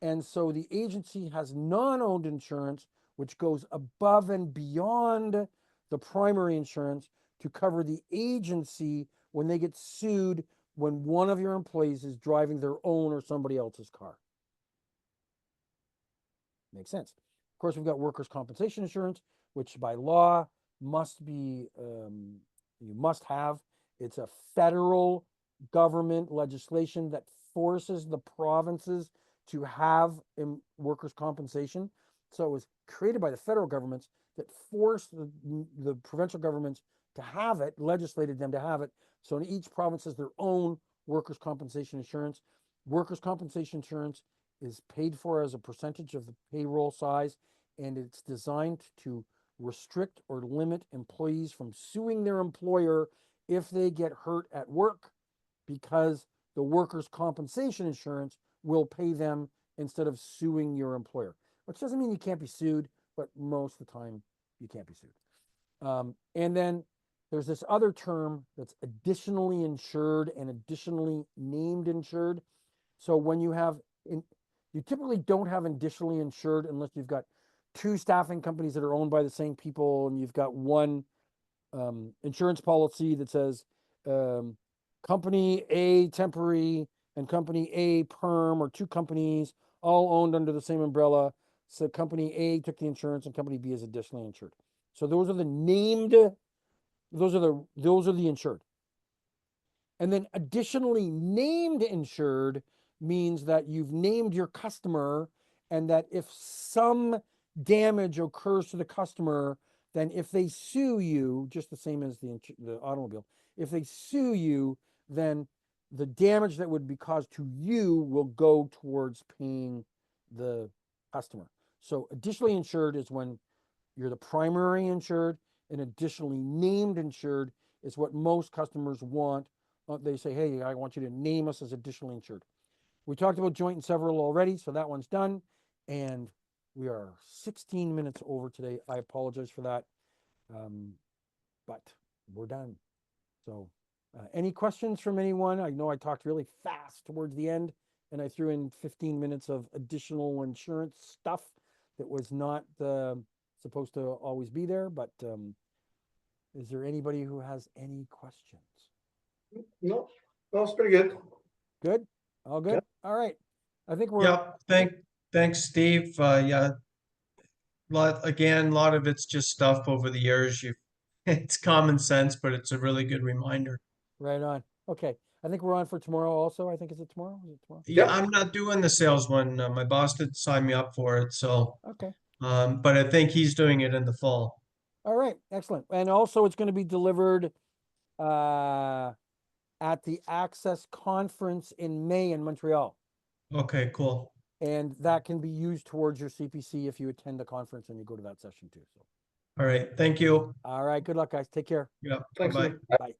And so the agency has non-owned insurance, which goes above and beyond the primary insurance to cover the agency when they get sued when one of your employees is driving their own or somebody else's car. Makes sense. Of course, we've got workers' compensation insurance, which by law must be, you must have. It's a federal government legislation that forces the provinces to have workers' compensation. So it was created by the federal governments that forced the provincial governments to have it, legislated them to have it. So in each province has their own workers' compensation insurance. Workers' compensation insurance is paid for as a percentage of the payroll size, and it's designed to restrict or limit employees from suing their employer if they get hurt at work, because the workers' compensation insurance will pay them instead of suing your employer. Which doesn't mean you can't be sued. but most of the time you can't be sued. And then there's this other term that's additionally insured and additionally named insured. So when you have, you typically don't have additionally insured unless you've got two staffing companies that are owned by the same people, and you've got one insurance policy that says company A temporary and company A perm, or two companies all owned under the same umbrella. So company A took the insurance and company B is additionally insured. So those are the named, those are the insured. And then additionally named insured means that you've named your customer, and that if some damage occurs to the customer, then if they sue you, just the same as the automobile, if they sue you, then the damage that would be caused to you will go towards paying the customer. So additionally insured is when you're the primary insured, and additionally named insured is what most customers want. They say, hey, I want you to name us as additionally insured. We talked about joint and several already, so that one's done. And we are 16 minutes over today. I apologize for that. But we're done. So any questions from anyone? I know I talked really fast towards the end, and I threw in 15 minutes of additional insurance stuff that was not supposed to always be there, but is there anybody who has any questions? No, it's pretty good. Good? All good? Yep. All right. I think we're, Yeah, thanks, Steve. Yeah, a lot of it's just stuff over the years. It's common sense, but it's a really good reminder. right on. Okay. I think we're on for tomorrow also. I think, is it tomorrow? Is it tomorrow? Yeah, Yep. I'm not doing the sales one. My boss did sign me up for it, so, Okay. but I think he's doing it in the fall. All right. Excellent. And also it's going to be delivered at the ACSESS conference in May in Montreal. Okay, cool. And that can be used towards your CPC if you attend the conference and you go to that session too. So, All right, thank you. all right. Good luck, guys. Take care. Yeah, Thanks, bye-bye. Steve. Bye.